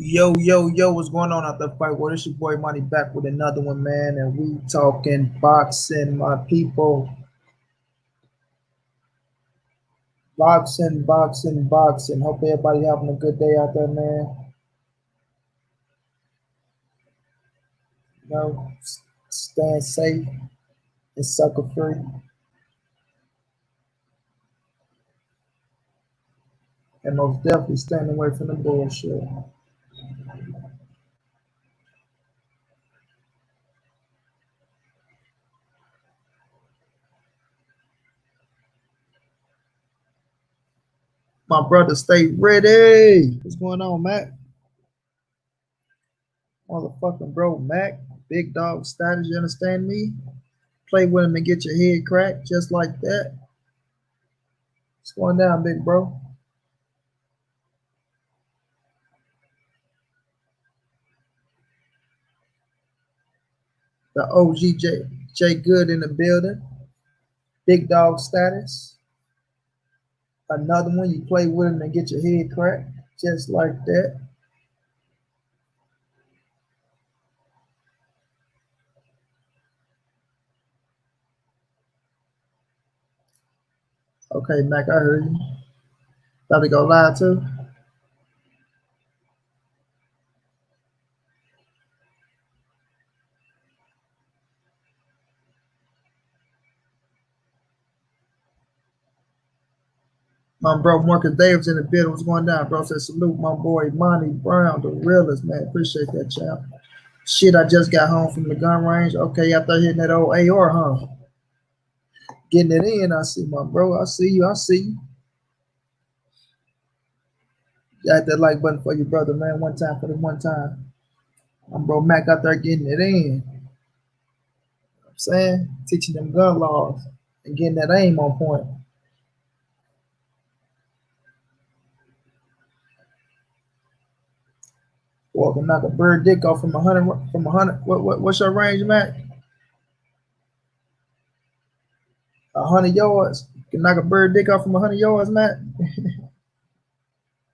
Yo, yo, yo, what's going on out the fight? Well, it's your boy Money back with another one, man, and we talking boxing, my people. Boxing, boxing, boxing. Hope everybody having a good day out there, man. You know, staying safe and sucker free. And most definitely staying away from the bullshit. My brother, stay ready. What's going on, Mac? Motherfucking bro, Mac. Big dog status, you understand me? Play with him and get your head cracked just like that. What's going down, big bro? The OG J Good in the building. Big dog status. Another one you play with him and get your head cracked just like that. Okay, Mac, I heard you. About to go live too. My bro Marcus Davis in the building. What's going down, bro? Said salute my boy Monty Brown, the realest, man. Appreciate that, champ. Shit, I just got home from the gun range. Okay, after hitting that old AR, huh? Getting it in, I see my bro. I see you. I see you. Got that like button for your brother, man. One time for the one time. My bro Mac out there getting it in. I'm saying, teaching them gun laws and getting that aim on point. Or can knock a bird dick off from 100 from 100. What's your range, Mac? 100 yards. You can knock a bird dick off from 100 yards, Mac.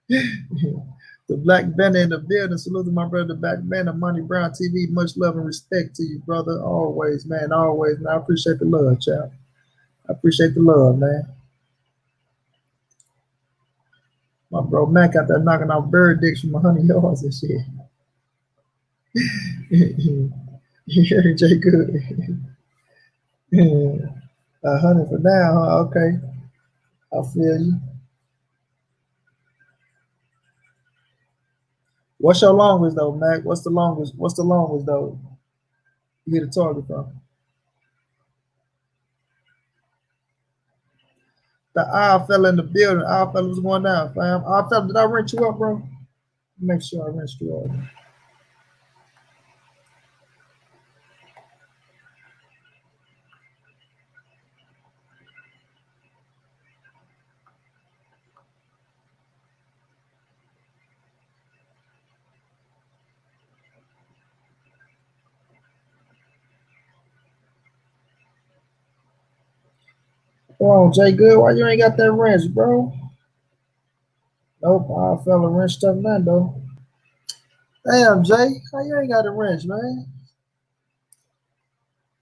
The Black Banner in the building. Salute to my brother, the Black Banner, Monty Brown TV. Much love and respect to you, brother. Always, man. Always, man. I appreciate the love, child. I appreciate the love, man. My bro Mac out there knocking out bird dicks from 100 yards and shit. Yeah, Jay Good. 100 for now, huh? Okay. I feel you. What's your longest though, Mac? What's the longest? What's the longest though? You hit a target from? The odd fella in the building. Odd fella was going down, fam. Odd fella, did I rent you up, bro? Make sure I rent you up. Come on, Jay Good. Why you ain't got that wrench, bro? Nope, odd fella wrenched up none though. Damn, Jay, how you ain't got a wrench, man?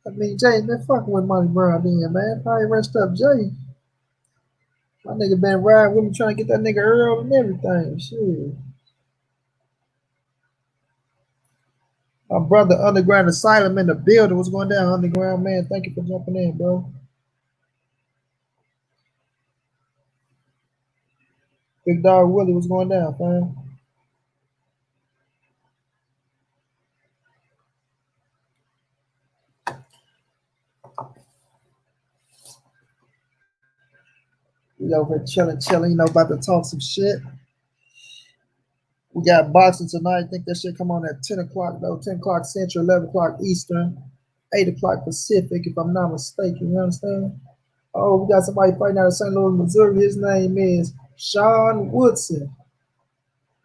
I mean, Jay been fucking with Monty Brown then, man. Probably wrenched up Jay. My nigga been riding with me trying to get that nigga Earl and everything. Shit. My brother Underground Asylum in the building. What's going down, Underground, man? Thank you for jumping in, bro. Big Dog Willie, what's going down, fam? We over here chilling, you know, about to talk some shit. We got boxing tonight. I think that shit come on at 10 o'clock, though. 10 o'clock Central, 11 o'clock Eastern, 8 o'clock Pacific, if I'm not mistaken. You understand? Oh, we got somebody fighting out of St. Louis, Missouri. His name is Sean Woodson.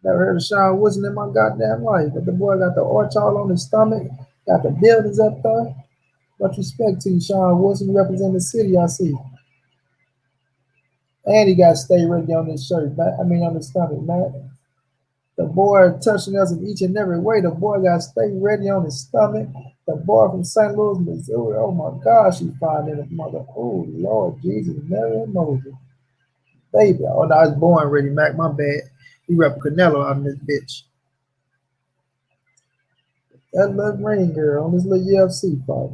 Never heard of Sean Woodson in my goddamn life. But the boy got the arch all on his stomach, got the buildings up there. Much respect to you, Sean Woodson. You represent the city, I see. And he got to stay ready on his shirt, man. I mean, on his stomach, man. The boy touching us in each and every way. The boy got to stay ready on his stomach. The boy from St. Louis, Missouri. Oh my gosh, he's fine in his mother. Oh Lord Jesus, Mary and Moses. Baby. Oh no, I was born ready, Mac. My bad. He rep Canelo out in this bitch. That little ring girl on this little UFC fight.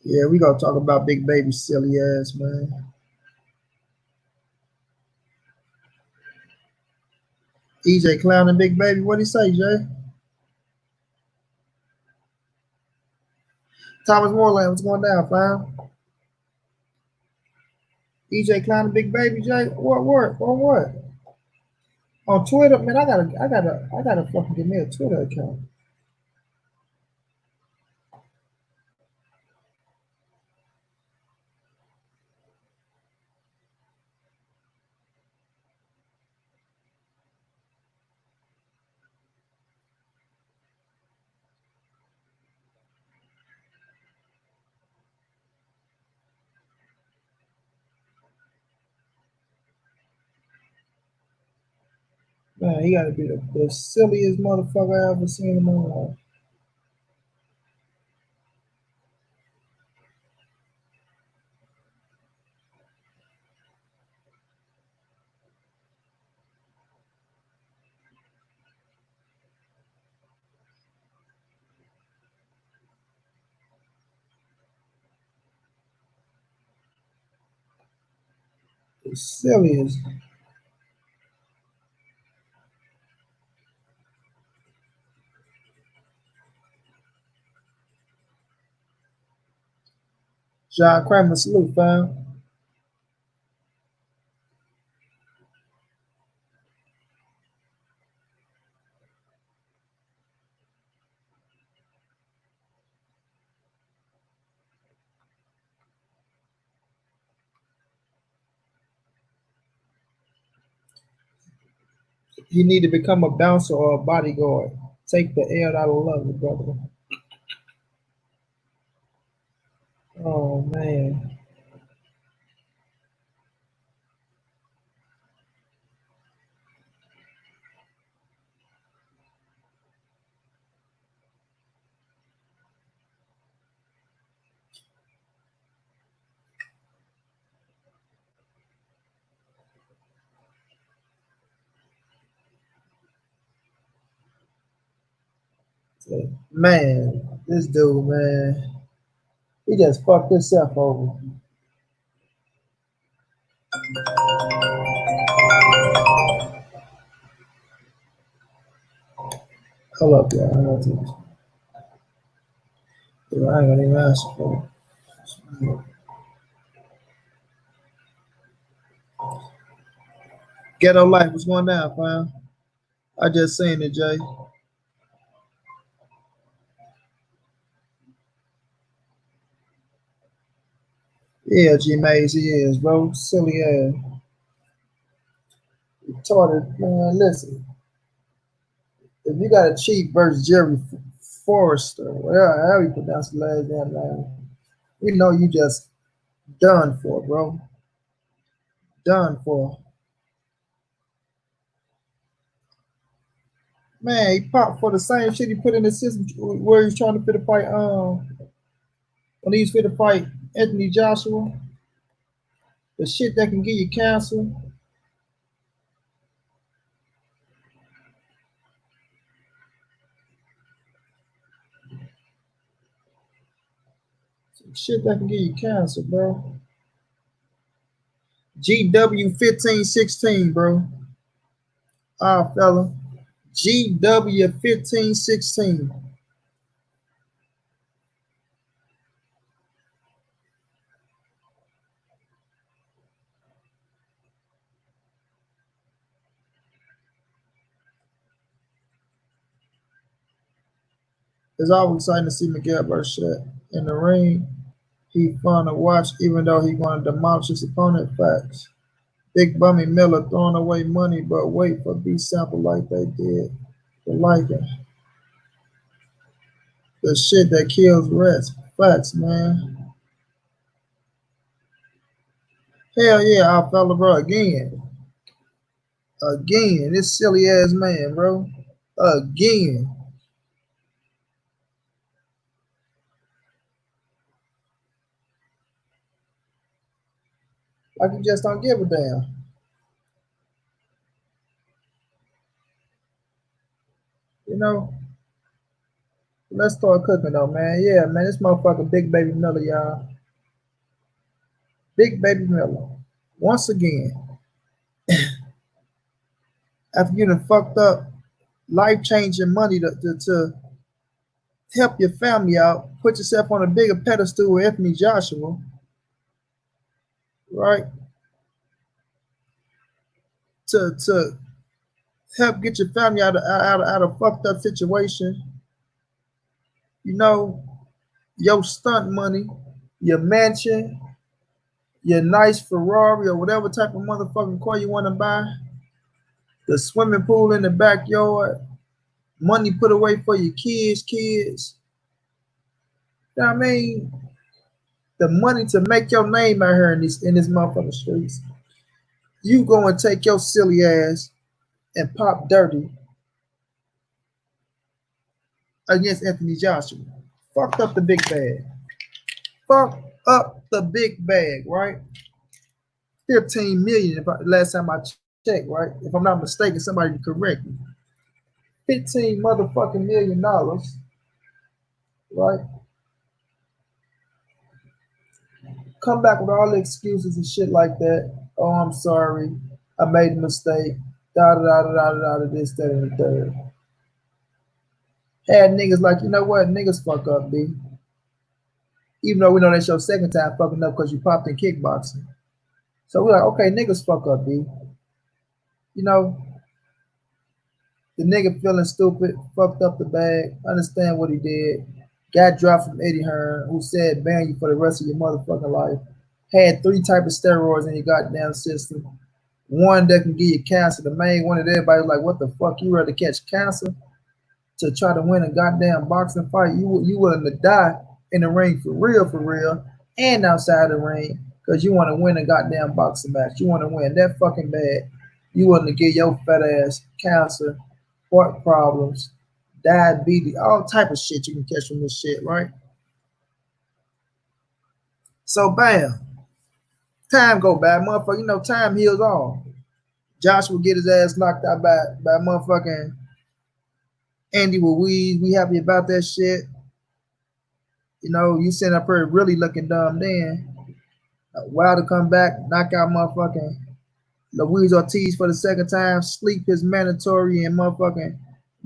Yeah, we gonna talk about Big Baby silly ass, man. EJ Clown and Big Baby. What'd he say, Jay? Thomas Moreland, what's going down, fam? EJ Clown and Big Baby, Jay. What? On what? On Twitter, man. I gotta fucking give me a Twitter account. Man, he gotta be the silliest motherfucker I ever seen in my life. The silliest. John Kramer, salute, fam. You need to become a bouncer or a bodyguard. Take the air out of love, brother. Oh man. Man, this dude, man, he just fucked himself over. Hold up, y'all. I ain't gonna even ask for it. Ghetto life, what's going down, fam? I just seen it, Jay. Yeah, G Maze, he is, bro. Silly ass. Retarded, man. Listen, if you got a chief versus Jerry Forrester, whatever, how you pronounce the last damn name, you know you just done for, bro. Done for. Man, he popped for the same shit he put in the system where he's trying to fit a fight. When he's fit to fight Anthony Joshua, the shit that can give you cancer. Shit that can give you cancer, bro. GW 1516, bro. Ah, fella. GW 1516. It's always exciting to see Miguel Berchelt in the ring. He fun to watch, even though he want to demolish his opponent. Facts. Big Bummy Miller throwing away money, but wait for B sample like they did. The liking. The shit that kills rats. Facts, man. Hell yeah, I fella, bro, again. Again, this silly ass man, bro. Again. Like you just don't give a damn. You know? Let's start cooking though, man. Yeah, man, this motherfucker Big Baby Miller, y'all. Big Baby Miller. Once again, after you done fucked up life changing money to help your family out, put yourself on a bigger pedestal with Anthony Joshua, right? To help get your family out of fucked up situation. You know, your stunt money, your mansion, your nice Ferrari or whatever type of motherfucking car you want to buy, the swimming pool in the backyard, money put away for your kids. You know what I mean? The money to make your name out here in this motherfucking streets. You go and take your silly ass and pop dirty against Anthony Joshua. Fucked up the big bag. Fucked up the big bag, right? 15 million if last time I checked, right? If I'm not mistaken, somebody can correct me. 15 motherfucking $1 million, right? Come back with all the excuses and shit like that. Oh, I'm sorry. I made a mistake. Da da da da da da this, that, and the third. Had niggas like, you know what? Niggas fuck up, B. Even though we know that's your second time fucking up because you popped in kickboxing. So we're like, okay, niggas fuck up, B. You know, the nigga feeling stupid, fucked up the bag, understand what he did, got dropped from Eddie Hearn, who said ban you for the rest of your motherfucking life, had 3 types of steroids in your goddamn system. One that can give you cancer, the main one that everybody was like, what the fuck, you rather catch cancer to try to win a goddamn boxing fight? You willing to die in the ring for real, and outside the ring, because you want to win a goddamn boxing match. You want to win that fucking bad. You willing to give your fat ass cancer, heart problems, diabetes, all type of shit you can catch from this shit, right? So bam, time go by, motherfucker. You know, time heals all. Josh will get his ass knocked out by motherfucking Andy with weed. We happy about that shit. You know, you sitting up here really looking dumb then. Wilder come back, knock out motherfucking Luis Ortiz for the second time, sleep his mandatory, and motherfucking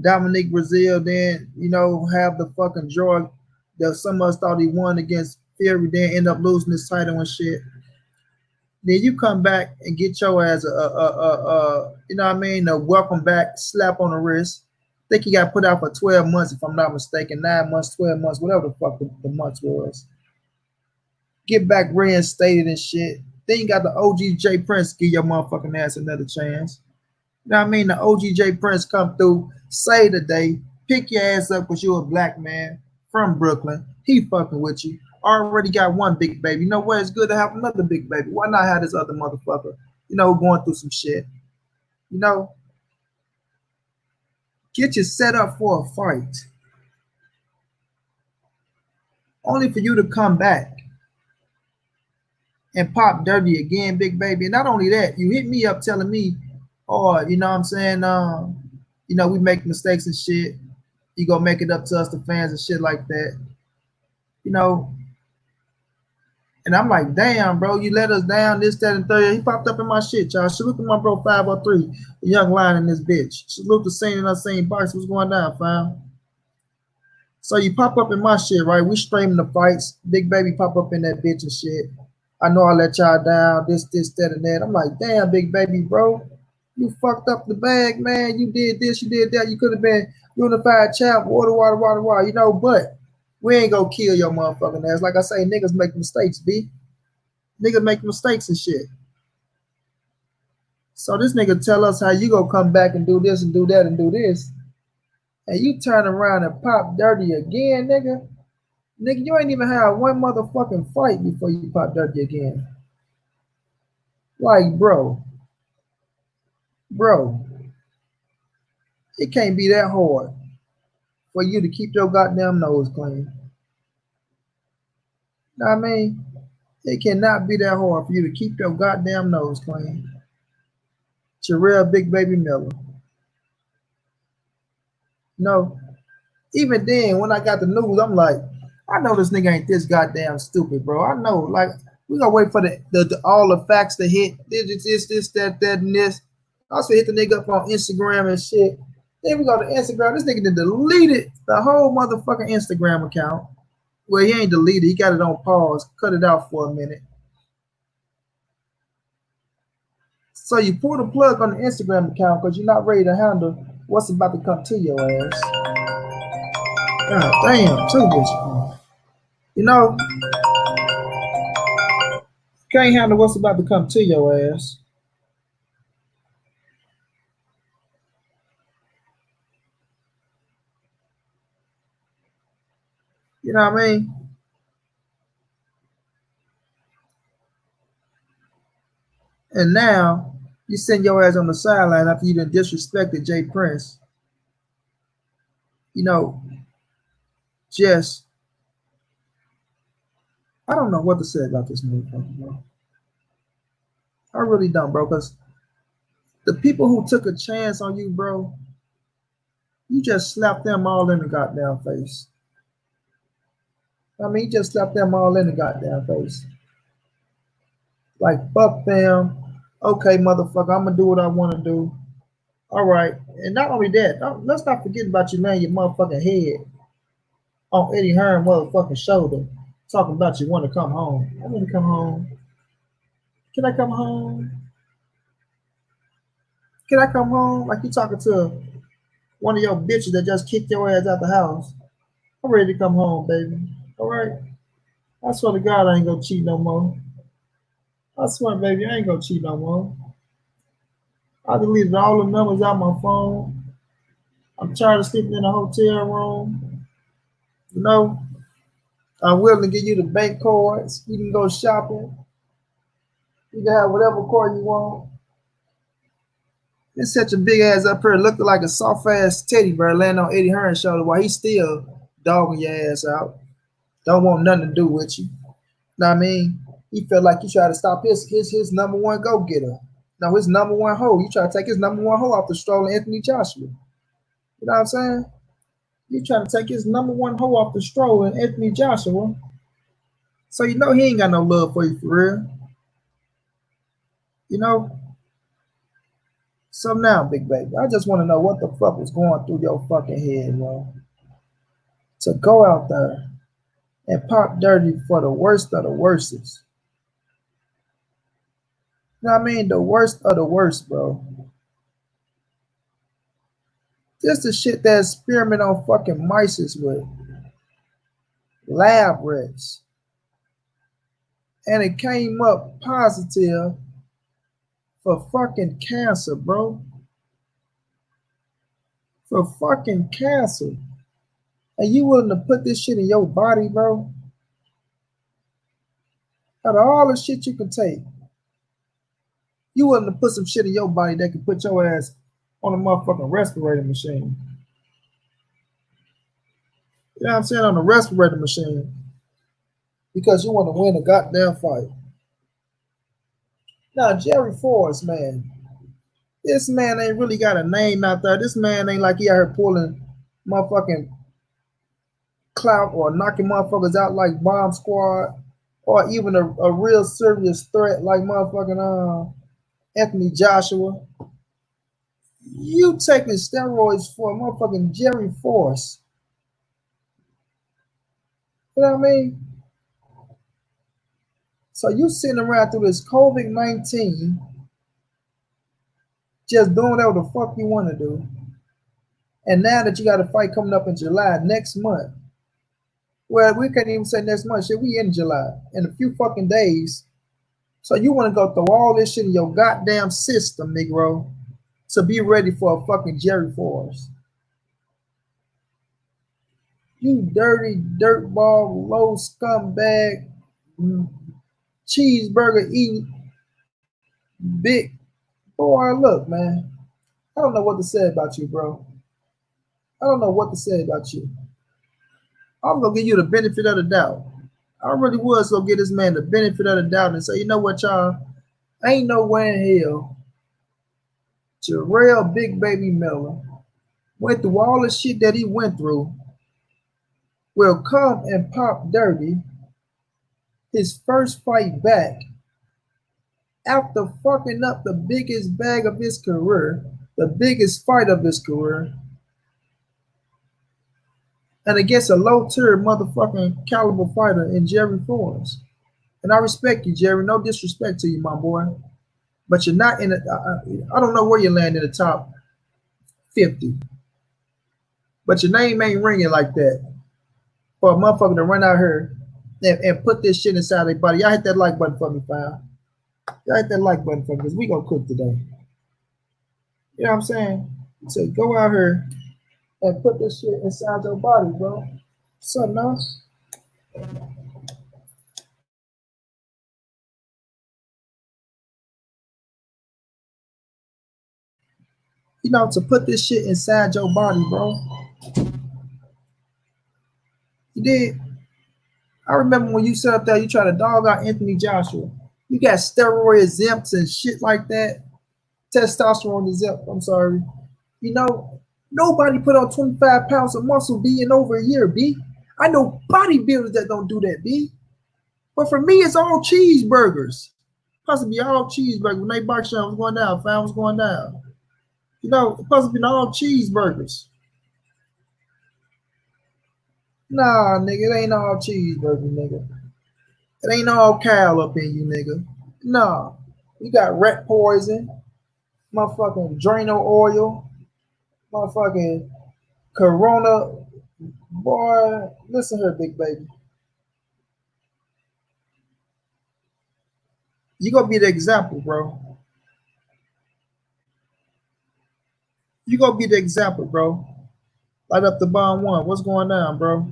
Dominic Brazil, then, you know, have the fucking draw that some of us thought he won against Fury, then end up losing his title and shit. Then you come back and get your ass you know what I mean, a welcome back slap on the wrist. I think he got put out for 12 months, if I'm not mistaken, 9 months, 12 months, whatever the fuck the months was. Get back reinstated and shit. Then you got the OGJ Prince give your motherfucking ass another chance. You know what I mean? The OGJ Prince come through, save the day, pick your ass up because you're a black man from Brooklyn. He fucking with you. Already got one big baby. You know what? It's good to have another big baby. Why not have this other motherfucker, you know, going through some shit? You know, get you set up for a fight. Only for you to come back and pop dirty again, big baby. And not only that, you hit me up telling me, oh, you know what I'm saying? You know, we make mistakes and shit. You gonna make it up to us, the fans and shit like that. You know, and I'm like, damn, bro, you let us down, this, that, and third. He popped up in my shit, y'all. Salute to my bro 503, the young lion in this bitch. Salute to Saint and Unseen Box. What's going down, fam? So you pop up in my shit, right? We streaming the fights. Big baby pop up in that bitch and shit. I know I let y'all down, this, that, and that. I'm like, damn, big baby, bro. You fucked up the bag, man. You did this, you did that. You could have been unified champ, water. You know, but we ain't gonna kill your motherfucking ass. Like I say, niggas make mistakes, B. Niggas make mistakes and shit. So this nigga tell us how you gonna come back and do this and do that and do this. And you turn around and pop dirty again, nigga. Nigga, you ain't even had one motherfucking fight before you pop dirty again. Like, bro, it can't be that hard for you to keep your goddamn nose clean. Know what I mean? It cannot be that hard for you to keep your goddamn nose clean. Jarrell Big Baby Miller. No. Even then, when I got the news, I'm like, I know this nigga ain't this goddamn stupid, bro. I know, like, we gonna wait for the all the facts to hit. This, that, and this. I also hit the nigga up on Instagram and shit. Then we go to Instagram. This nigga done deleted the whole motherfucking Instagram account. Well, he ain't deleted. He got it on pause. Cut it out for a minute. So you pull the plug on the Instagram account because you're not ready to handle what's about to come to your ass. God damn, too much. You know, can't handle what's about to come to your ass. You know what I mean? And now you send your ass on the sideline after you done disrespected Jay Prince. You know, just I don't know what to say about this motherfucker, bro. I really don't, bro, because the people who took a chance on you, bro, you just slapped them all in the goddamn face. I mean, you just slapped them all in the goddamn face. Like, fuck them. Okay, motherfucker, I'm gonna do what I want to do. All right, and not only that, let's not forget about you laying your motherfucking head on Eddie Hearn motherfucking shoulder, talking about you want to come home. I want to come home. Can I come home? Can I come home? Like you talking to one of your bitches that just kicked your ass out the house. I'm ready to come home, baby. All right. I swear to God, I ain't gonna cheat no more. I swear, baby, I ain't gonna cheat no more. I deleted all the numbers out my phone. I'm tired of sleeping in a hotel room. You know, I'm willing to give you the bank cards. You can go shopping. You can have whatever card you want. It's such a big ass up here, looking like a soft ass teddy bear laying on Eddie Hearn's shoulder while he's still dogging your ass out. Don't want nothing to do with you. Know what I mean? He felt like you tried to stop his number one go getter. No, his number one hoe. You try to take his number one hoe off the stroll of Anthony Joshua. You know what I'm saying? You trying to take his number one hoe off the stroll and Anthony Joshua. So you know he ain't got no love for you for real. You know? So now, big baby, I just want to know what the fuck was going through your fucking head, yo. To go out there and pop dirty for the worst of the worstest. You know what I mean? The worst of the worst, bro. Just the shit that experiment on fucking mice with. Lab rats. And it came up positive for fucking cancer, bro. For fucking cancer. And you willing to put this shit in your body, bro? Out of all the shit you can take, you willing to put some shit in your body that can put your ass on a motherfucking respirator machine. You know what I'm saying? On the respirator machine. Because you want to win a goddamn fight. Now, Jerry Forrest, man. This man ain't really got a name out there. This man ain't like he out here pulling motherfucking clout or knocking motherfuckers out like Bomb Squad or even a real serious threat like motherfucking Anthony Joshua. You taking steroids for motherfucking Jerry Force. You know what I mean? So you sitting around through this COVID-19 just doing whatever the fuck you want to do. And now that you got a fight coming up in July next month. Well, we can't even say next month. Shit, we in July in a few fucking days. So you want to go through all this shit in your goddamn system, Negro, to be ready for a fucking Jerry Force. You dirty dirtball, low scumbag, cheeseburger eating, Big boy, look, man. I don't know what to say about you, bro. I don't know what to say about you. I'm gonna give you the benefit of the doubt. I really was gonna give this man the benefit of the doubt and say, you know what, y'all? Ain't no way in hell Jarrell Big Baby Miller went through all the shit that he went through will come and pop dirty his first fight back after fucking up the biggest bag of his career, the biggest fight of his career, and against a low tier motherfucking caliber fighter in Jerry Forrest. And I respect you, Jerry. No disrespect to you, my boy. But you're not in it. I don't know where you land in the top 50. But your name ain't ringing like that for a motherfucker to run out here and put this shit inside their body. Y'all hit that like button for me, fam. Y'all hit that like button for me because we gonna cook today. You know what I'm saying? So go out here and put this shit inside your body, bro. Something else. You know, to put this shit inside your body, bro. You did. I remember when you sat up there, you tried to dog out Anthony Joshua. You got steroid exempts and shit like that. Testosterone exempt, I'm sorry. You know, nobody put on 25 pounds of muscle, B, in over a year, B. I know bodybuilders that don't do that, B. But for me, it's all cheeseburgers. Possibly all cheeseburgers. When they box shop was going down, fam was going down. You know, it possibly all cheeseburgers. Nah, nigga, it ain't all cheeseburgers, nigga. It ain't all cow up in you, nigga. Nah. You got rat poison, motherfucking Drano oil, motherfucking Corona. Boy, listen here, big baby. You gonna be the example, bro. You gonna be the example, bro. Light up the bomb one. What's going on, bro?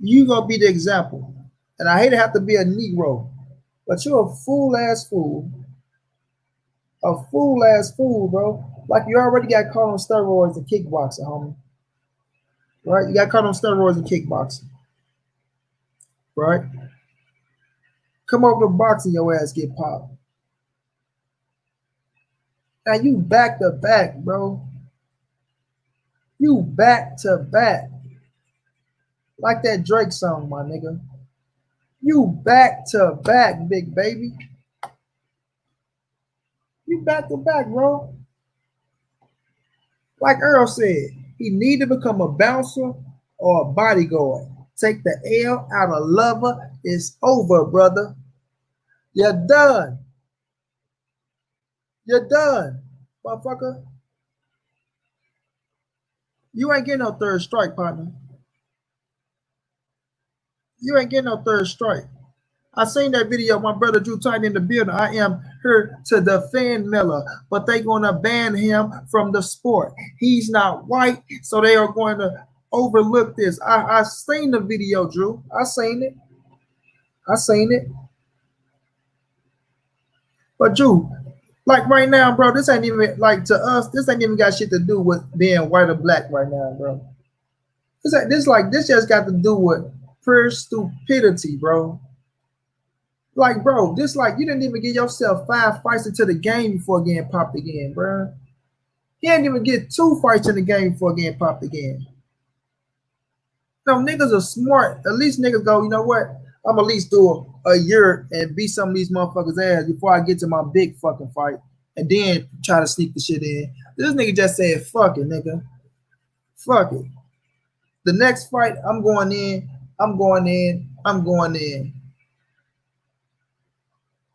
You gonna be the example. And I hate to have to be a Negro, but you're a fool ass fool. A fool ass fool, bro. Like you already got caught on steroids and kickboxing, homie. Right? You got caught on steroids and kickboxing. Right? Come over to boxing, your ass get popped. Now you back to back, bro. You back to back. Like that Drake song, my nigga. You back to back, big baby. You back to back, bro. Like Earl said, he need to become a bouncer or a bodyguard. Take the L out of lover. It's over, brother. You're done. You're done, motherfucker. You ain't getting no third strike, partner. You ain't getting no third strike. I seen that video. My brother Drew Titan in the building. I am here to defend Miller, but they gonna ban him from the sport. He's not white, so they are going to overlook this. I seen the video, Drew. I seen it. I seen it. But Drew, like right now, bro, this ain't even like to us. This ain't even got shit to do with being white or black right now, bro. This just got to do with pure stupidity, bro. Like, bro, this like you didn't even give yourself 5 fights into the game before getting popped again, bro. He didn't even get 2 fights in the game before getting popped again. No, niggas are smart. At least niggas go, you know what? I'm at least do a year and beat some of these motherfuckers' ass before I get to my big fucking fight and then try to sneak the shit in. This nigga just said, fuck it, nigga. Fuck it. The next fight, I'm going in. I'm going in. I'm going in.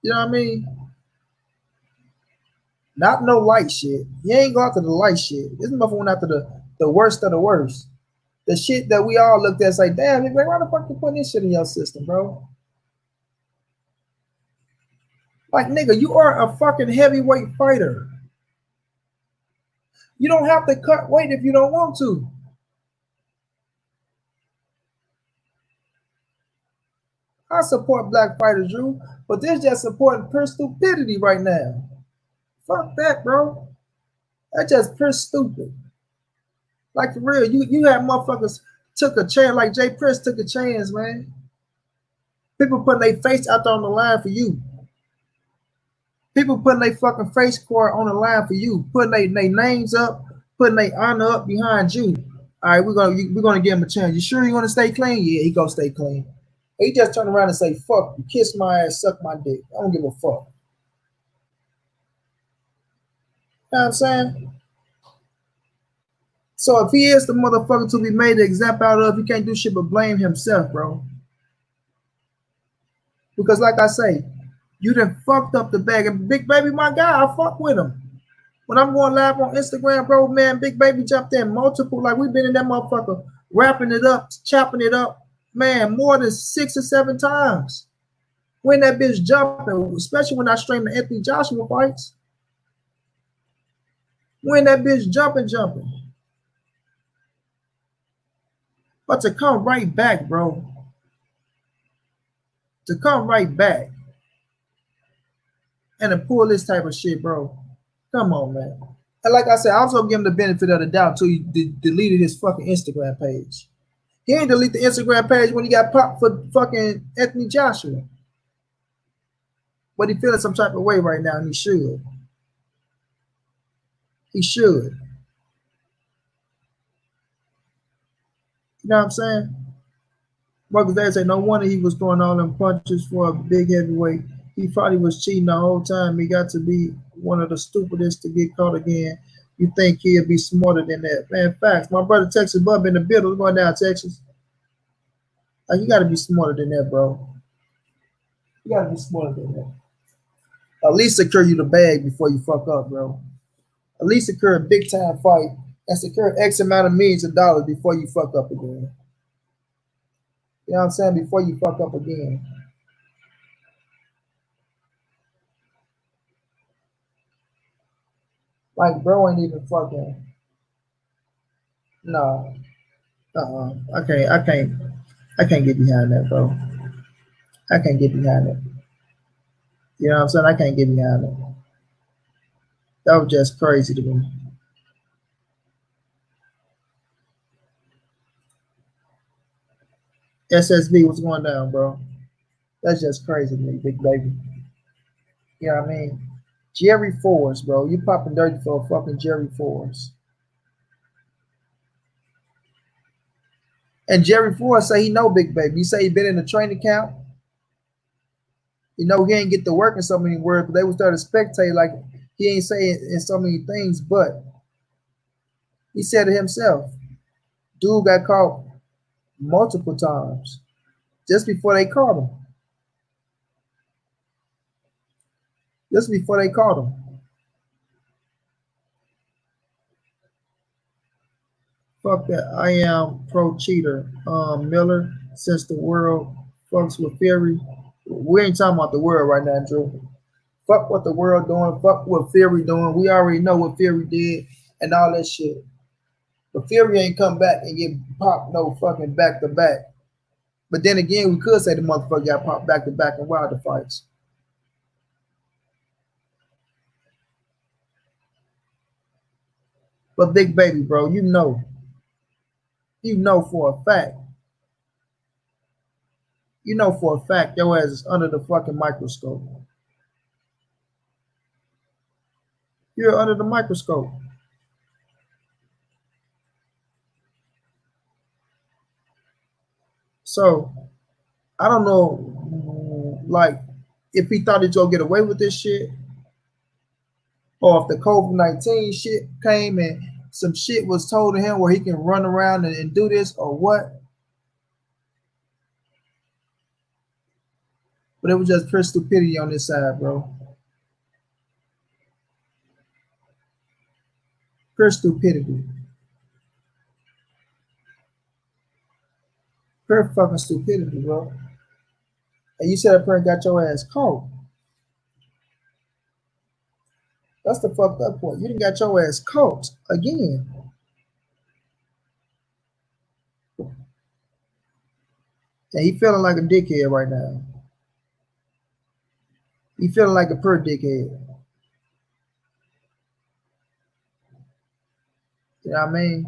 You know what I mean? Not no light shit. You ain't go after the light shit. This motherfucker went after the worst of the worst. The shit that we all looked at, like, damn, nigga, why the fuck you putting this shit in your system, bro? Like, nigga, you are a fucking heavyweight fighter. You don't have to cut weight if you don't want to. I support black fighters, Drew, but this just supporting pure stupidity right now. Fuck that, bro. That's just pure stupid. Like for real, you had motherfuckers took a chance, like Jay Prince took a chance, man. People putting their face out there on the line for you. People putting their fucking face card on the line for you, putting their names up, putting their honor up behind you. All right, we're gonna give him a chance. You sure you want to stay clean? Yeah, he gonna stay clean. He just turn around and say, "Fuck you, kiss my ass, suck my dick. I don't give a fuck." You know what I'm saying? So if he is the motherfucker to be made the example out of, he can't do shit but blame himself, bro. Because like I say, you done fucked up the bag. And Big Baby, my guy, I fuck with him. When I'm going live on Instagram, bro, man, Big Baby jumped in multiple, like we've been in that motherfucker, wrapping it up, chopping it up, man, more than 6 or 7 times. When that bitch jumping, especially when I stream the Anthony Joshua fights. When that bitch jumping. But to come right back, bro. To come right back and to pull this type of shit, bro. Come on, man. And like I said, I also give him the benefit of the doubt until he deleted his fucking Instagram page. He ain't delete the Instagram page when he got popped for fucking Anthony Joshua. But he feeling some type of way right now, and he should. He should. You know what I'm saying? Marcus Davis said, no wonder he was throwing all them punches for a big heavyweight. He probably was cheating the whole time. He got to be one of the stupidest to get caught again. You think he'll be smarter than that? Man, facts. My brother Texas Bub in the building. Going down Texas. Like, you got to be smarter than that, bro. You got to be smarter than that. At least secure you the bag before you fuck up, bro. At least secure a big time fight and secure X amount of millions of dollars before you fuck up again. You know what I'm saying? Before you fuck up again. Like, bro ain't even fucking. No. I can't get behind that, bro. I can't get behind it. You know what I'm saying? I can't get behind it. That was just crazy to me. SSB, what's going down, bro? That's just crazy to me, Big Baby. You know what I mean? Jerry Force, bro. You popping dirty for a fucking Jerry Force. And Jerry Force say he know Big Baby. He say he been in the training camp. You know, he ain't get to work in so many words, but they would start to spectate like he ain't saying in so many things, but he said it himself. Dude got caught multiple times just before they caught him. Just before they caught him. Fuck that. I am pro cheater. Miller, since the world fucks with Fury. We ain't talking about the world right now, Drew. Fuck what the world doing. Fuck what Fury doing. We already know what Fury did and all that shit. But Fury ain't come back and get popped no fucking back to back. But then again, we could say the motherfucker got popped back to back in Wilder fights. But Big Baby, bro, you know for a fact. You know for a fact your ass is under the fucking microscope. You're under the microscope. So I don't know, like, if he thought he'd go get away with this shit, or if the COVID-19 shit came and some shit was told to him where he can run around and do this, or what. But it was just pure stupidity on this side, bro. Pure stupidity. Pure fucking stupidity, bro. And you said a parent got your ass caught. That's the fucked up point. You didn't got your ass caught again. And he feeling like a dickhead right now. He feeling like a per dickhead. You know what I mean?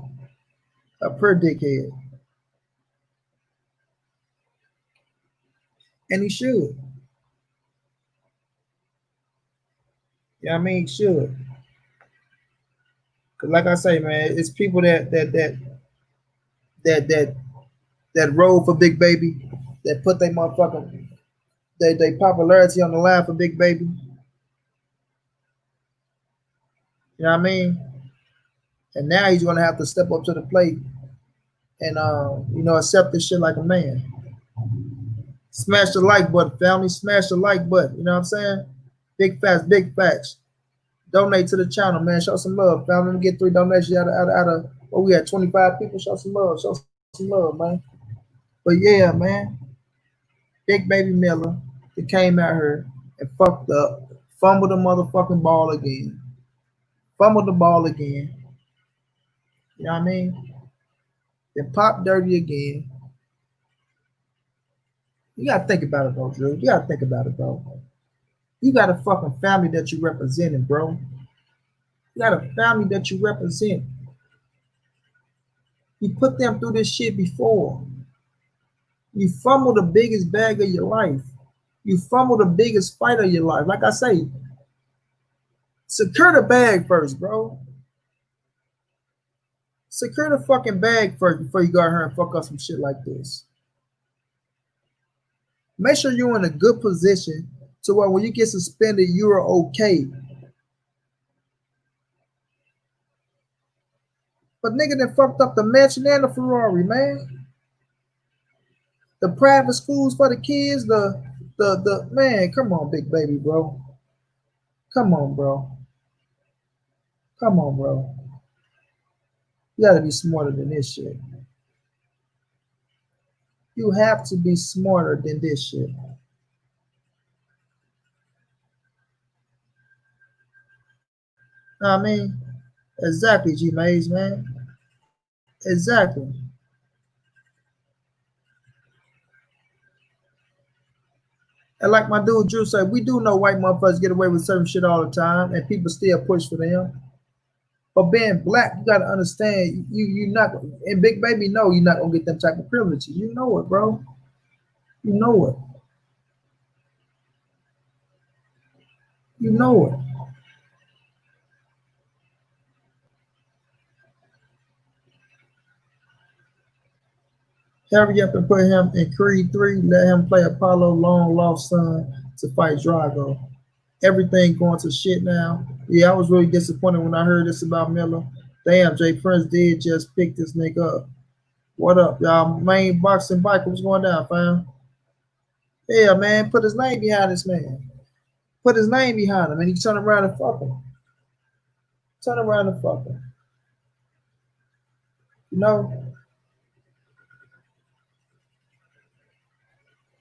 A per dickhead. And he should. You know what I mean? He should. Cause like I say, man, it's people that roll for Big Baby, that put their motherfucking they popularity on the line for Big Baby. You know what I mean? And now he's gonna have to step up to the plate and accept this shit like a man. Smash the like button, family. Smash the like button. You know what I'm saying? Big facts, big facts. Donate to the channel, man. Show some love, family. Let me get 3 donations out of what we had 25 people. Show some love. Show some love, man. But yeah, man. Big Baby Miller, that came out here and fucked up. Fumbled the motherfucking ball again. Fumbled the ball again. You know what I mean? Then pop dirty again. You gotta think about it, bro, Drew. You gotta think about it, bro. You got a fucking family that you representing, bro. You got a family that you represent. You put them through this shit before. You fumble the biggest bag of your life. You fumble the biggest fight of your life. Like I say, secure the bag first, bro. Secure the fucking bag first before you go out here and fuck up some shit like this. Make sure you're in a good position to where when you get suspended, you're okay. But nigga that fucked up the mansion and the Ferrari, man. The private schools for the kids, the man, come on, Big Baby, bro. Come on, bro. Come on, bro. You gotta be smarter than this shit. You have to be smarter than this shit. Know what I mean? Exactly, G Maze, man. Exactly. And like my dude Drew said, we do know white motherfuckers get away with certain shit all the time, and people still push for them. But being black, you gotta understand, you not, and Big Baby know you're not gonna get them type of privileges. You know it, bro. You know it. You know it. Hurry up and put him in Creed 3, let him play Apollo long lost son to fight Drago. Everything going to shit now. Yeah, I was really disappointed when I heard this about Miller. Damn, Jay Prince did just pick this nigga up. What up, y'all? Main boxing biker, what's going down, fam? Yeah, man, put his name behind this man. Put his name behind him, and he turn around and fuck him. Turn around and fuck him. You know?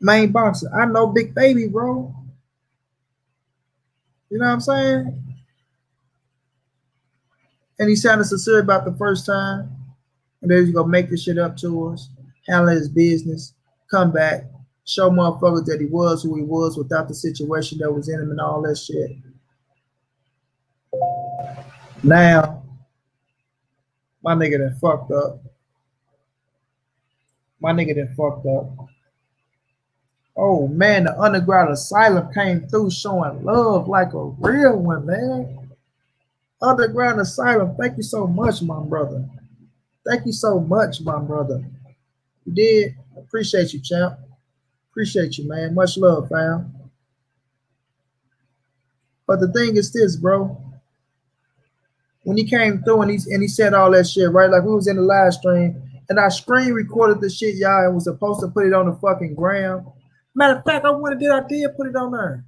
Main boxer. I know Big Baby, bro. You know what I'm saying? And he sounded sincere about the first time. And then he's gonna make this shit up to us, handle his business, come back, show motherfuckers that he was who he was without the situation that was in him and all that shit. Now, my nigga done fucked up. My nigga done fucked up. Oh man, the underground asylum came through showing love like a real one, man. Underground asylum, thank you so much, my brother. Thank you so much, my brother. You did. Appreciate you, champ. Appreciate you, man. Much love, fam. But the thing is this, bro. When he came through and he said all that shit, right? Like we was in the live stream, and I screen recorded the shit, y'all, and was supposed to put it on the fucking ground. Matter of fact, I did put it on there.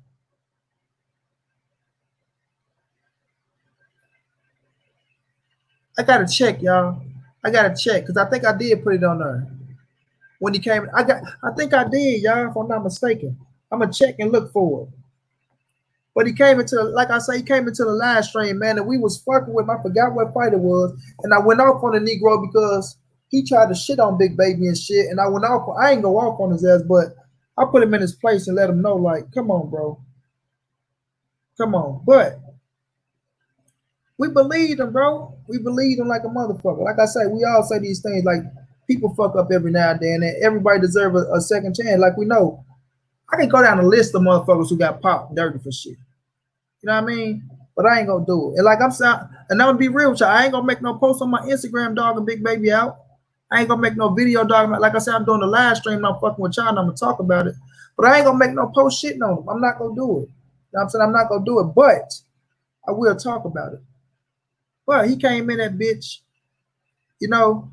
I gotta check, y'all. I gotta check because I think I did put it on there. When he came, I think I did, y'all, if I'm not mistaken. I'm gonna check and look for it. But he came into, like I say, he came into the live stream, man, and we was fucking with him. I forgot what fight it was. And I went off on the Negro because He tried to shit on Big Baby and shit, and I went off. I ain't go off on his ass, but I put him in his place and let him know, like, come on, bro, come on. But we believed him, bro. We believed him like a motherfucker. Like I say, we all say these things. Like people fuck up every now and then, and everybody deserves a second chance. Like we know, I can go down a list of motherfuckers who got popped dirty for shit. You know what I mean? But I ain't gonna do it. And like I'm saying, and I'm gonna be real with y'all. I ain't gonna make no post on my Instagram, dog, and Big Baby out. I ain't gonna make no video, dog. Like I said, I'm doing the live stream. I'm fucking with y'all, and I'm gonna talk about it. But I ain't gonna make no post shitting on them. I'm not gonna do it. You know what I'm saying? I'm not gonna do it. But I will talk about it. But he came in that bitch, you know.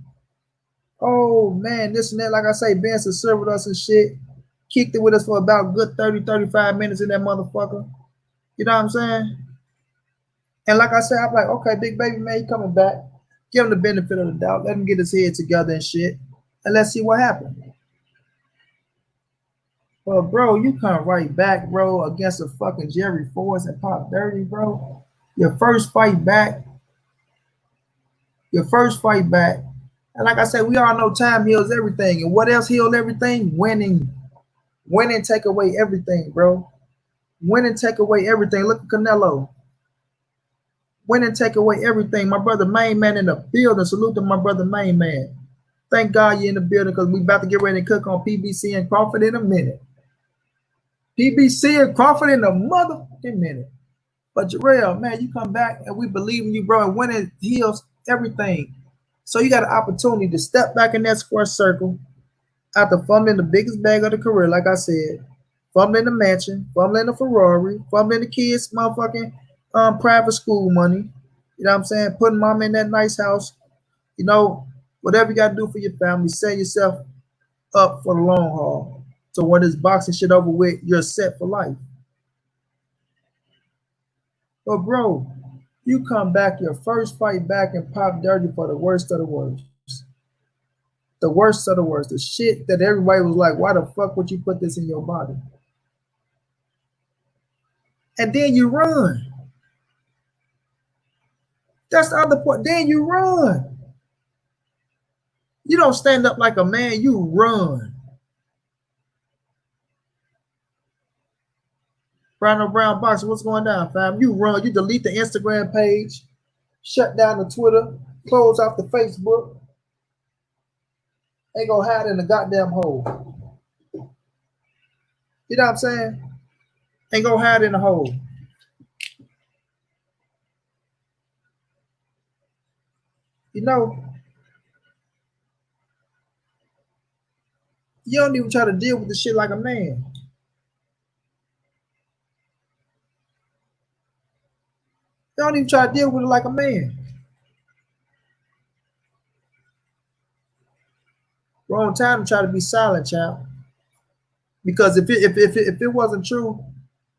Oh man, this and that. Like I say, Ben served with us and shit. Kicked it with us for about good 30, 35 minutes in that motherfucker. You know what I'm saying? And like I said, I'm like, okay, Big Baby, man, he coming back. Give him the benefit of the doubt. Let him get his head together and shit. And let's see what happens. But, bro, you come right back, bro, against a fucking Jerry Force and Pop Dirty, bro. Your first fight back. Your first fight back. And like I said, we all know time heals everything. And what else heals everything? Winning. Winning take away everything, bro. Winning take away everything. Look at Canelo. Win and take away everything. My brother Main Man in the building. Salute to my brother Main Man. Thank God you're in the building because we about to get ready to cook on PBC and Crawford in a minute. PBC and Crawford in a motherfucking minute. But Jarrell, man, you come back and we believe in you, bro. And winning heals everything. So you got an opportunity to step back in that square circle after fumbling the biggest bag of the career, like I said. Fumbling the mansion, fumbling the Ferrari, fumbling the kids' motherfucking private school money, you know what I'm saying? Putting mama in that nice house, you know, whatever you got to do for your family, set yourself up for the long haul. So when this boxing shit over with, you're set for life. But bro, you come back your first fight back and pop dirty for the worst of the worst. The worst of the worst. The shit that everybody was like, why the fuck would you put this in your body? And then you run. That's the other point. Then you run. You don't stand up like a man, you run. Brown Boxer, what's going down, fam? You run. You delete the Instagram page, shut down the Twitter, close off the Facebook. Ain't gonna hide in the goddamn hole. You know what I'm saying? Ain't gonna hide in the hole. You know, you don't even try to deal with the shit like a man. You don't even try to deal with it like a man. Wrong time to try to be silent, child. Because if it wasn't true,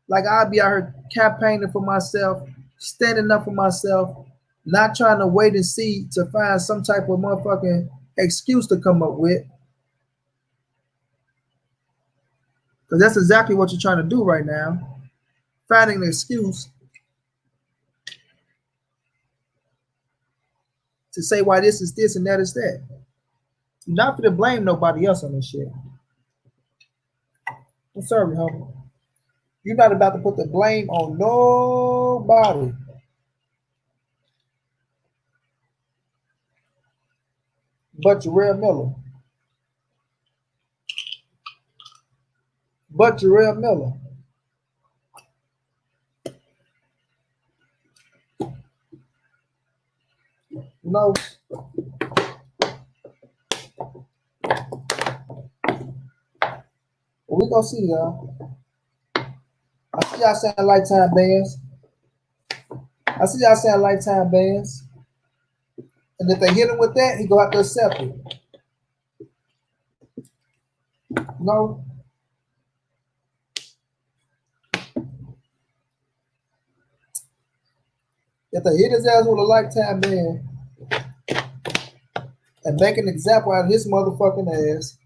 like I'd be out here campaigning for myself, standing up for myself, not trying to wait and see to find some type of motherfucking excuse to come up with. Because that's exactly what you're trying to do right now. Finding an excuse to say why this is this and that is that. You're not going to blame nobody else on this shit. I'm sorry, homie. You're not about to put the blame on nobody. But Jarrell Miller. But Jarrell Miller. No. Well, we gonna see, y'all. I see y'all saying lifetime bans. I see y'all saying lifetime bans. And if they hit him with that, he gonna have to accept it. No. If they hit his ass with a lifetime ban and make an example out of his motherfucking ass,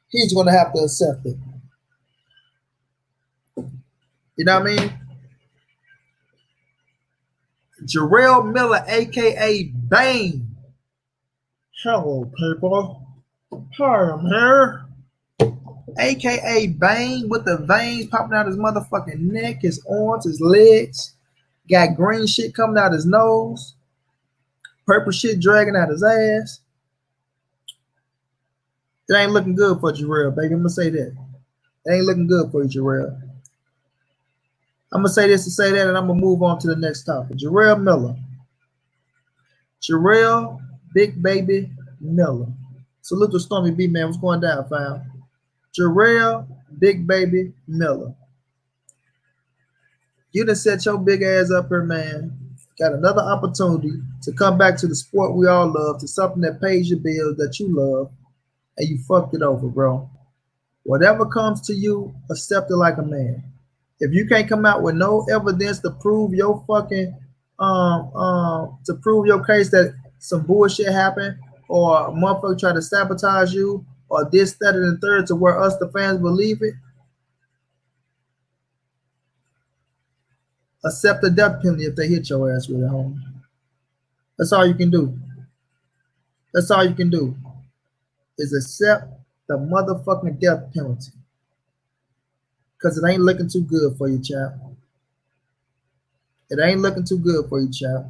he's gonna have to accept it. You know what I mean? Jarrell Miller, aka Bane, Hello, people. Hi, I'm here. AKA Bane with the veins popping out his motherfucking neck, his arms, his legs. Got green shit coming out his nose. Purple shit dragging out his ass. It ain't looking good for Jarrell, baby. I'm gonna say that. It ain't looking good for you, Jarrell. I'm gonna say this and say that, and I'm gonna move on to the next topic. Jarrell Miller. Jarrell Big Baby Miller. Salute to Stormy B, man. What's going down, fam? Jarrell Big Baby Miller. You done set your big ass up here, man. Got another opportunity to come back to the sport we all love, to something that pays your bills that you love, and you fucked it over, bro. Whatever comes to you, accept it like a man. If you can't come out with no evidence to prove your fucking to prove your case that some bullshit happened, or a motherfucker try to sabotage you, or this, that, and the third, to where us the fans believe it, accept the death penalty if they hit your ass with it, homie. That's all you can do. That's all you can do is accept the motherfucking death penalty. Because it ain't looking too good for you, chap. It ain't looking too good for you, chap.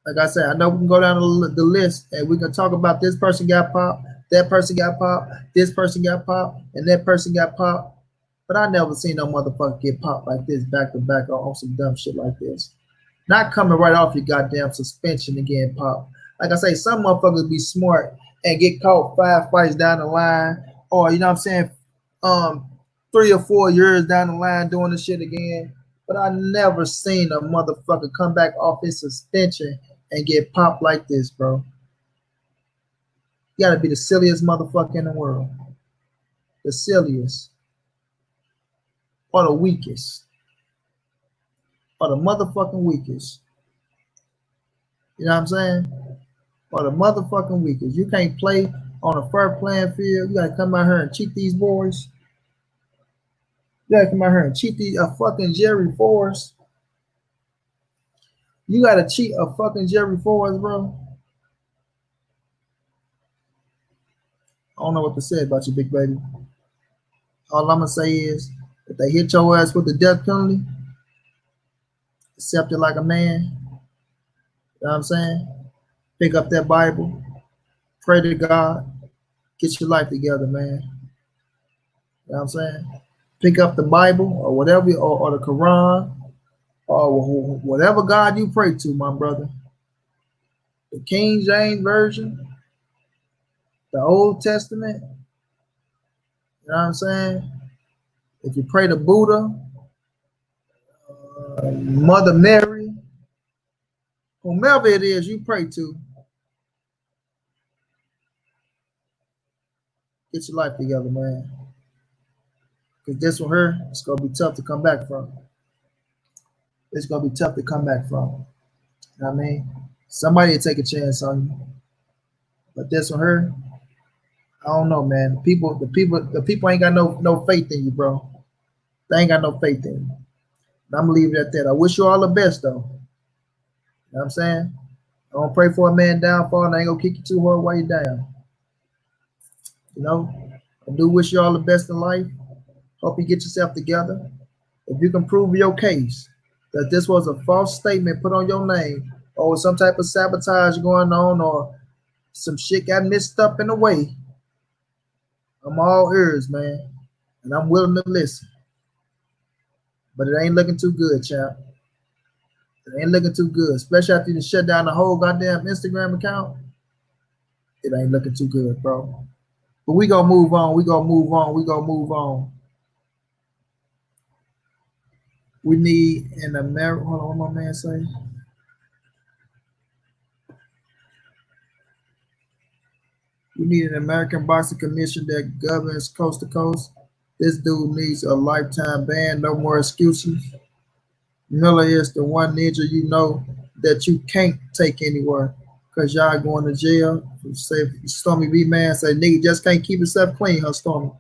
Like I said, I know we can go down the list and we can talk about this person got popped, that person got popped, this person got popped, and that person got popped. But I never seen no motherfucker get popped like this back to back on some dumb shit like this. Not coming right off your goddamn suspension and getting popped. Like I say, some motherfuckers be smart and get caught 5 fights down the line, or you know what I'm saying, 3 or 4 years down the line doing this shit again. But I never seen a motherfucker come back off his suspension and get popped like this, bro. You gotta be the silliest motherfucker in the world. The silliest. Or the weakest. Or the motherfucking weakest. You know what I'm saying? Or the motherfucking weakest. You can't play on a fair playing field. You gotta come out here and cheat these boys. You gotta come out here and cheat these fucking Jerry Forrest. You gotta cheat a fucking Jerry Forrest, bro. I don't know what to say about you, big baby. All I'm gonna say is, if they hit your ass with the death penalty, accept it like a man. You know what I'm saying? Pick up that Bible, pray to God, get your life together, man. You know what I'm saying? Pick up the Bible or whatever, or the Quran, or whatever God you pray to, my brother. The King James Version, the Old Testament. You know what I'm saying? If you pray to Buddha, Mother Mary, whomever it is you pray to, get your life together, man. Because this one here, it's going to be tough to come back from. It's going to be tough to come back from. You know what I mean? Somebody will take a chance on you. But this one here, I don't know, man. The people ain't got no faith in you, bro. They ain't got no faith in you. And I'm going to leave it at that. I wish you all the best, though. You know what I'm saying? I don't pray for a man downfall, and I ain't going to kick you too hard while you're down. You know? I do wish you all the best in life. Hope you get yourself together. If you can prove your case that this was a false statement put on your name, or some type of sabotage going on, or some shit got mixed up in a way, I'm all ears, man. And I'm willing to listen. But it ain't looking too good, chap. It ain't looking too good. Especially after you shut down the whole goddamn Instagram account. It ain't looking too good, bro. But we gonna move on. We gonna move on. We gonna move on. We need an American. Hold on, what my man say? We need an American Boxing Commission that governs coast to coast. This dude needs a lifetime ban. No more excuses. Miller is the one ninja you know that you can't take anywhere because y'all going to jail. Say Stormy B man say nigga just can't keep himself clean, huh, Stormy?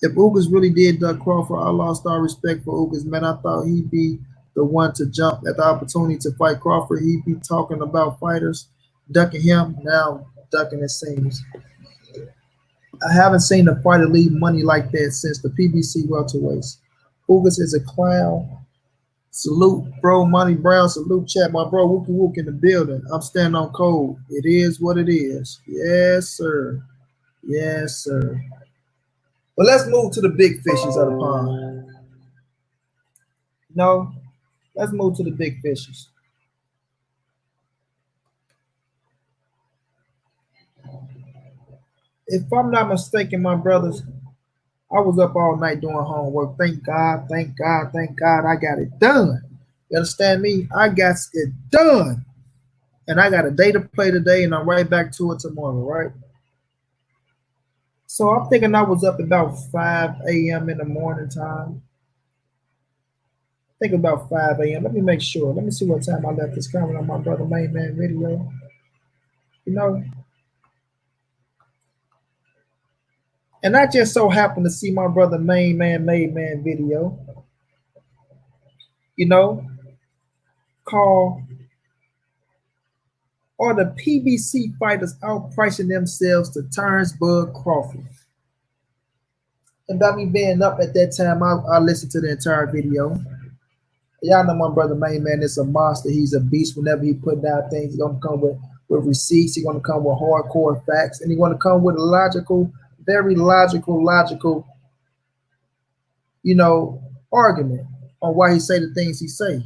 If Ugas really did duck Crawford, I lost all respect for Ugas, man. I thought he'd be the one to jump at the opportunity to fight Crawford. He'd be talking about fighters ducking him, now ducking it seems. I haven't seen a fighter leave money like that since the PBC welterweights. Ugas is a clown. Salute, bro. Money Brown, salute chat. My bro, Wookie Wook in the building. I'm standing on code. It is what it is. Yes, sir. Yes, sir. But let's move to the big fishes of the pond. No, let's move to the big fishes. If I'm not mistaken, my brothers, I was up all night doing homework. Thank God, thank God, thank God I got it done. You understand me? I got it done. And I got a day to play today, and I'm right back to it tomorrow, right? So I'm thinking I was up about 5 a.m. in the morning time. I think about 5 a.m. Let me make sure. Let me see what time I left this comment on my brother Main Man video. You know, and I just so happened to see my brother Main Man Made Man video. You know, called "Are the PBC fighters outpricing themselves to Terrence Bud Crawford?" And by me being up at that time, I listened to the entire video. Y'all know my brother Main Man is a monster. He's a beast. Whenever he put down things, he's gonna come with receipts. He's gonna come with hardcore facts, and he's gonna come with a logical, very logical, you know, argument on why he say the things he say.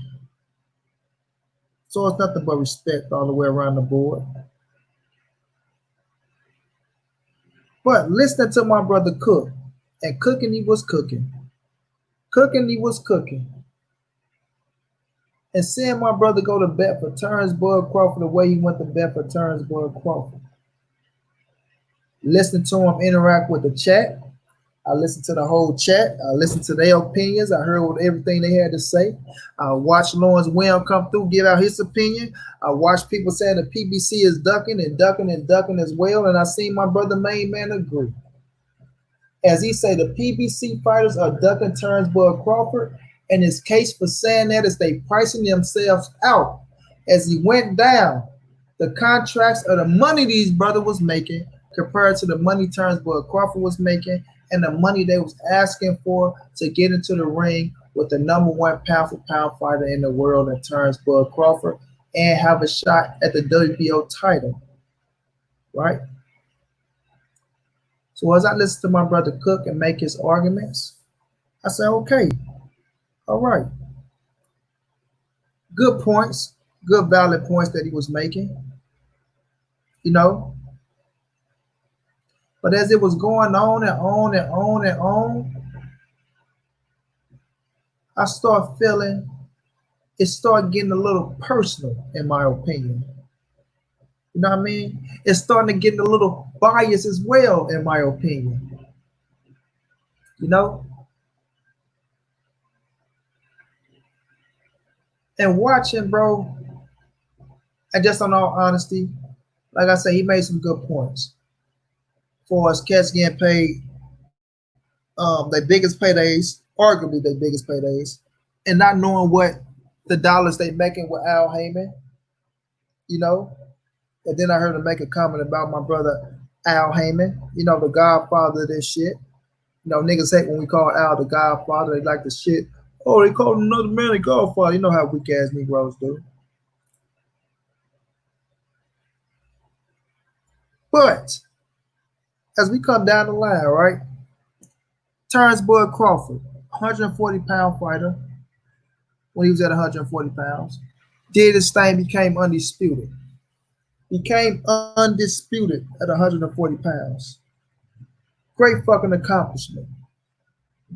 So it's nothing but respect all the way around the board. But listening to my brother cook, and cooking he was cooking. Cooking he was cooking. And seeing my brother go to bet for Terrence Bud Crawford the way he went to bet for Terrence Bud Crawford. Listening to him interact with the chat. I listened to the whole chat. I listened to their opinions. I heard everything they had to say. I watched Lawrence William come through, give out his opinion. I watched people saying the PBC is ducking and ducking and ducking as well. And I seen my brother Main Man agree. As he say, the PBC fighters are ducking Terrence Bud Crawford. And his case for saying that is they pricing themselves out. As he went down, the contracts or the money these brother was making compared to the money Terrence Bud Crawford was making and the money they was asking for to get into the ring with the #1 pound for pound fighter in the world in Terrence Bud Crawford and have a shot at the WBO title, right? So as I listen to my brother Cook and make his arguments, I say, okay, all right. Good points, good valid points that he was making, you know. But as it was going on and on and on and on, I start feeling it started getting a little personal, in my opinion. You know what I mean? It's starting to get a little biased as well, in my opinion. You know? And watching, bro, and just on all honesty, like I said, he made some good points. For us cats getting paid their biggest paydays, arguably their biggest paydays, and not knowing what the dollars they making with Al Heyman, you know. And then I heard him make a comment about my brother Al Heyman, you know, the godfather of this shit. You know, niggas hate when we call Al the godfather. They like the shit. Oh, they call another man a godfather. You know how weak ass Negroes do. But as we come down the line, right? Terrence Bud Crawford, 140-pound fighter, when he was at 140 pounds, did his thing, became undisputed. Became undisputed at 140 pounds. Great fucking accomplishment.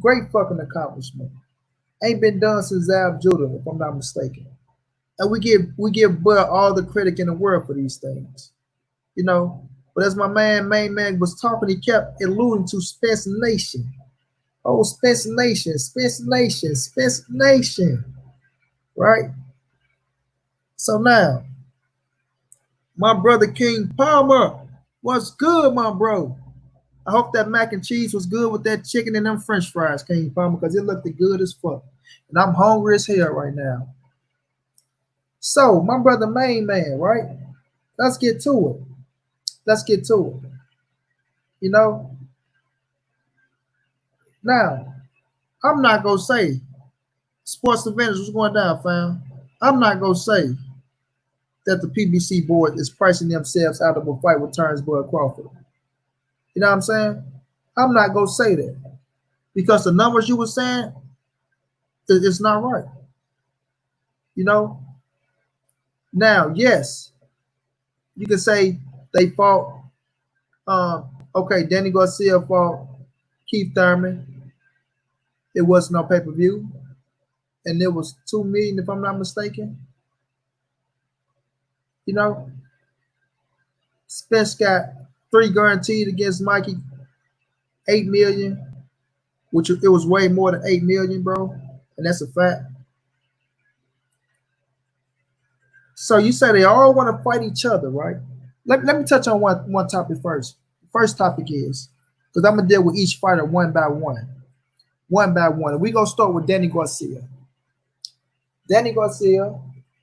Great fucking accomplishment. Ain't been done since Zab Judah, if I'm not mistaken. And we give Bud all the credit in the world for these things. You know, but as my Main Man was talking, he kept alluding to Spencer Nation. Oh, Spencer Nation, Spencer Nation, Spencer Nation. Right? So now, my brother King Palmer, what's good, my bro? I hope that mac and cheese was good with that chicken and them french fries, King Palmer, because it looked good as fuck. And I'm hungry as hell right now. So, my brother Main Man, right? let's get to it. Let's get to it. You know, now I'm not gonna say sports advantage was going down, fam. I'm not gonna say that the PBC board is pricing themselves out of a fight with Turnsburg Crawford. You know what I'm saying? I'm not gonna say that because the numbers you were saying, it's not right. You know. Now, yes, you can say they fought. Okay, Danny Garcia fought Keith Thurman. It wasn't on pay-per-view, and it was 2 million, if I'm not mistaken. You know, Spence got 3 guaranteed against Mikey, 8 million, which it was way more than 8 million, bro, and that's a fact. So you say they all want to fight each other, right? Let me touch on one topic first. The first topic is because I'm gonna deal with each fighter one by one. One by one. And we're gonna start with Danny Garcia. Danny Garcia,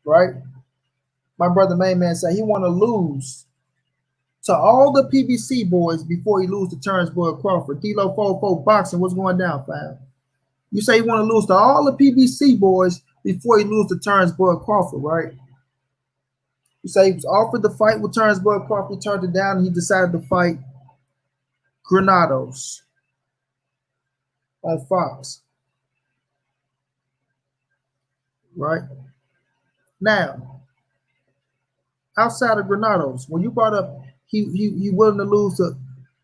right? My brother main man said he wanna lose to all the PBC boys before he lose to Turnsburg Crawford. Kilo 44 boxing, what's going down, fam? You say you want to lose to all the PBC boys before he lose to Turnsburg Crawford, right? You say he was offered the fight with Turnsburg Crawford, he turned it down, and he decided to fight Granados on Fox. Right? Now, outside of Granados, when you brought up he willing to lose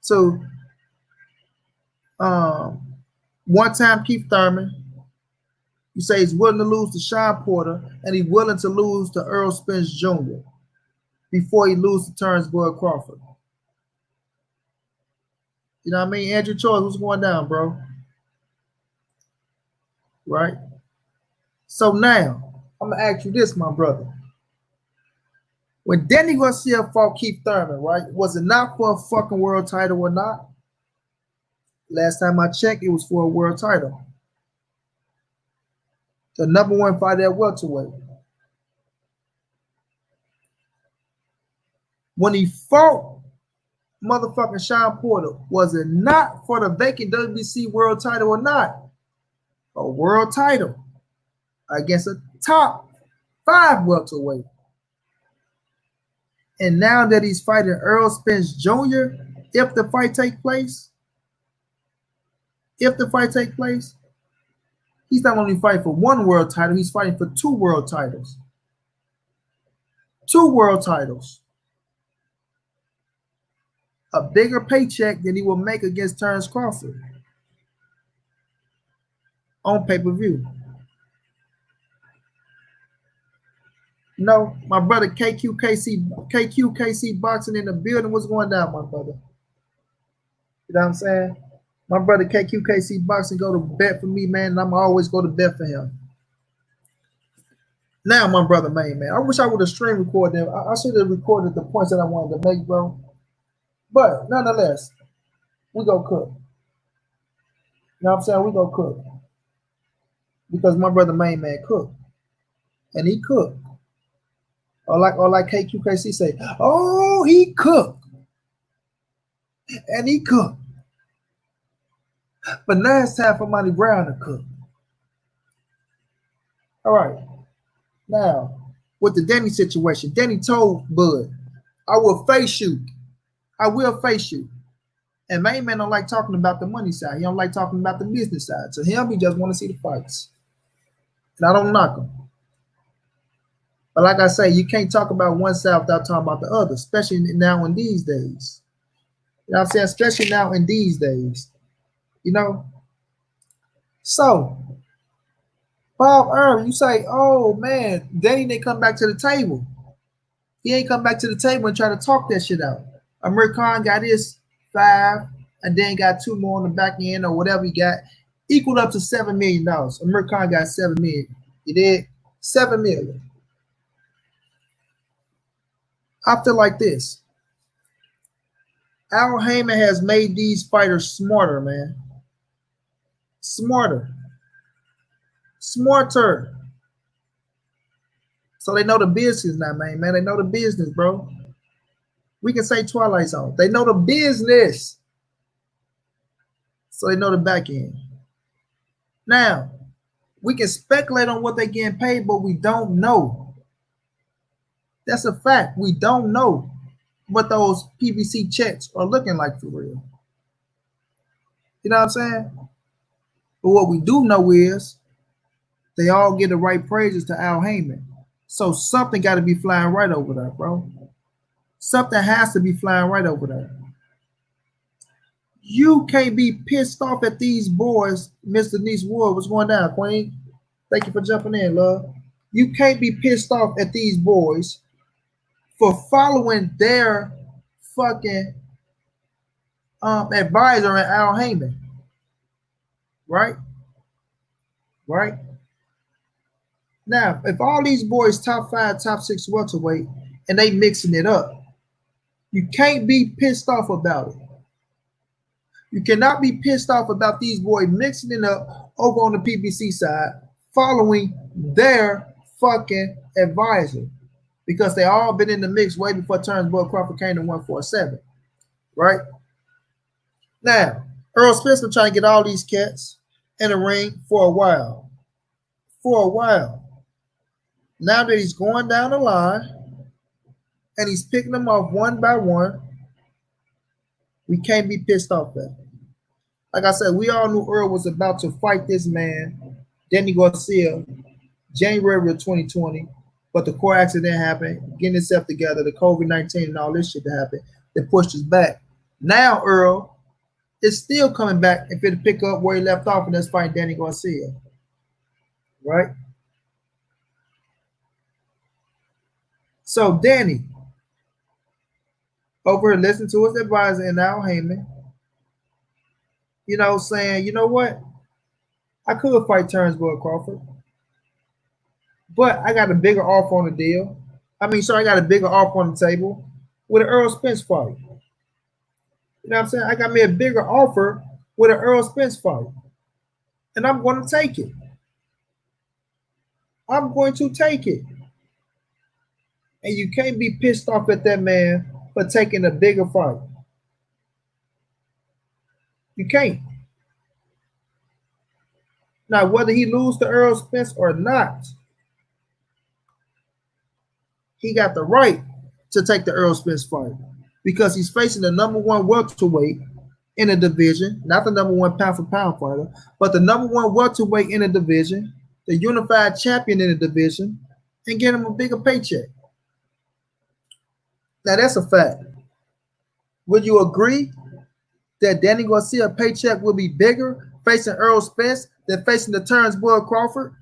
to one time Keith Thurman, you say he's willing to lose to Sean Porter, and he's willing to lose to Earl Spence Jr. before he loses to Turnsburg Crawford. You know what I mean? Andrew Choice, what's going down, bro? Right? So now, I'm going to ask you this, my brother. When Danny Garcia fought Keith Thurman, right, was it not for a fucking world title or not? Last time I checked, it was for a world title. The number one fighter at welterweight. When he fought motherfucking Sean Porter, was it not for the vacant WBC world title or not? A world title against a top 5 welterweight. And now that he's fighting Earl Spence Jr., if the fight take place, he's not only fighting for 1 world title, he's fighting for 2 world titles. 2 world titles. A bigger paycheck than he will make against Terrence Crawford on pay-per-view. No, my brother KQKC boxing in the building. What's going down, my brother? You know what I'm saying? My brother KQKC boxing go to bet for me, man, and I'm always go to bet for him. Now, my brother main man, I wish I would have stream recorded them. I should have recorded the points that I wanted to make, bro. But nonetheless, we go cook. You know what I'm saying? We go cook. Because my brother main man cooked. And he cooked. Or like KQKC say, oh, he cooked. And he cooked. But now it's time for Monty Brown to cook. All right. Now, with the Danny situation, Danny told Bud, I will face you. I will face you. And main man don't like talking about the money side. He don't like talking about the business side. So him, he just want to see the fights. And I don't knock him. But like I say, you can't talk about one side without talking about the other, especially now in these days. You know what I'm saying? Especially now in these days. You know? So, Bob Earl, you say, oh, man, Danny didn't come back to the table. He ain't come back to the table and try to talk that shit out. Amir Khan got his 5 and then got 2 more on the back end or whatever he got, equaled up to $7 million. Amir Khan got $7 million. He did $7 million. I feel like this. Al Heyman has made these fighters smarter, man. Smarter. Smarter. So they know the business now, man. They know the business, bro. We can say Twilight Zone. They know the business. So they know the back end. Now, we can speculate on what they're getting paid, but we don't know. That's a fact. We don't know what those PBC checks are looking like for real. You know what I'm saying? But what we do know is they all get the right praises to Al Heyman. So something got to be flying right over there, bro. Something has to be flying right over there. You can't be pissed off at these boys, Mr. Denise Wood. What's going down, Queen? Thank you for jumping in, love. You can't be pissed off at these boys for following their fucking advisor at Al Heyman. Right? Right? Now, if all these boys top 5, top 6 welterweight, and they mixing it up, you can't be pissed off about it. You cannot be pissed off about these boys mixing it up over on the PBC side, following their fucking advisor, because they all been in the mix way before Turnbull Crawford came to 147. Right? Now, Earl Spence been trying to get all these cats in the ring for a while. For a while. Now that he's going down the line and he's picking them off one by one, we can't be pissed off at him. Like I said, we all knew Earl was about to fight this man, Danny Garcia, January of 2020, but the car accident happened, getting himself together, the COVID-19 and all this shit that happened that pushed us back. Now Earl is still coming back and fit to pick up where he left off, and that's fighting Danny Garcia. Right? So Danny, over here listening to his advisor and Al Heyman, you know, saying, you know what? I could fight Turnbull Crawford, but I got a bigger offer on the deal. I got a bigger offer on the table with an Earl Spence fight. You know what I'm saying? I got me a bigger offer with an Earl Spence fight, and I'm going to take it. I'm going to take it. And you can't be pissed off at that man for taking a bigger fight. You can't. Now, whether he lose to Earl Spence or not, he got the right to take the Earl Spence fight because he's facing the number 1 welterweight in the division, not the number 1 pound for pound fighter, but the number 1 welterweight in the division, the unified champion in the division, and get him a bigger paycheck. Now, that's a fact. Would you agree that Danny Garcia's paycheck will be bigger facing Earl Spence than facing the Turnbull Crawford?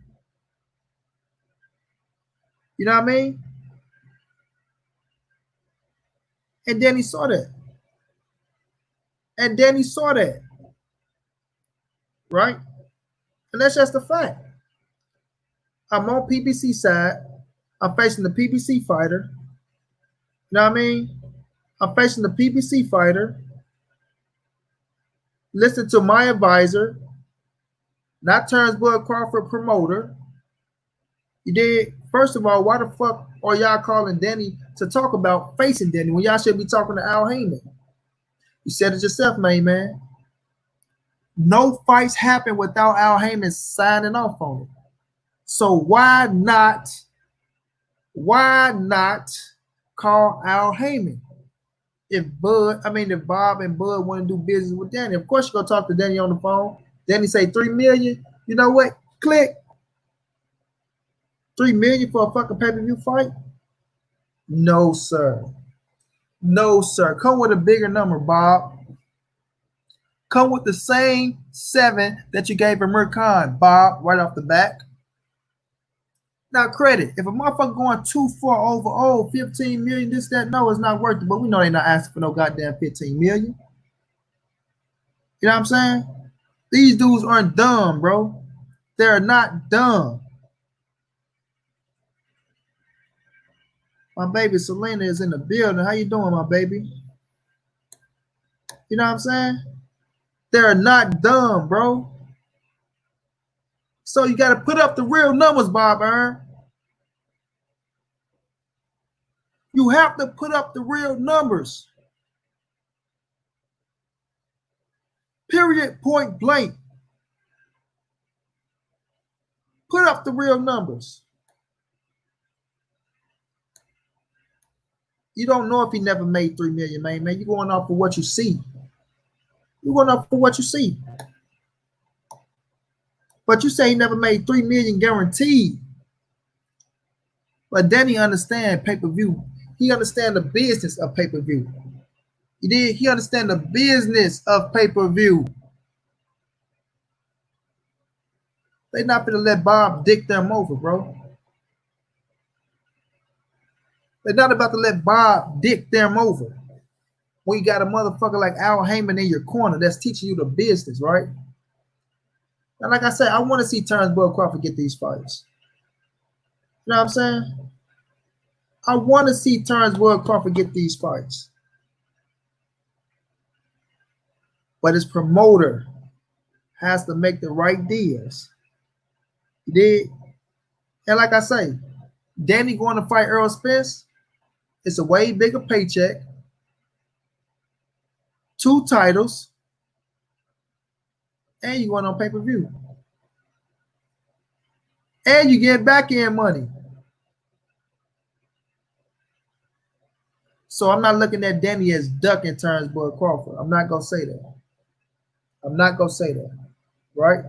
You know what I mean? And Danny saw that. Right? And that's just a fact. I'm on PBC side. I'm facing the PBC fighter. You know what I mean? I'm facing the PBC fighter. Listen to my advisor, not Turnbull Crawford promoter. You did. First of all, why the fuck are y'all calling Danny to talk about facing Danny when y'all should be talking to Al Heyman? You said it yourself, main man. No fights happen without Al Heyman signing off on it. So why not call Al Heyman? If Bob and Bud want to do business with Danny, of course you're gonna talk to Danny on the phone. Danny say $3 million. You know what? Click. $3 million for a fucking pay-per-view fight? No, sir. No, sir. Come with a bigger number, Bob. Come with the same 7 that you gave Amir Khan, Bob, right off the back. Now, credit. If a motherfucker going 2-4 over 15 million, this, that, no, it's not worth it. But we know they're not asking for no goddamn 15 million. You know what I'm saying? These dudes aren't dumb, bro. They're not dumb. My baby Selena is in the building. How you doing, my baby? You know what I'm saying? They're not dumb, bro. So you got to put up the real numbers, Bob Earn. You have to put up the real numbers. Period, point blank. Put up the real numbers. You don't know if he never made 3 million, man. You're going off of what you see. You're going off of what you see. But you say he never made 3 million guaranteed. But then he understand pay-per-view. He understand the business of pay-per-view. He understand the business of pay-per-view. They're not gonna let Bob dick them over, bro. They're not about to let Bob dick them over. When you got a motherfucker like Al Heyman in your corner that's teaching you the business, right? And like I said, I want to see Terrence Bud Crawford get these fights. You know what I'm saying? I want to see Terrence Bud Crawford get these fights. But his promoter has to make the right deals. He did. And like I say, Danny going to fight Earl Spence, it's a way bigger paycheck, 2 titles, and you going on pay-per-view. And you get back end money. So I'm not looking at Danny as ducking Terrence Bud Crawford. I'm not going to say that. I'm not going to say that. Right?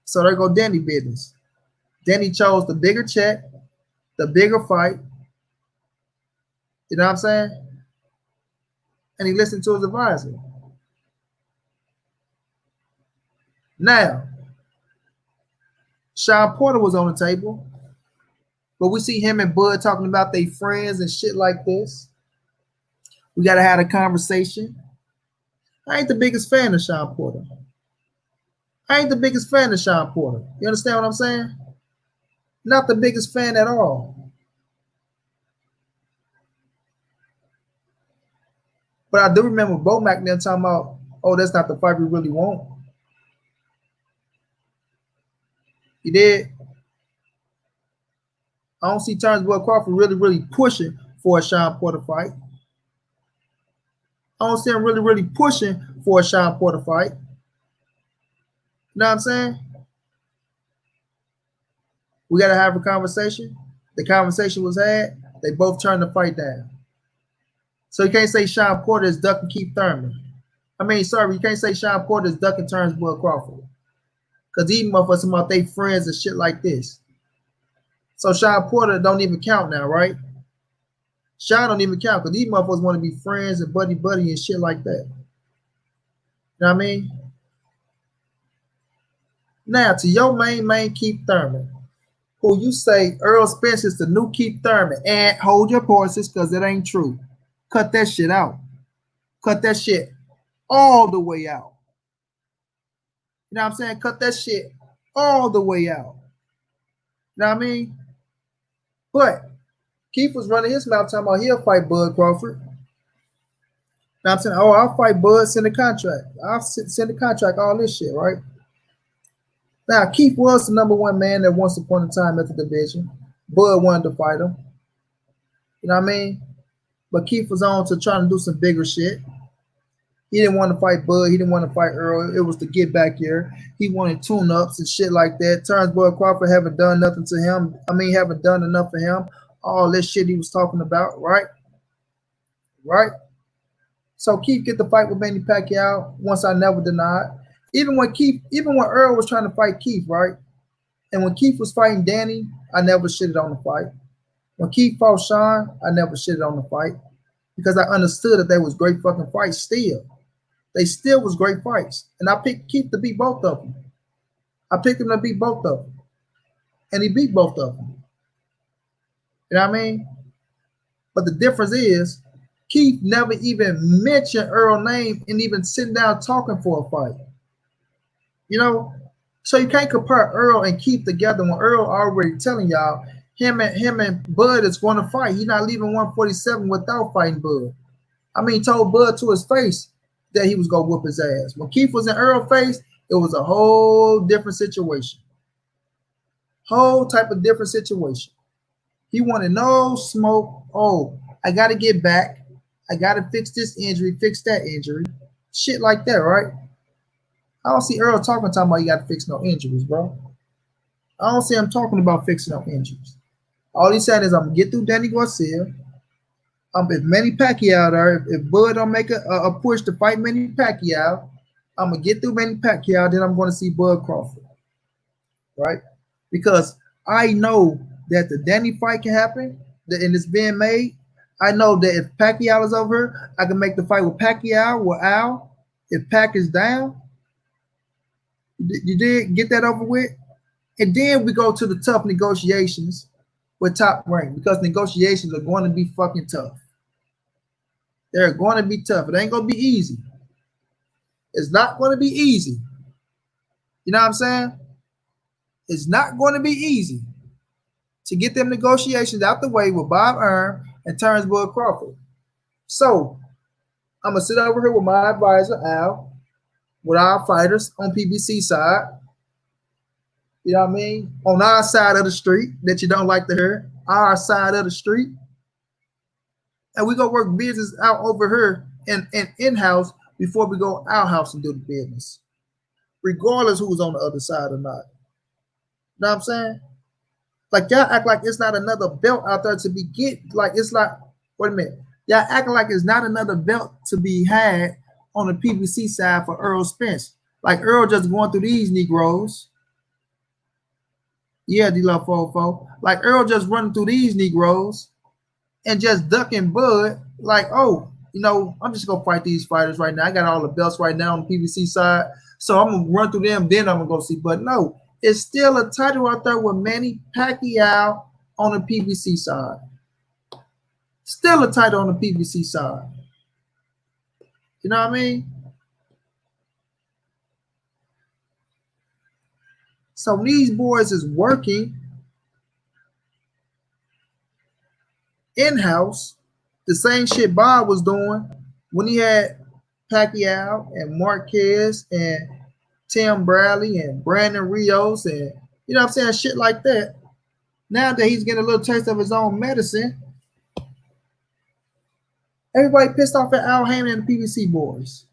So there go Danny business. Danny chose the bigger check, the bigger fight. You know what I'm saying? And he listened to his advisor. Now, Sean Porter was on the table, but we see him and Bud talking about their friends and shit like this. We got to have a conversation. I ain't the biggest fan of Sean Porter. I ain't the biggest fan of Sean Porter. You understand what I'm saying? Not the biggest fan at all. But I do remember Bomac there talking about, oh, that's not the fight we really want. He did. I don't see Terrence Bud Crawford really pushing for a Sean Porter fight. I don't see him really pushing for a Sean Porter fight. You know what I'm saying? We got to have a conversation. The conversation was had. They both turned the fight down. So you can't say Sean Porter is ducking Keith Thurman. You can't say Sean Porter is ducking Terrence Bud Crawford. Because these motherfuckers about they friends and shit like this. So Sean Porter don't even count now, right? Sean don't even count because these motherfuckers want to be friends and buddy and shit like that. You know what I mean? Now, to your main Keith Thurman, who you say Earl Spence is the new Keith Thurman, and hold your horses because it ain't true. Cut that shit out. Cut that shit all the way out. You know what I'm saying? Cut that shit all the way out. You know what I mean? But Keith was running his mouth talking about he'll fight Bud Crawford. Now I'm saying, oh, I'll fight Bud, send a contract. I'll send a contract, all this shit, right? Now, Keith was the #1 man that once upon a time at the division. Bud wanted to fight him. You know what I mean? But Keith was on to trying to do some bigger shit. He didn't want to fight Bud. He didn't want to fight Earl. It was to get back here. He wanted tune-ups and shit like that. Terrence Bud Crawford haven't done nothing to him. Haven't done enough for him. All this shit he was talking about, right? Right? So Keith get the fight with Manny Pacquiao. Once I never denied. Even when Earl was trying to fight Keith, right? And when Keith was fighting Danny, I never shitted on the fight. When Keith fought Sean, I never shitted on the fight because I understood that they was great fucking fights still. They still was great fights. And I picked Keith to beat both of them. I picked him to beat both of them. And he beat both of them. You know what I mean? But the difference is Keith never even mentioned Earl's name and even sitting down talking for a fight. You know? So you can't compare Earl and Keith together when Earl already telling y'all him and Bud is going to fight. He's not leaving 147 without fighting Bud. He told Bud to his face that he was going to whoop his ass. When Keith was in Earl's face, it was a whole different situation. Whole type of different situation. He wanted no smoke. Oh, I got to get back. I got to fix this injury, fix that injury. Shit like that, right? I don't see Earl talking about you got to fix no injuries, bro. I don't see him talking about fixing no injuries. All he said is, I'm going to get through Danny Garcia. If Manny Pacquiao there, if Bud don't make a push to fight Manny Pacquiao, I'm going to get through Manny Pacquiao, then I'm going to see Bud Crawford, right? Because I know that the Danny fight can happen, and it's being made. I know that if Pacquiao is over, I can make the fight with Pacquiao, with Al. If Pac is down, you did get that over with. And then we go to the tough negotiations with Top Rank because negotiations are going to be fucking tough. They're going to be tough. It ain't going to be easy. It's not going to be easy. You know what I'm saying? It's not going to be easy to get them negotiations out the way with Bob Earn and Terrence Bud Crawford. So I'm going to sit over here with my advisor, Al, with our fighters on PBC side. You know what I mean? On our side of the street that you don't like to hear, our side of the street. And we go work business out over here and in-house before we go out-house and do the business. Regardless who's on the other side or not. You know what I'm saying? Like, y'all act like it's not another belt out there to be get. Like, it's like, wait a minute. Y'all acting like it's not another belt to be had on the PBC side for Earl Spence. Like, Earl just going through these Negroes. Yeah, D-Love 404. Like, Earl just running through these Negroes and just ducking Bud. Like, oh, you know, I'm just going to fight these fighters right now. I got all the belts right now on the PBC side. So I'm going to run through them, then I'm going to go see Bud. No, it's still a title out there with Manny Pacquiao on the PBC side. Still a title on the PBC side. You know what I mean? So these boys is working in-house, the same shit Bob was doing when he had Pacquiao and Marquez and Tim Bradley and Brandon Rios and, you know what I'm saying, shit like that. Now that he's getting a little taste of his own medicine, everybody pissed off at Al Haymon and the PBC boys.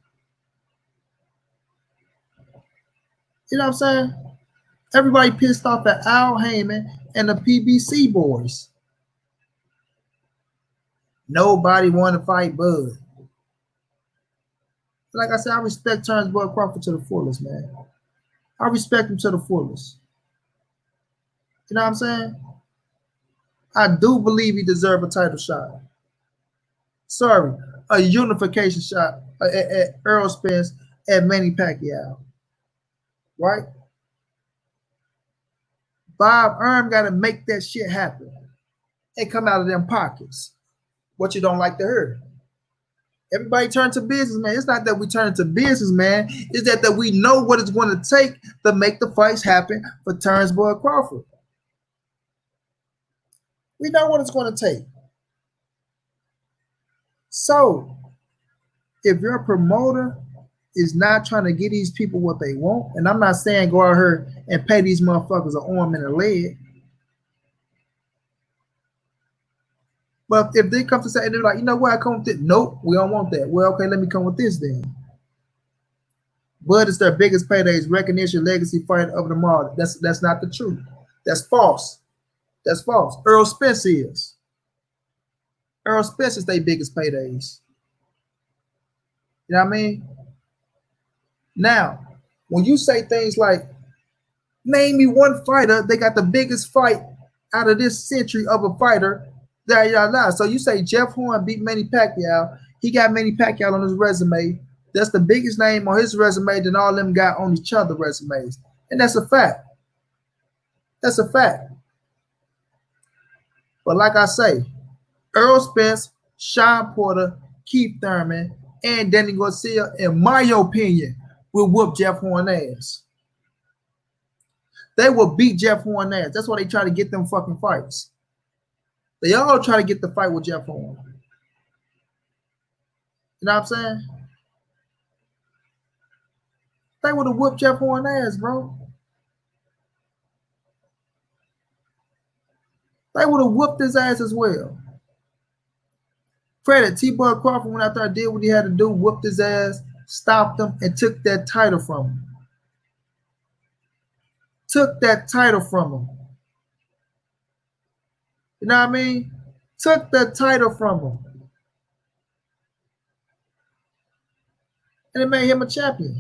You know what I'm saying? Everybody pissed off at Al Haymon and the PBC boys. Nobody want to fight Bud. Like I said, I respect Terrence Bud Crawford to the fullest, man. I respect him to the fullest. You know what I'm saying? I do believe he deserves a title shot. Sorry, a unification shot at Earl Spence and Manny Pacquiao. Right? Bob Earn got to make that shit happen and come out of them pockets. What you don't like to hear. Everybody turn to business, man. It's not that we turn to business, man. It's that we know what it's going to take to make the fights happen for Terrence Bud Crawford. We know what it's going to take. So, if your promoter is not trying to get these people what they want, and I'm not saying go out here and pay these motherfuckers an arm and a leg, but if they come to say, they're like, you know what, I come with it. Nope, we don't want that. Well, okay, let me come with this then. Bud is their biggest paydays, recognition, legacy fight of them all. That's not the truth. That's false. That's false. Earl Spence is. Earl Spence is their biggest paydays. You know what I mean? Now, when you say things like, name me one fighter, they got the biggest fight out of this century of a fighter. So you say Jeff Horn beat Manny Pacquiao. He got Manny Pacquiao on his resume. That's the biggest name on his resume than all them got on each other's resumes. And that's a fact. That's a fact. But like I say, Earl Spence, Sean Porter, Keith Thurman, and Danny Garcia, in my opinion, will whoop Jeff Horn ass. They will beat Jeff Horn ass. That's why they try to get them fucking fights. They all try to get the fight with Jeff Horn. You know what I'm saying? They would have whooped Jeff Horn ass, bro. They would have whooped his ass as well. Credit T-Bud Crawford went out there, did what he had to do, whooped his ass, stopped him, and took that title from him. Took that title from him. You know what I mean? Took that title from him. And it made him a champion.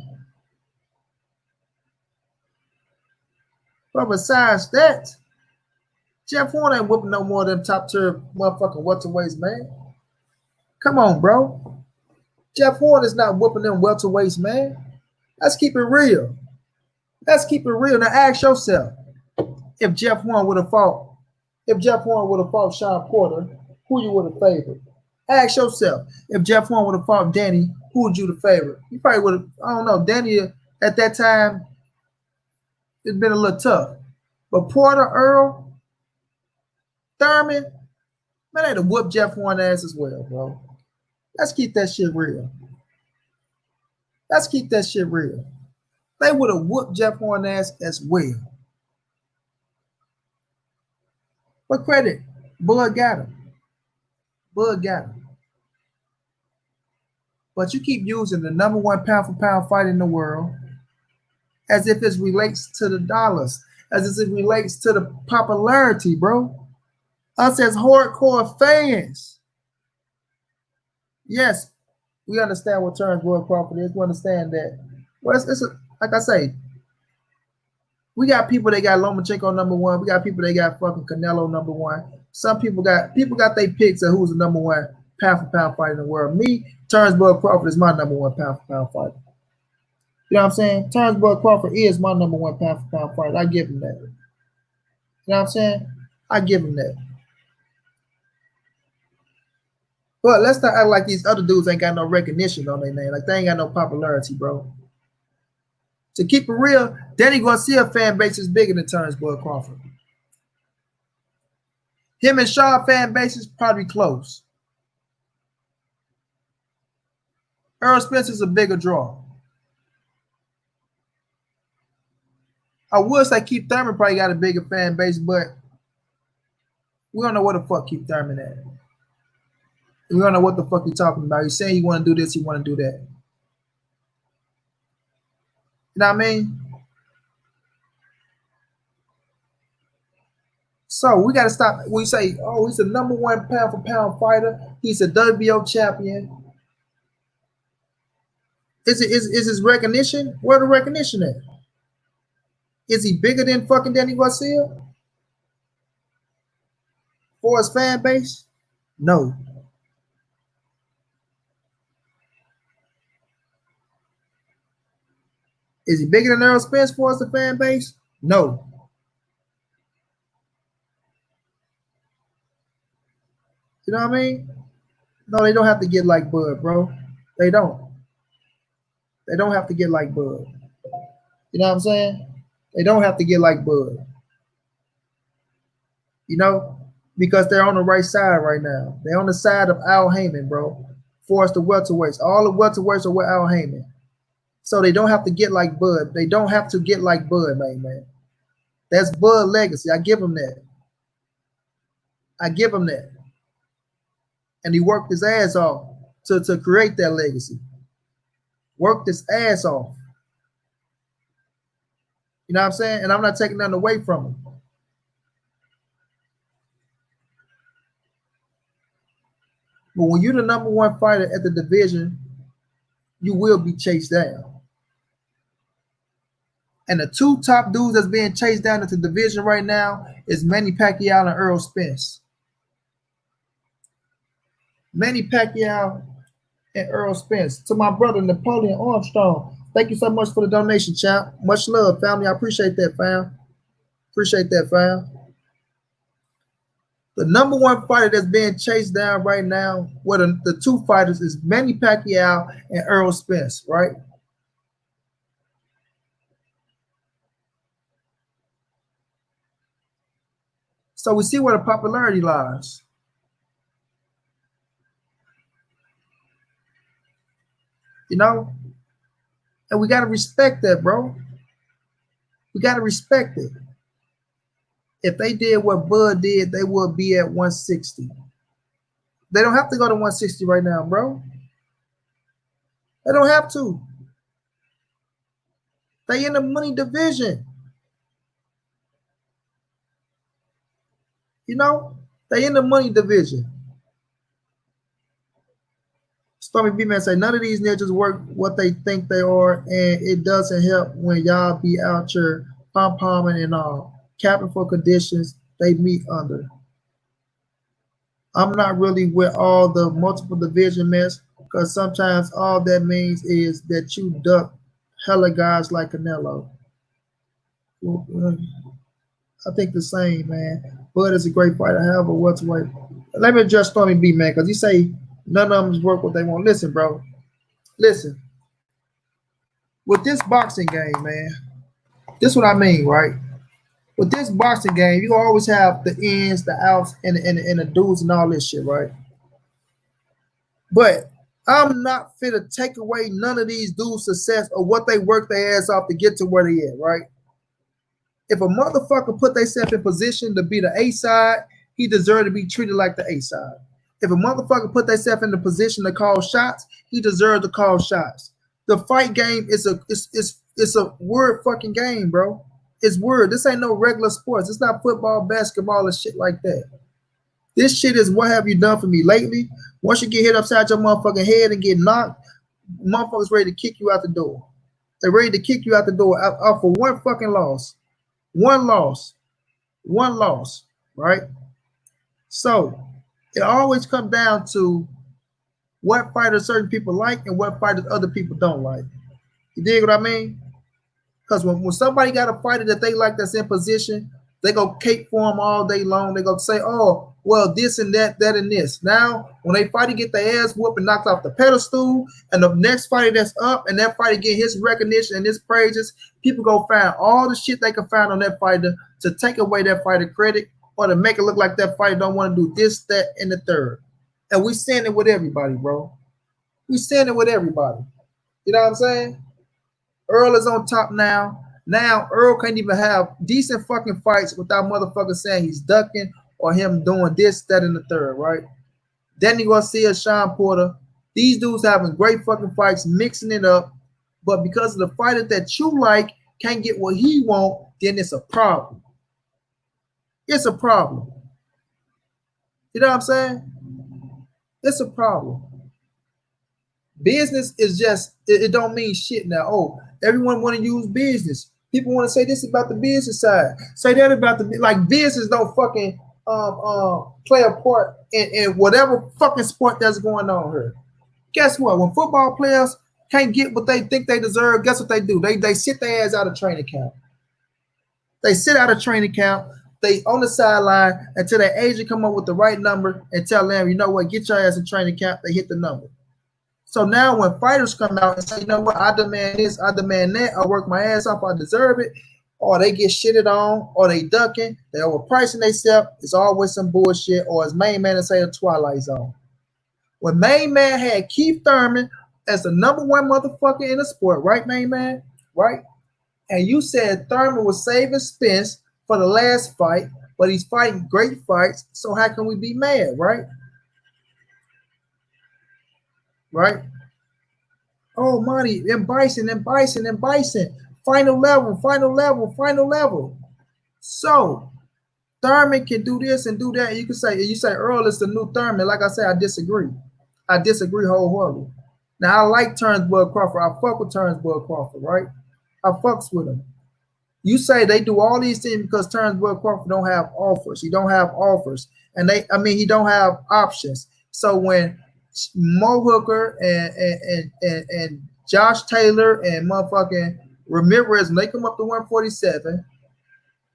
But besides that, Jeff Horn ain't whooping no more than top tier motherfucking welterweights, man. Come on, bro. Jeff Horn is not whooping them welterweights, man. Let's keep it real. Let's keep it real. Now ask yourself, if Jeff Horn would have fought Sean Porter, who you would have favored? Ask yourself, if Jeff Horn would have fought Danny, who would you have favored? You probably would have, I don't know, Danny at that time, it's been a little tough. But Porter, Earl, Thurman, man, they'd have whooped Jeff Horn ass as well, bro. Let's keep that shit real. Let's keep that shit real. They would have whooped Jeff Horn ass as well. But credit, Bud got him. Bud got him. But you keep using the number one pound for pound fight in the world as if it relates to the dollars, as if it relates to the popularity, bro. Us as hardcore fans. Yes, we understand what Terrence Bud Crawford is. We understand that. Well, like I say, we got people that got Lomachenko number one. We got people that got fucking Canelo number one. Some people got their picks of who's the number one pound for pound fighter in the world. Me, Terrence Bud Crawford is my number one pound for pound fighter. You know what I'm saying? Terrence Bud Crawford is my number one pound for pound fighter. I give him that. You know what I'm saying? I give him that. But let's not act like these other dudes ain't got no recognition on their name. Like they ain't got no popularity, bro. To keep it real, Danny Garcia fan base is bigger than Terrence Bud Crawford. Him and Shaw fan base is probably close. Errol Spencer's a bigger draw. I would say Keith Thurman probably got a bigger fan base, but we don't know what the fuck Keith Thurman at. We don't know what the fuck he's talking about. He's saying he want to do this, he want to do that. You know what I mean? So we got to stop. We say, oh, he's the number one pound for pound fighter. He's a WBO champion. Is his recognition? Where the recognition at? Is he bigger than fucking Danny Garcia? For his fan base? No. Is he bigger than Errol Spence for us, the fan base? No. You know what I mean? No, they don't have to get like Bud, bro. They don't. They don't have to get like Bud. You know what I'm saying? They don't have to get like Bud. You know? Because they're on the right side right now. They're on the side of Al Heyman, bro. For us, the welterweights. All the welterweights are with Al Heyman. So they don't have to get like Bud. They don't have to get like Bud, man. That's Bud legacy. I give him that. I give him that. And he worked his ass off to create that legacy. Worked his ass off. You know what I'm saying? And I'm not taking nothing away from him. But when you're the number one fighter at the division, you will be chased down. And the two top dudes that's being chased down at the division right now is Manny Pacquiao and Errol Spence. Manny Pacquiao and Errol Spence. To my brother Napoleon Armstrong, thank you so much for the donation, champ. Much love, family. I appreciate that, fam. Appreciate that, fam. The number one fighter that's being chased down right now, well, the two fighters is Manny Pacquiao and Errol Spence, right? So we see where the popularity lies. You know? And we got to respect that, bro. We got to respect it. If they did what Bud did, they would be at 160. They don't have to go to 160 right now, bro. They don't have to. They in the money division. You know, they in the money division. Stormy B-Man say, none of these ninjas work what they think they are, and it doesn't help when y'all be out here pom-pomming and all, capping for conditions they meet under. I'm not really with all the multiple division mess, because sometimes all that means is that you duck hella guys like Canelo. I think the same, man. Bud is a great fighter. However, what's right? Let me address Stormy B, man, because you say none of them work what they want. Listen, bro. Listen. With this boxing game, man, this is what I mean, right? With this boxing game, you always have the ins, the outs, and the dudes and all this shit, right? But I'm not fit to take away none of these dudes' success or what they work their ass off to get to where they at, right? If a motherfucker put themselves in position to be the A side, he deserves to be treated like the A side. If a motherfucker put themselves in the position to call shots, he deserves to call shots. The fight game is a word fucking game, bro. It's word. This ain't no regular sports. It's not football, basketball, and shit like that. This shit is what have you done for me lately? Once you get hit upside your motherfucking head and get knocked, motherfuckers ready to kick you out the door. They're ready to kick you out the door out for one fucking loss. One loss, right? So it always comes down to what fighters certain people like and what fighters other people don't like. You dig what I mean? Because when somebody got a fighter that they like that's in position, they go cape for them all day long. They go say, oh, well, this and that, that and this. Now, when they fight to get their ass whooped and knocked off the pedestal, and the next fighter that's up, and that fighter get his recognition and his praises, people go find all the shit they can find on that fighter to take away that fighter credit or to make it look like that fighter don't want to do this, that, and the third. And we seeing it with everybody, bro. We seeing it with everybody. You know what I'm saying? Earl is on top now. Now Earl can't even have decent fucking fights without motherfuckers saying he's ducking or him doing this, that, and the third, right? Danny Garcia, Sean Porter, these dudes having great fucking fights, mixing it up. But because of the fighter that you like can't get what he want, then it's a problem. It's a problem. You know what I'm saying? It's a problem. Business is just, it don't mean shit now. Oh, everyone want to use business. People want to say this about the business side. Say that about the, like, business don't fucking play a part in whatever fucking sport that's going on here. Guess what? When football players can't get what they think they deserve, guess what they do? They sit their ass out of training camp. They sit out of training camp. They on the sideline until their agent come up with the right number and tell them, you know what, get your ass in training camp. They hit the number. So now when fighters come out and say, you know what, I demand this, I demand that, I work my ass off, I deserve it, or they get shitted on, or they ducking, they overpricing themselves, it's always some bullshit, or as Main Man to say, the Twilight Zone. When Main Man had Keith Thurman as the number one motherfucker in the sport, right, Main Man? Right? And you said Thurman was saving Spence for the last fight, but he's fighting great fights, so how can we be mad, right? Right? Oh, money, and Bison. Final level. So Thurman can do this and do that. And you say Earl is the new Thurman. Like I said, I disagree. I disagree wholeheartedly. Now I like Turnbull Crawford. I fuck with Turnbull Crawford, right? I fucks with him. You say they do all these things because Turnbull Crawford don't have offers. He don't have offers. And he don't have options. So when Mo Hooker and Josh Taylor and motherfucking Ramirez, when they come up to 147,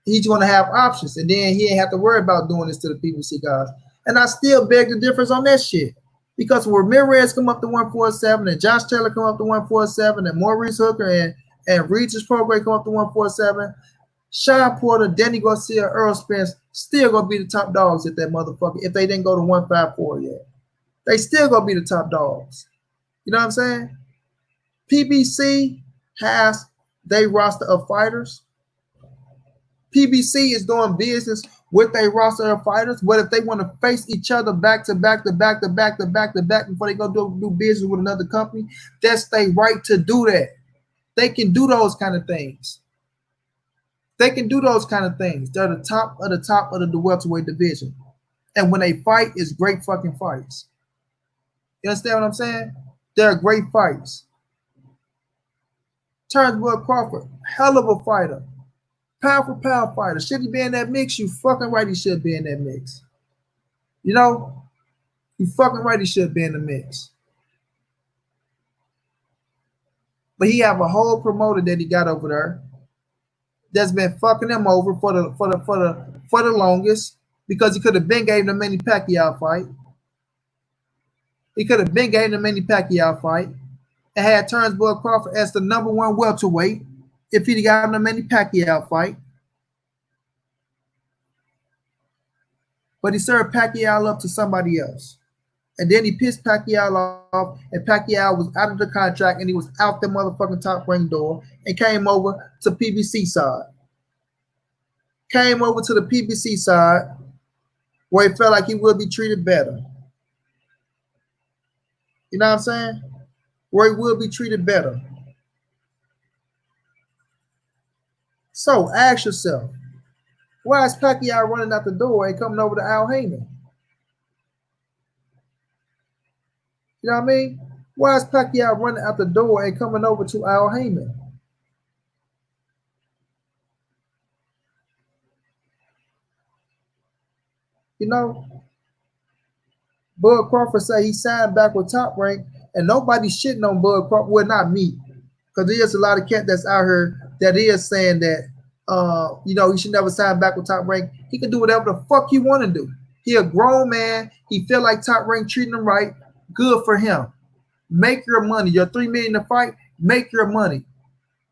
he's going to have options. And then he ain't have to worry about doing this to the PBC guys. And I still beg the difference on that shit. Because when Ramirez come up to 147 and Josh Taylor come up to 147 and Maurice Hooker and Regis Prograis come up to 147, Sean Porter, Danny Garcia, Earl Spence still going to be the top dogs at that motherfucker if they didn't go to 154 yet. They still going to be the top dogs. You know what I'm saying? PBC has their roster of fighters. PBC is doing business with a roster of fighters. What if they want to face each other back to back to back to back to back to back before they go do business with another company? That's their right to do that. They can do those kind of things. They can do those kind of things. They're the top of the welterweight division. And when they fight, it's great fucking fights. You understand what I'm saying? They're great fights. Turnbull Crawford, hell of a fighter. Pound for pound fighter. Should he be in that mix? You fucking right he should be in that mix. You know? You fucking right he should be in the mix. But he have a whole promoter that he got over there that's been fucking him over for the longest, because he could have been gave him the Manny Pacquiao fight. He could have been gave him the Manny Pacquiao fight and had Turnbull Crawford as the #1 welterweight if he'd got him the Manny Pacquiao fight. But he served Pacquiao up to somebody else. And then he pissed Pacquiao off, and Pacquiao was out of the contract, and he was out the motherfucking top ring door and came over to PBC side. Came over to the PBC side where he felt like he would be treated better. You know what I'm saying? Where he will be treated better. So ask yourself, why is Pacquiao running out the door and coming over to Al Heyman? You know what I mean? Why is Pacquiao running out the door and coming over to Al Heyman? You know, Bud Crawford say he signed back with Top Rank, and nobody's shitting on Bud Crawford. Well, not me, because there's a lot of cat that's out here that is saying that, you know, he should never sign back with Top Rank. He can do whatever the fuck he want to do. He a grown man. He feel like Top Rank treating him right. Good for him. Make your money. Your $3 million to fight. Make your money.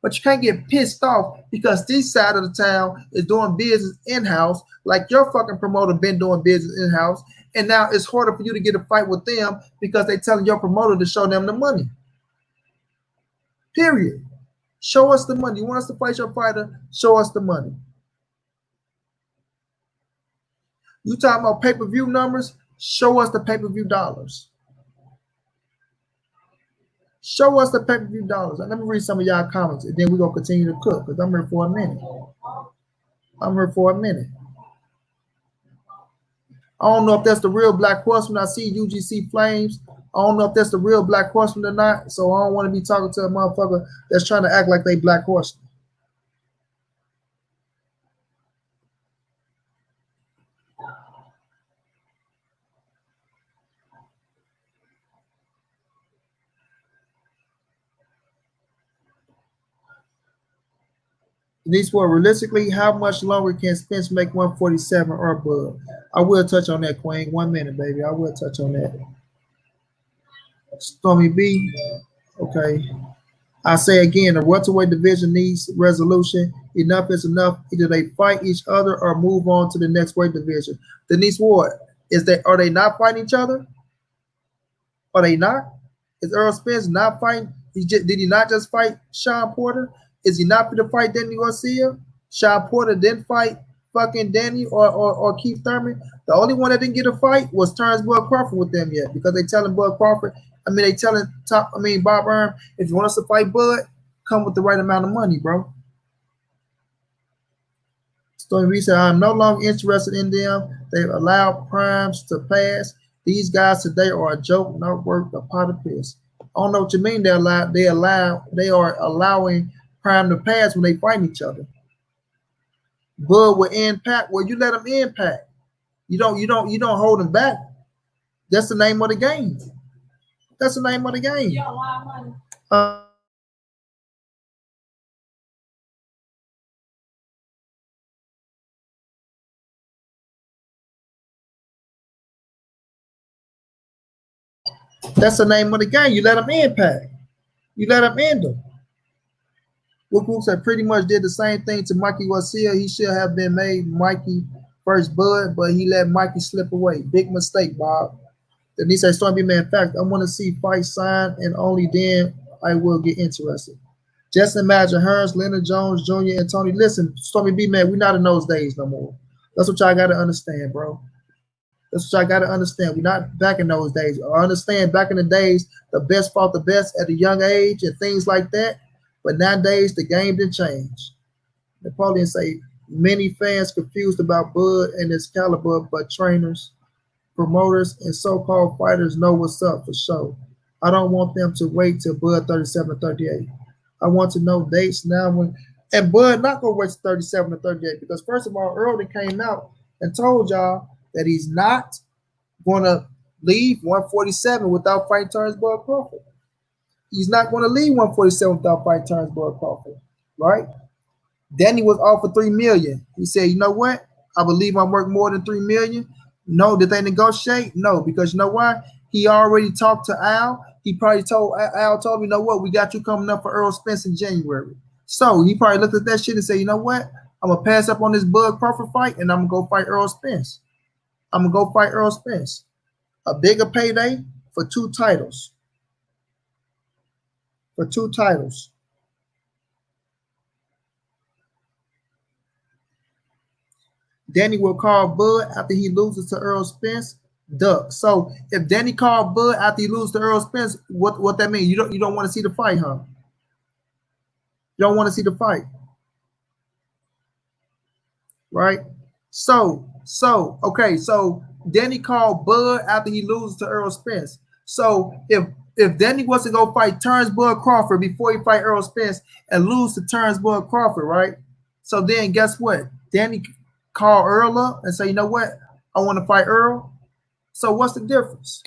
But you can't get pissed off because this side of the town is doing business in-house, like your fucking promoter been doing business in-house, and now it's harder for you to get a fight with them because they telling your promoter to show them the money. Period. Show us the money. You want us to fight your fighter? Show us the money. You talking about pay-per-view numbers? Show us the pay-per-view dollars. Show us the pay-per-view dollars. And let me read some of y'all comments, and then we're going to continue to cook because I'm here for a minute. I don't know if that's the real Black Horseman. I see UGC Flames. I don't know if that's the real Black Horseman or not, so I don't want to be talking to a motherfucker that's trying to act like they Black Horseman. These were realistically, how much longer can Spence make 147 or above? I will touch on that, Queen. 1 minute, baby. I will touch on that. Stormy B. Okay. I say again, the welterweight division needs resolution. Enough is enough. Either they fight each other or move on to the next weight division. Denise Ward, are they not fighting each other? Are they not? Is Earl Spence not fighting? Did he not just fight Sean Porter? Is he not going to fight Danny Garcia? Sean Porter didn't fight fucking Danny or Keith Thurman. The only one that didn't get a fight was Turnbull Crawford with them yet, because they telling Bud Crawford, they telling Bob Arm, if you want us to fight Bud, come with the right amount of money, bro. Story B said, I'm no longer interested in them. They've allowed primes to pass. These guys today are a joke, not worth a pot of piss. I don't know what you mean. They are allowing prime to pass when they fight each other. Bud will impact. Well, you let them impact. You don't hold them back. That's the name of the game. That's the name of the game. You got a lot of money. That's the name of the game. You let them impact. You let them end them. Wook said pretty much did the same thing to Mikey Garcia. He should have been made Mikey first Bud, but he let Mikey slip away. Big mistake, Bob. Then he said, Stormy Man, in fact, I want to see fight sign, and only then I will get interested. Just imagine Hearns, Leonard Jones Jr., and Tony. Listen, Stormy B, man, we're not in those days no more. That's what y'all got to understand, bro. That's what y'all got to understand. We're not back in those days. I understand back in the days, the best fought the best at a young age and things like that. But nowadays, the game didn't change. Napoleon say, many fans confused about Bud and his caliber, but trainers, promoters, and so-called fighters know what's up for sure. I don't want them to wait till Bud 37 or 38. I want to know dates now when, and Bud not gonna wait till 37 or 38 because first of all, Earl came out and told y'all that he's not gonna leave 147 without fighting Bud Crawford. He's not gonna leave 147 without fighting Bud Crawford, right? Danny was offered 3 million. He said, you know what? I believe I'm worth more than 3 million. No, did they negotiate? No, because you know why? He already talked to Al. He probably told Al told me, you know what, we got you coming up for Earl Spence in January. So he probably looked at that shit and said, you know what? I'm gonna pass up on this Bud Crawford fight and I'm gonna go fight Earl Spence. I'm gonna go fight Earl Spence. A bigger payday for 2 titles. For 2 titles. Danny will call Bud after he loses to Earl Spence. Duck. So if Danny called Bud after he loses to Earl Spence, what that mean? You don't want to see the fight, huh? You don't want to see the fight, right? So okay. So Danny called Bud after he loses to Earl Spence. So if Danny was to go fight Bud Crawford before he fight Earl Spence and lose to Bud Crawford, right? So then guess what? Danny call Earl up and say, you know what? I want to fight Earl. So what's the difference?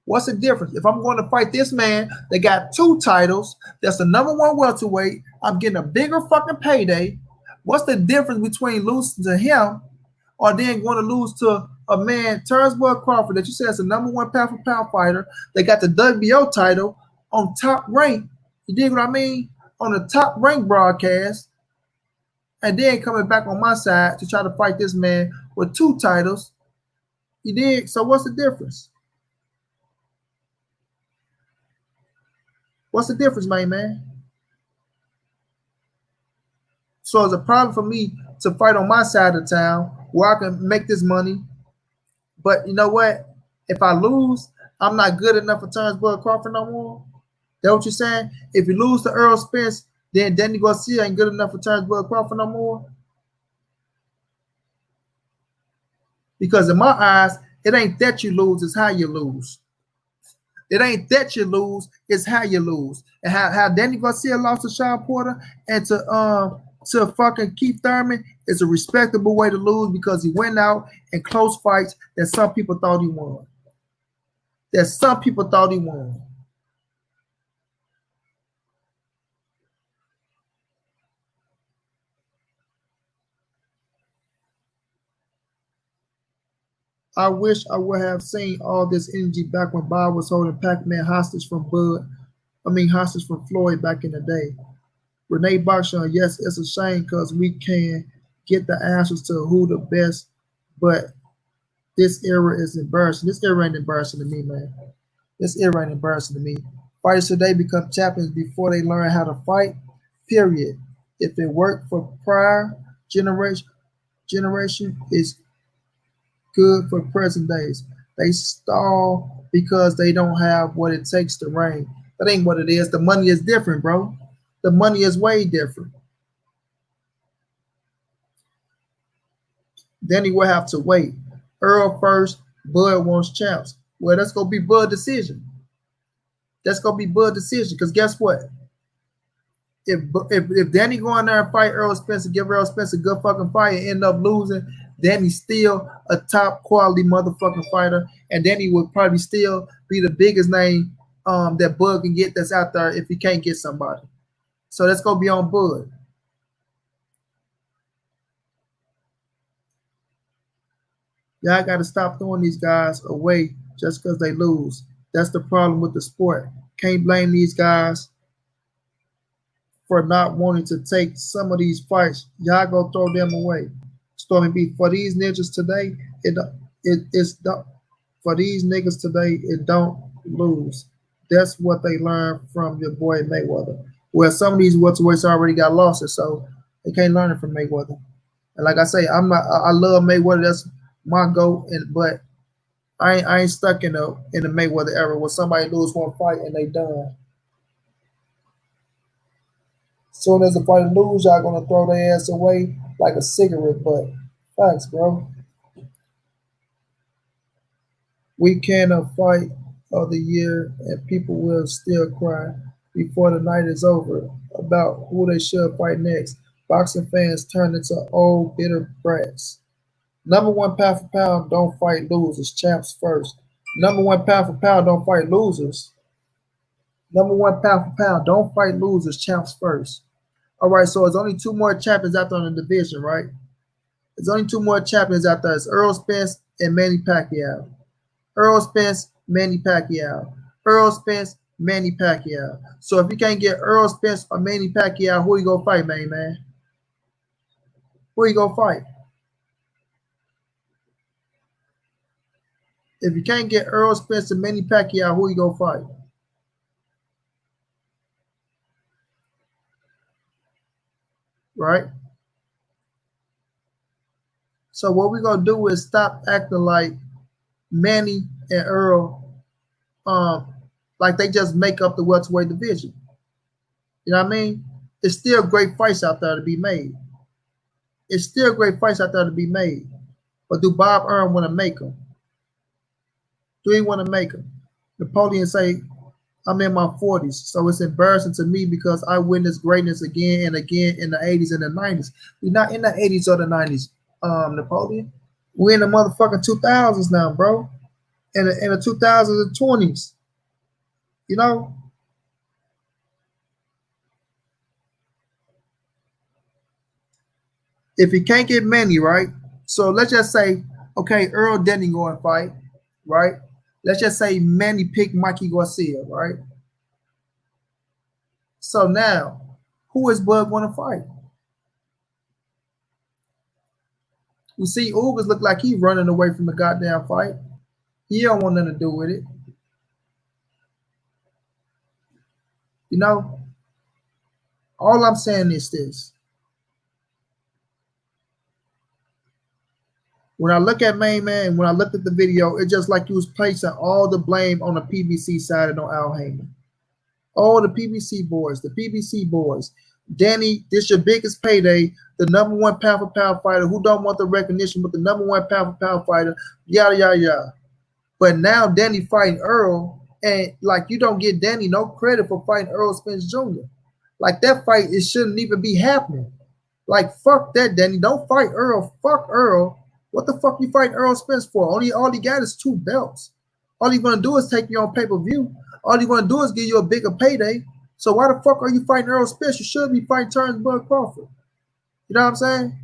What's the difference? If I'm going to fight this man that got 2 titles, that's the #1 welterweight, I'm getting a bigger fucking payday. What's the difference between losing to him or then going to lose to a man, Bud Crawford, that you said is the #1 pound for pound fighter, that got the WBO title on Top Rank? You dig what I mean? On the Top Rank broadcast, and then coming back on my side to try to fight this man with 2 titles. You dig? So what's the difference? What's the difference, my man? So it's a problem for me to fight on my side of town where I can make this money. But you know what? If I lose, I'm not good enough for Bud Crawford no more. That's what you're saying? If you lose to Earl Spence, then Danny Garcia ain't good enough for Bud Crawford no more. Because in my eyes, it ain't that you lose, it's how you lose. It ain't that you lose, it's how you lose. And how Danny Garcia lost to Sean Porter and to fucking Keith Thurman is a respectable way to lose because he went out in close fights that some people thought he won. That some people thought he won. I wish I would have seen all this energy back when Bob was holding Pac-Man hostage from hostage from Floyd back in the day. Renee Bachchan, yes, it's a shame because we can get the answers to who the best, but this era is embarrassing. This era ain't embarrassing to me, man. This era ain't embarrassing to me. Fighters today become champions before they learn how to fight, period. If it worked for prior generation, it's good for present days. They stall because they don't have what it takes to reign. That ain't what it is. The money is different, bro. The money is way different. Then he will have to wait. Earl first, Bud wants champs. Well, that's gonna be Bud's decision. That's gonna be Bud's decision. Because guess what? If Danny go in there and fight Earl Spence and give Earl Spence a good fucking fight and end up losing, Danny's still a top quality motherfucking fighter, and Danny would probably still be the biggest name that Bud can get that's out there if he can't get somebody. So that's gonna be on Bud. Y'all got to stop throwing these guys away just because they lose. That's the problem with the sport. Can't blame these guys for not wanting to take some of these fights. Y'all go throw them away. Stormy B, for these niggas today, for these niggas today, it don't lose. That's what they learned from your boy Mayweather. Well, some of these welterweights already got losses, so they can't learn it from Mayweather. And like I say, I'm not. I love Mayweather. That's my goat. But I ain't stuck in the Mayweather era where somebody lose one fight and they done. Soon as the fighter lose, y'all gonna throw their ass away like a cigarette butt. Thanks, bro. We can a fight of the year and people will still cry before the night is over about who they should fight next. Boxing fans turn into old bitter brats. Number one pound for pound, don't fight losers. Champs first. Number one pound for pound, don't fight losers. Number one pound for pound, don't fight losers. Champs first. All right, so it's only two more champions out there in the division, right? There's only two more champions out there. It's Earl Spence and Manny Pacquiao. Earl Spence, Manny Pacquiao. Earl Spence, Manny Pacquiao. So if you can't get Earl Spence or Manny Pacquiao, who you gonna fight, man? Who you gonna fight? If you can't get Earl Spence and Manny Pacquiao, who you gonna fight? Right? So what we're gonna do is stop acting like Manny and Earl, um, like they just make up the welterweight division. You know what I mean? It's still great fights out there to be made. It's still great fights out there to be made. But do Bob Earl want to make them? Do he want to make them? Napoleon say, I'm in my 40s, so it's embarrassing to me because I witnessed greatness again and again in the 80s and the 90s. We're not in the 80s or the 90s, Napoleon. We're in the motherfucking 2000s now, bro. In the 2020s, you know? If he can't get Manny, right? So let's just say, okay, Earl Denny go and fight, right? Let's just say Manny picked Mikey Garcia, right? So now, who is Bud going to fight? We see Ubers look like he's running away from the goddamn fight. He don't want nothing to do with it. You know, all I'm saying is this. When I look at Main Man, when I looked at the video, it's just like he was placing all the blame on the PBC side and on Al Heyman. All the PBC boys, the PBC boys. Danny, this your biggest payday. The number one pound for pound fighter who don't want the recognition, but the number one pound for pound fighter, yada, yada, yada. But now Danny fighting Earl, and like you don't give Danny no credit for fighting Earl Spence Jr. Like that fight, it shouldn't even be happening. Like fuck that, Danny. Don't fight Earl. Fuck Earl. What the fuck you fighting Earl Spence for? Only all he got is two belts. All he's gonna do is take you on pay-per-view. All he's gonna do is give you a bigger payday. So why the fuck are you fighting Earl Spence? You should be fighting Turnbull Crawford. You know what I'm saying?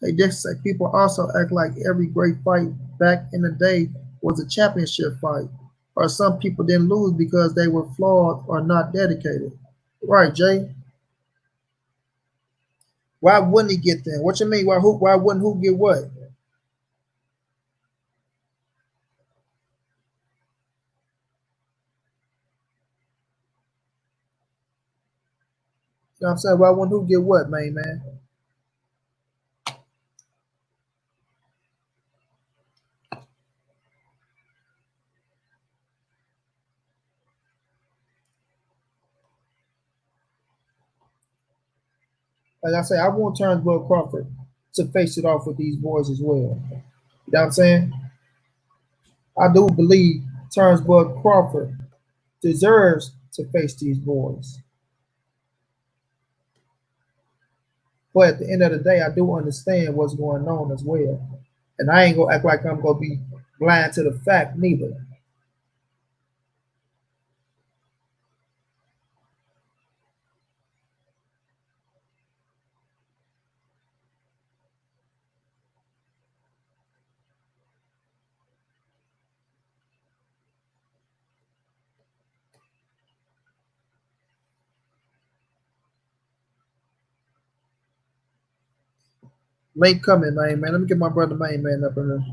They just say people also act like every great fight back in the day was a championship fight, or some people didn't lose because they were flawed or not dedicated. Right, Jay? Why wouldn't he get there? What you mean? Why wouldn't who get what? You know what I'm saying? Why wouldn't who get what, man? Like I say, I want Turnbull Crawford to face it off with these boys as well. You know what I'm saying? I do believe Turnbull Crawford deserves to face these boys. But at the end of the day, I do understand what's going on as well. And I ain't gonna act like I'm gonna be blind to the fact neither. Link coming, man. Let me get my brother main man up in there.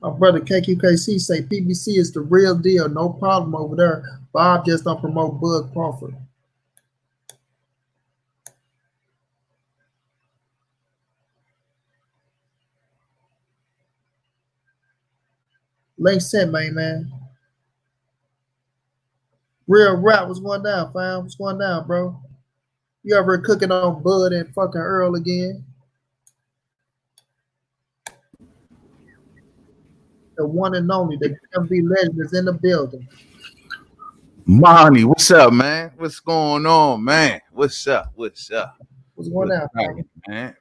My brother KQKC say PBC is the real deal. No problem over there. Bob just don't promote Bud Crawford. Link sent, man. Real rap, what's going down, fam? What's going down, bro? You ever cooking on Bud and fucking Earl again? The one and only, the MV legend is in the building. Monty, what's up, man? What's going on, man? What's up? What's going on, man?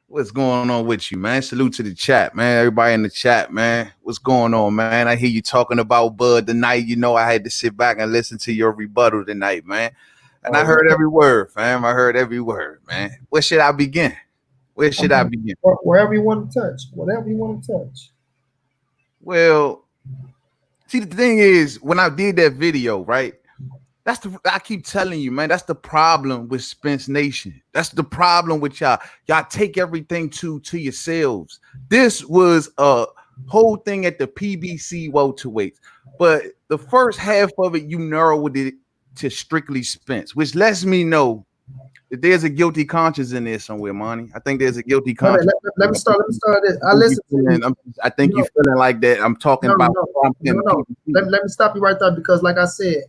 What's going on with you, man? Salute to the chat, man. Everybody in the chat, man. What's going on, man? I hear you talking about Bud tonight. You know, I had to sit back and listen to your rebuttal tonight, man. And I heard every word, fam. I heard every word, man. Where should I begin? I begin? Wherever you want to touch. Whatever you want to touch. Well, see, the thing is, when I did that video, right? I keep telling you, man, that's the problem with Spence Nation. That's the problem with y'all. Y'all take everything to yourselves. This was a whole thing at the PBC welterweights, but the first half of it, you narrowed it to strictly Spence, which lets me know that there's a guilty conscience in there somewhere, Monty. I think there's a guilty conscience. Let me start it. I think you're feeling like that. I'm talking about. No. Let me stop you right there because, like I said,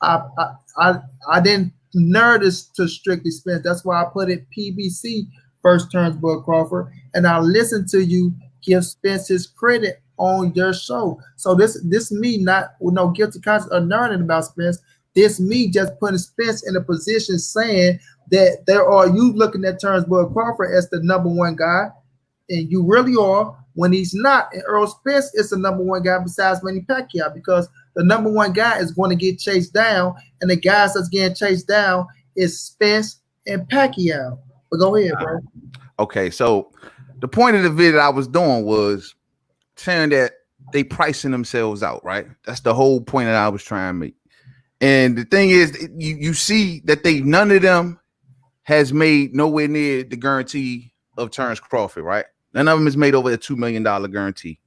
I didn't nerd this to strictly Spence. That's why I put it PBC first turns Bud Crawford, and I listened to you give Spence his credit on your show. So this me not with no guilty conscience or nerding about Spence. This me just putting Spence in a position saying that there are you looking at Terrence Bud Crawford as the number one guy, and you really are when he's not. And Earl Spence is the number one guy besides Manny Pacquiao because the number one guy is going to get chased down, and the guys that's getting chased down is Spence and Pacquiao. But go ahead, bro. Okay, so the point of the video I was doing was saying that they pricing themselves out, right? That's the whole point that I was trying to make. And the thing is, you see that none of them has made nowhere near the guarantee of Terrence Crawford, right? None of them has made over a $2 million guarantee.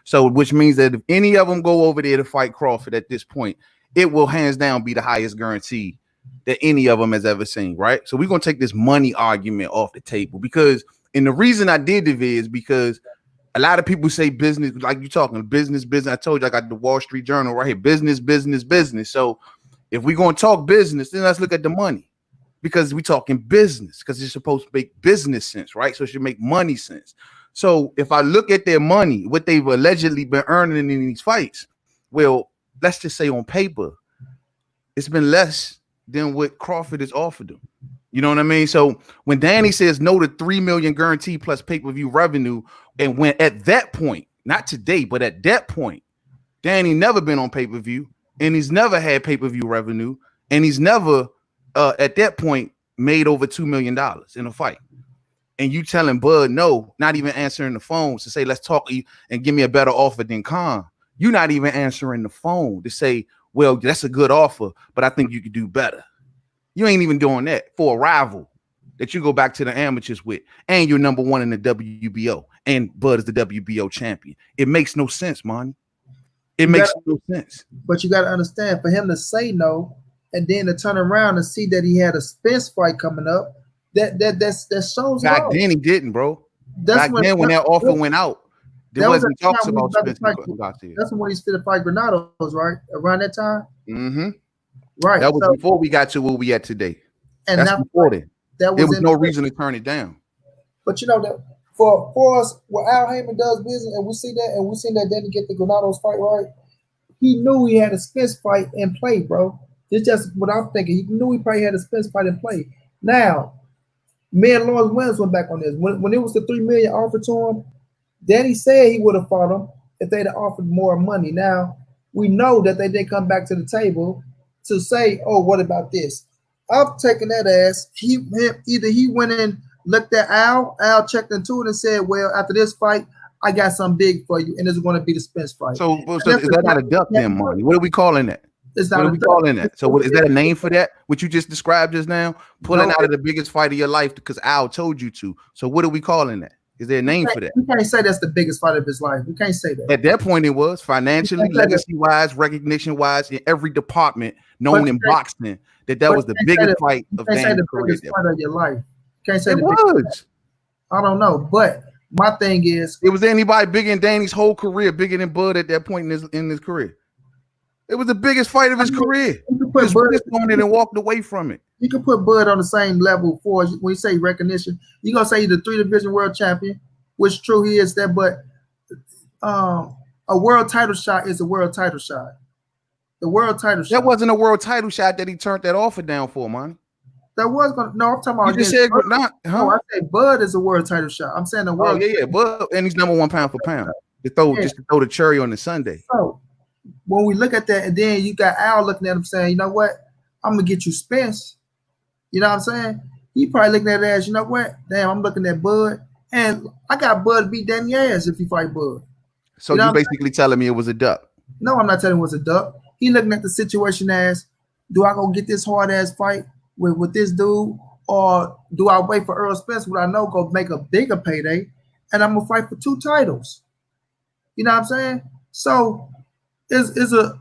So, which means that if any of them go over there to fight Crawford at this point, it will hands down be the highest guarantee that any of them has ever seen, right? So we're going to take this money argument off the table because, and the reason I did the video is because a lot of people say business, like you're talking business. I told you I got the Wall Street Journal right here, business. So if we're going to talk business, then let's look at the money because we're talking business because it's supposed to make business sense, right? So it should make money sense. So if I look at their money, what they've allegedly been earning in these fights, Well, let's just say on paper, it's been less than what Crawford has offered him. You know what I mean? So when Danny says no to 3 million guarantee plus pay-per-view revenue, and when at that point, not today, but at that point, Danny never been on pay-per-view, and he's never had pay-per-view revenue, and he's never at that point made over $2 million in a fight. And you telling Bud no, not even answering the phone to say, let's talk and give me a better offer than Khan. You're not even answering the phone to say, well, that's a good offer, but I think you could do better. You ain't even doing that for a rival that you go back to the amateurs with, and you're number one in the WBO, and Bud is the WBO champion. It makes no sense, man. It makes no sense. But you got to understand, for him to say no and then to turn around and see that he had a Spence fight coming up, that shows. Back then he didn't, bro. Back then when that offer went out, there wasn't talks about Spence. That's when he's fit to fight Granados, right? Around that time. Mm-hmm. Right. That was before we got to where we at today. And that's before then. There was no reason to turn it down. But you know that for us, what Al Heyman does business, and we see that, and we seen that Danny get the Granados fight right. He knew he had a Spence fight in play, bro. It's just what I'm thinking. He knew he probably had a Spence fight in play. Now, me and Lawrence Williams went back on this. When it was the $3 million offered to him, Danny said he would have fought him if they'd have offered more money. Now, we know that they didn't come back to the table to say, oh, what about this? I'm taking that as either he went and looked at Al checked into it and said, well, after this fight, I got something big for you, and it's going to be the Spence fight. So is that not a duck then, Marty? What are we calling that? It's not what are we calling that? So is that a name for that? What you just described just now? Pulling out of the biggest fight of your life because Al told you to. So what are we calling that? Is there a name for that? We can't say that's the biggest fight of his life. We can't say that. At that point, it was financially, legacy-wise, recognition-wise, in every department known in boxing, that was the biggest fight of Danny's career. Biggest fight of your life. You can't say it was. I don't know, but my thing is, it was anybody bigger than Danny's whole career, bigger than Bud at that point in his career. It was the biggest fight of his career. Just on it and walked away from it. You can put Bud on the same level for when you say recognition. You're gonna say he's the 3-division world champion, which true he is that, but a world title shot is a world title shot. The world title shot. That wasn't a world title shot that he turned that offer down for, man. That was gonna I'm talking about. You just said not, huh? No, I say Bud is a world title shot. I'm saying the world. Oh yeah, Bud, and he's number one pound for pound. Just to throw the cherry on the Sunday. So when we look at that, and then you got Al looking at him saying, you know what, I'm gonna get you Spence. You know what I'm saying? He probably looking at it as, you know what, damn, I'm looking at Bud, and I got Bud beat Danny ass if he fight Bud. So you basically telling me it was a duck? No, I'm not telling him it was a duck. He looking at the situation as, do I go get this hard ass fight with this dude, or do I wait for Earl Spence, what I know go make a bigger payday, and I'm gonna fight for 2 titles? You know what I'm saying? So is a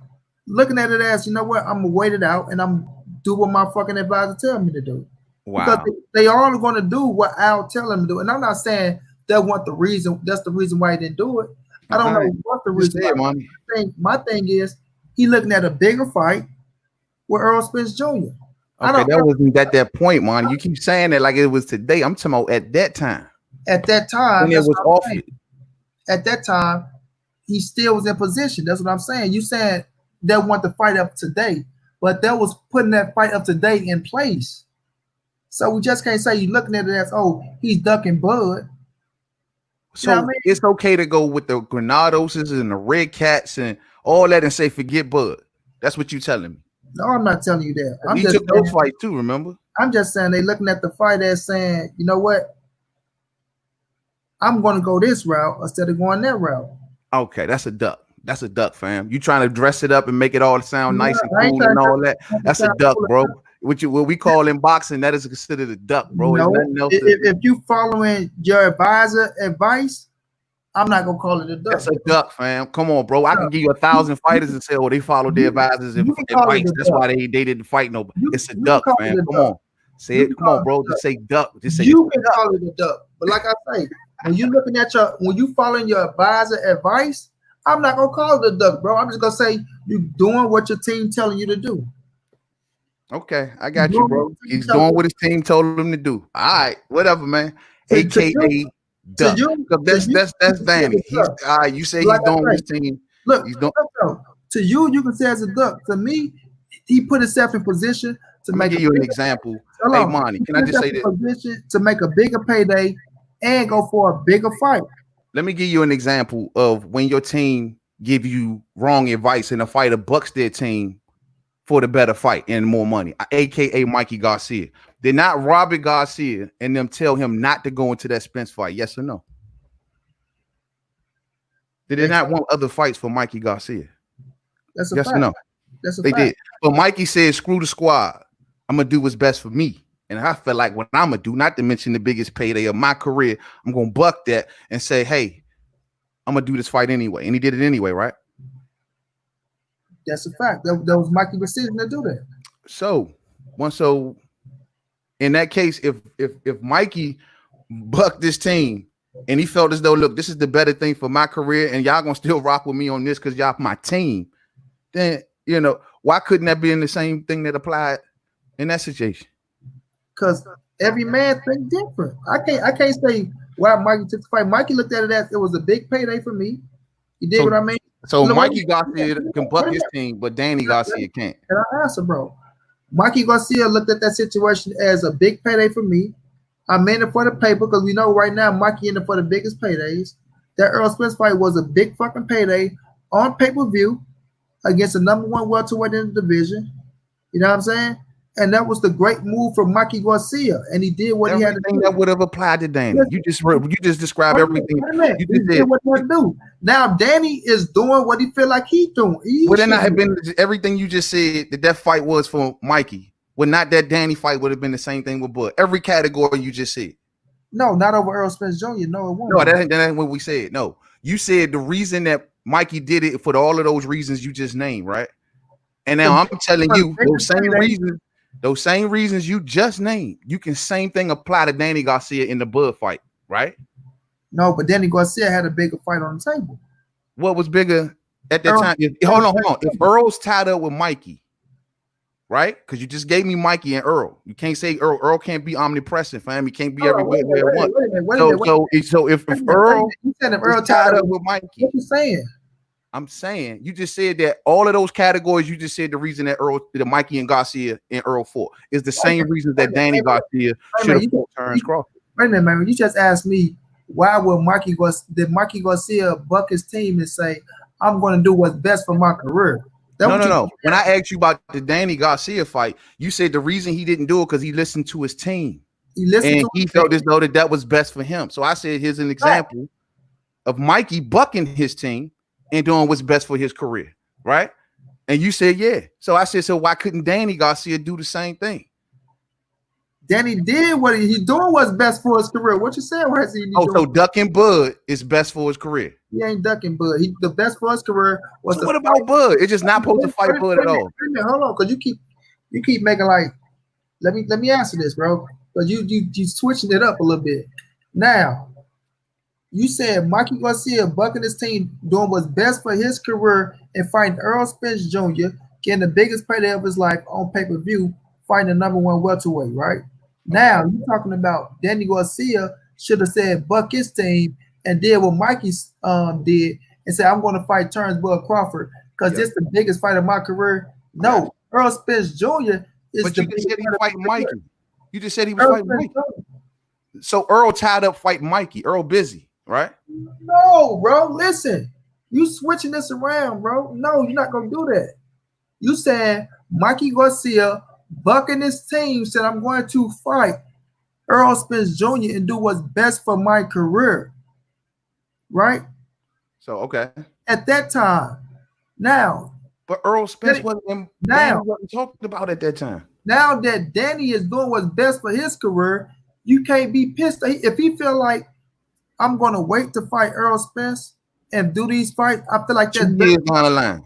looking at it as, you know what, I'm gonna wait it out and I'm do what my fucking advisor tell me to do. Wow. Because they all are gonna do what Al tell them to do. And I'm not saying that wasn't the reason, that's the reason why he didn't do it. I don't know what the reason is. My thing is he looking at a bigger fight with Earl Spence Jr. Okay, that wasn't at that point, man. You keep saying that like it was today. I'm talking about at that time. At that time, when it was offered. At that time, he still was in position. That's what I'm saying. You saying they want the fight up today, but that was putting that fight up today in place. So we just can't say you're looking at it as, oh, he's ducking Bud. So I mean? It's okay to go with the Granadoses and the Red Cats and all that and say forget Bud. That's what you're telling me. No, I'm not telling you that. He took those fights too, remember? I'm just saying they looking at the fight as saying, you know what? I'm going to go this route instead of going that route. Okay, that's a duck. That's a duck, fam. You trying to dress it up and make it all sound nice and cool and all that. That's a duck, bro. What we call in boxing, that is considered a duck, bro. No, if you following your advisor advice, I'm not gonna call it a duck. That's a duck, fam. Come on, bro. I can give you 1,000 fighters and say, oh, they followed their advisors and advice. That's why they didn't fight nobody. It's a duck, man. Come on. Say it. Come on, bro. Just say duck. Just say you can call it a duck. But like I say, when you following your advisor advice, I'm not gonna call it a duck, bro. I'm just gonna say you're doing what your team telling you to do. Okay, I got you, bro. He's doing what his team told him to do. All right, whatever, man. AKA duck. That's Danny. You say he's doing what his team. Look, To you, you can say as a duck. To me, he put himself in position to Let me make. give you an example. Hold Hey, on. Monty, He can put I just himself say in that? position to make a bigger payday and go for a bigger fight. Let me give you an example of when your team give you wrong advice and a fighter bucks their team for the better fight and more money, aka Mikey Garcia. Did not Robert Garcia and them tell him not to go into that Spence fight? Yes or no? They did not want other fights for Mikey Garcia. That's a Yes fact. or no? That's a They fact. did. But Mikey said, screw the squad. I'm going to do what's best for me. And I felt like what I'm going to do, not to mention the biggest payday of my career, I'm going to buck that and say, hey, I'm going to do this fight anyway. And he did it anyway, right? That's a fact. That was Mikey's decision to do that. So in that case, if Mikey bucked this team and he felt as though, look, this is the better thing for my career and y'all going to still rock with me on this because y'all my team, then, why couldn't that be in the same thing that applied in that situation? Because every man think different. I can't say why Mikey took the fight. Mikey looked at it as it was a big payday for me. You dig what I mean? So Mikey Garcia can buck his team, but Danny Garcia can't. And I answer, bro. Mikey Garcia looked at that situation as a big payday for me. I'm in it for the paper because we know right now Mikey in it for the biggest paydays. That Earl Spence fight was a big fucking payday on pay-per-view against the number one welterweight in the division. You know what I'm saying? And that was the great move from Mikey Garcia, and he did what he had to do. That would have applied to Danny. You just described everything. He did what he had to do. Now Danny is doing what he feel like he's doing. Would it not have been everything you just said that fight was for Mikey? Would not that Danny fight would have been the same thing with Bud? Every category you just said. No, not over Earl Spence Jr. No, it won't. No, that ain't what we said. No, you said the reason that Mikey did it for all of those reasons you just named, right? And now I'm telling you those same reasons you just named, you can same thing apply to Danny Garcia in the Bud fight, right? No, but Danny Garcia had a bigger fight on the table. What was bigger at that time? Hold on. If Earl's tied up with Mikey, right? Because you just gave me Mikey and Earl. You can't say Earl. Earl can't be omnipresent, fam. He can't be everywhere at once. So if Earl is tied up with Mikey, what you saying? I'm saying you just said that all of those categories you just said the reason that Mikey and Garcia and Earl fought is the same reason that Danny Garcia should have fought Terrence Crawford. Wait a minute, man. You just asked me why would Mikey Garcia buck his team and say, I'm going to do what's best for my career? No. When I asked you about the Danny Garcia fight, you said the reason he didn't do it because he listened to his team. He felt as though that was best for him. So I said, here's an example of Mikey bucking his team and doing what's best for his career, right? And you said, yeah. So I said, so why couldn't Danny Garcia do the same thing? Danny did what he doing what's best for his career. What you saying? So ducking Bud is best for his career. He ain't ducking Bud. The best for his career was. So what about Bud? It's just not supposed to fight Bud at all. Hold on, because you keep making like. Let me answer this, bro. Because you switching it up a little bit. Now, you said Mikey Garcia bucking his team, doing what's best for his career, and fighting Earl Spence Jr., getting the biggest payday of his life on pay-per-view, fighting the number one welterweight, right? Now, you're talking about Danny Garcia should have said buck his team and did what Mikey did and said, I'm going to fight Terrence Bud Crawford because this is the biggest fight of my career. No, Earl Spence Jr. is but the you just said he was fighting Mikey. You just said he was fighting Mikey. So Earl tied up fighting Mikey. Earl busy, right? No, bro. Listen, you switching this around, bro. No, you're not going to do that. You said Mikey Garcia bucking his team said, I'm going to fight Earl Spence Jr. and do what's best for my career. Right? So, okay. At that time. Now. But Earl Spence wasn't talked about at that time. Now that Danny is doing what's best for his career, you can't be pissed. If he feel like I'm going to wait to fight Earl Spence and do these fights, I feel like that's best. On the line.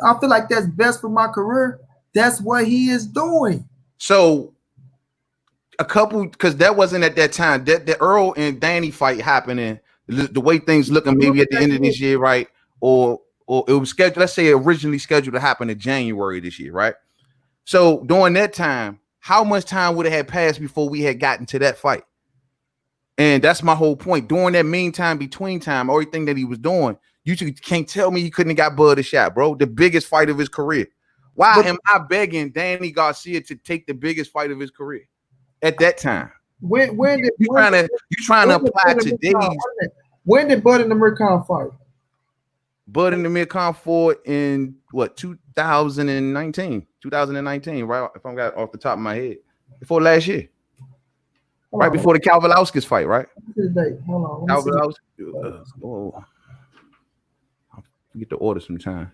I feel like that's best for my career. That's what he is doing. So a couple, because that wasn't at that time. That the Earl and Danny fight happening, the way things looking maybe at the end of this year, right? Or it was scheduled, let's say originally scheduled to happen in January this year, right? So during that time, how much time would it have passed before we had gotten to that fight? And that's my whole point. During that meantime, between time, everything that he was doing, You can't tell me he couldn't have got Bud a shot, bro. The biggest fight of his career. Why am I begging Danny Garcia to take the biggest fight of his career at that time? When did you trying to apply today's? When did Bud and the Mircon fight? Bud and the Mircon fought in what 2019, right? If I'm got off the top of my head, before last year, right before the Kavaliauskas fight, right? Hold on. Oh, I get the order sometime.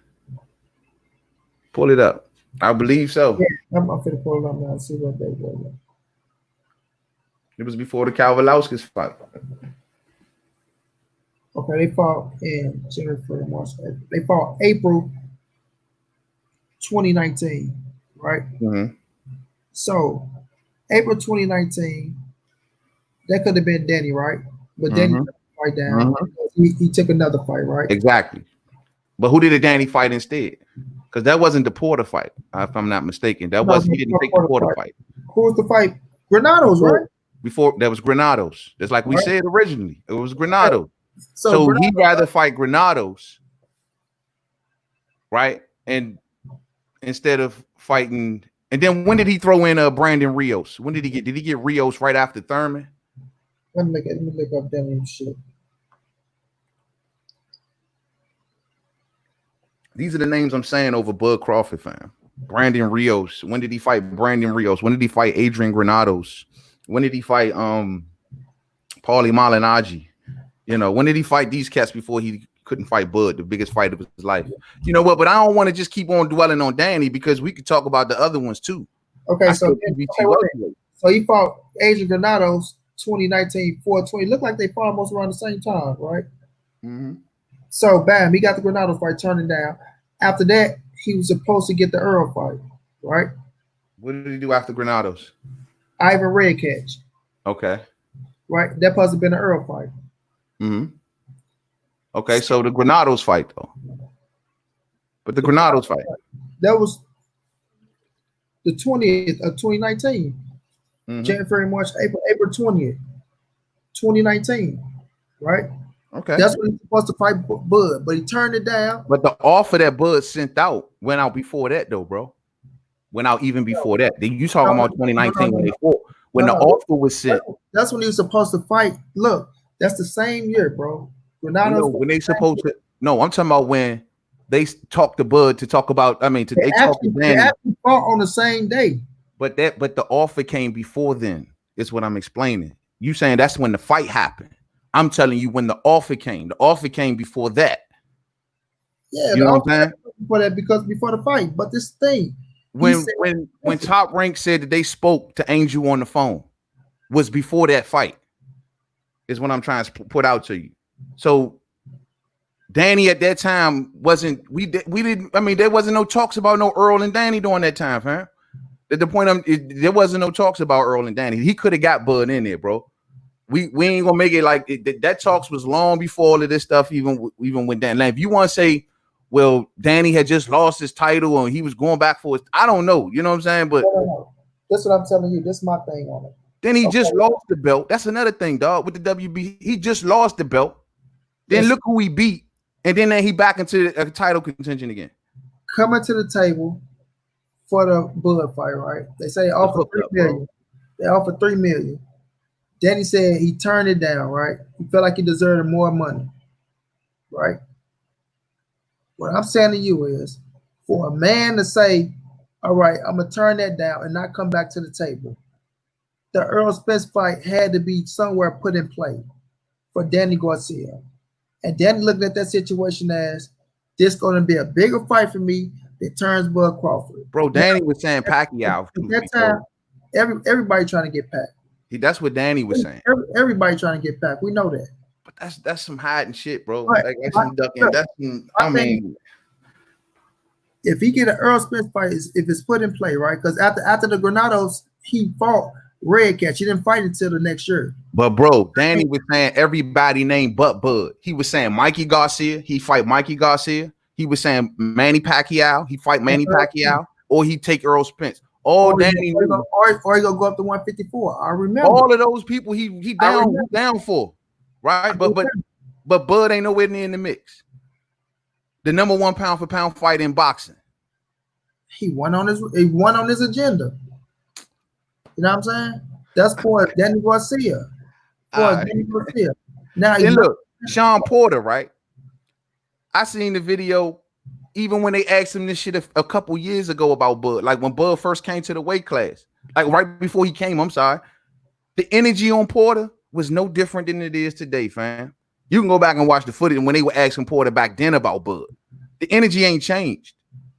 Pull it up. I believe so. Yeah, I'm gonna pull it up now and see what they were. It was before the Kavaliauskas fight. Okay, they fought in January, March. They fought April 2019, right? Mm-hmm. So April 2019, that could have been Danny, right? But Danny took the fight down. He took another fight, right? Exactly. But who did Danny fight instead? Because that wasn't the Porter fight, if I'm not mistaken. He didn't take the Porter fight. Who was the fight? Granados, right? Before that was Granados. Just like we said originally. It was Granados. So he'd rather fight Granados, right? And instead of fighting, and then when did he throw in Brandon Rios? When did he get Rios right after Thurman? Let me look up Danny shit. These are the names I'm saying over Bud Crawford, fam. Brandon Rios. When did he fight Brandon Rios? When did he fight Adrian Granados? When did he fight Paulie Malignaggi? You know, when did he fight these cats before he couldn't fight Bud, the biggest fight of his life? You know what? But I don't want to just keep on dwelling on Danny because we could talk about the other ones too. Okay, so he fought Adrian Granados 2019, 420. Looked like they fought almost around the same time, right? Mm-hmm. So bam, he got the Granados fight turning down. After that, he was supposed to get the Earl fight, right? What did he do after Granados? Ivan Redcatch. Okay. Right? That must have been an Earl fight. Mm-hmm. Okay, so the Granados fight though. But the Granados fight. That was the 20th of 2019. January, March, April 20th, 2019. Right? Okay. That's when he's supposed to fight Bud, but he turned it down. But the offer that Bud sent out went out before that though, bro. Went out even before that. You talking about 2019 when they fought. When the offer was sent. That's when he was supposed to fight. Look, that's the same year, bro. When they supposed to. No, I'm talking about when they talked to Bud to talk about. I mean, they talked to Danny. They actually fought on the same day. But the offer came before then. Is what I'm explaining. You saying that's when the fight happened. I'm telling you when the offer came. The offer came before that. Yeah, you know what I'm saying? Before that, because before the fight. But this thing. When Top Rank said that they spoke to Angel on the phone was before that fight. Is what I'm trying to put out to you. So Danny at that time wasn't we didn't I mean there wasn't no talks about no Earl and Danny during that time, fam. At the point there wasn't no talks about Earl and Danny. He could have got Bud in there, bro. We ain't gonna make it like that talks was long before all of this stuff even with Danny. Now, if you want to say, well, Danny had just lost his title and he was going back for it, I don't know. You know what I'm saying? But that's what I'm telling you. This is my thing on it. Then he just lost the belt. That's another thing, dog. With the WB, he just lost the belt. Then look who he beat, and then he back into a title contention again. Coming to the table for the Bud fight, right? They say offer $3 million. They offered $3 million. Danny said he turned it down, right? He felt like he deserved more money, right? What I'm saying to you is, for a man to say, all right, I'm gonna turn that down and not come back to the table. The Earl Spence fight had to be somewhere put in play for Danny Garcia. And Danny looked at that situation as, this going to be a bigger fight for me that turns Bud Crawford. Bro, Danny was saying Pacquiao. At that time, everybody trying to get Pac. That's what Danny was saying. Everybody trying to get Pac. We know that. But that's some hiding shit, bro. Right. Like, that's some ducking. That's some, I mean, if he get an Earl Spence fight, if it's put in play, right? Because after the Granados, he fought Redcatch. He didn't fight until the next year. But bro, Danny was saying everybody named but Bud. He was saying Mikey Garcia, he fight Mikey Garcia. He was saying Manny Pacquiao, he fight Manny Pacquiao, or he take Earl Spence. All Danny knew. Or he gonna go up to 154. I remember all of those people he down for, right? But Bud ain't nowhere near in the mix. The number one pound for pound fight in boxing. He won on his agenda. You know what I'm saying? That's for Danny Garcia. Danny Garcia. Now and look, Sean Porter, right? I seen the video even when they asked him this shit a couple years ago about Bud, like when Bud first came to the weight class, like right before he came, I'm sorry. The energy on Porter was no different than it is today, fam. You can go back and watch the footage when they were asking Porter back then about Bud. The energy ain't changed.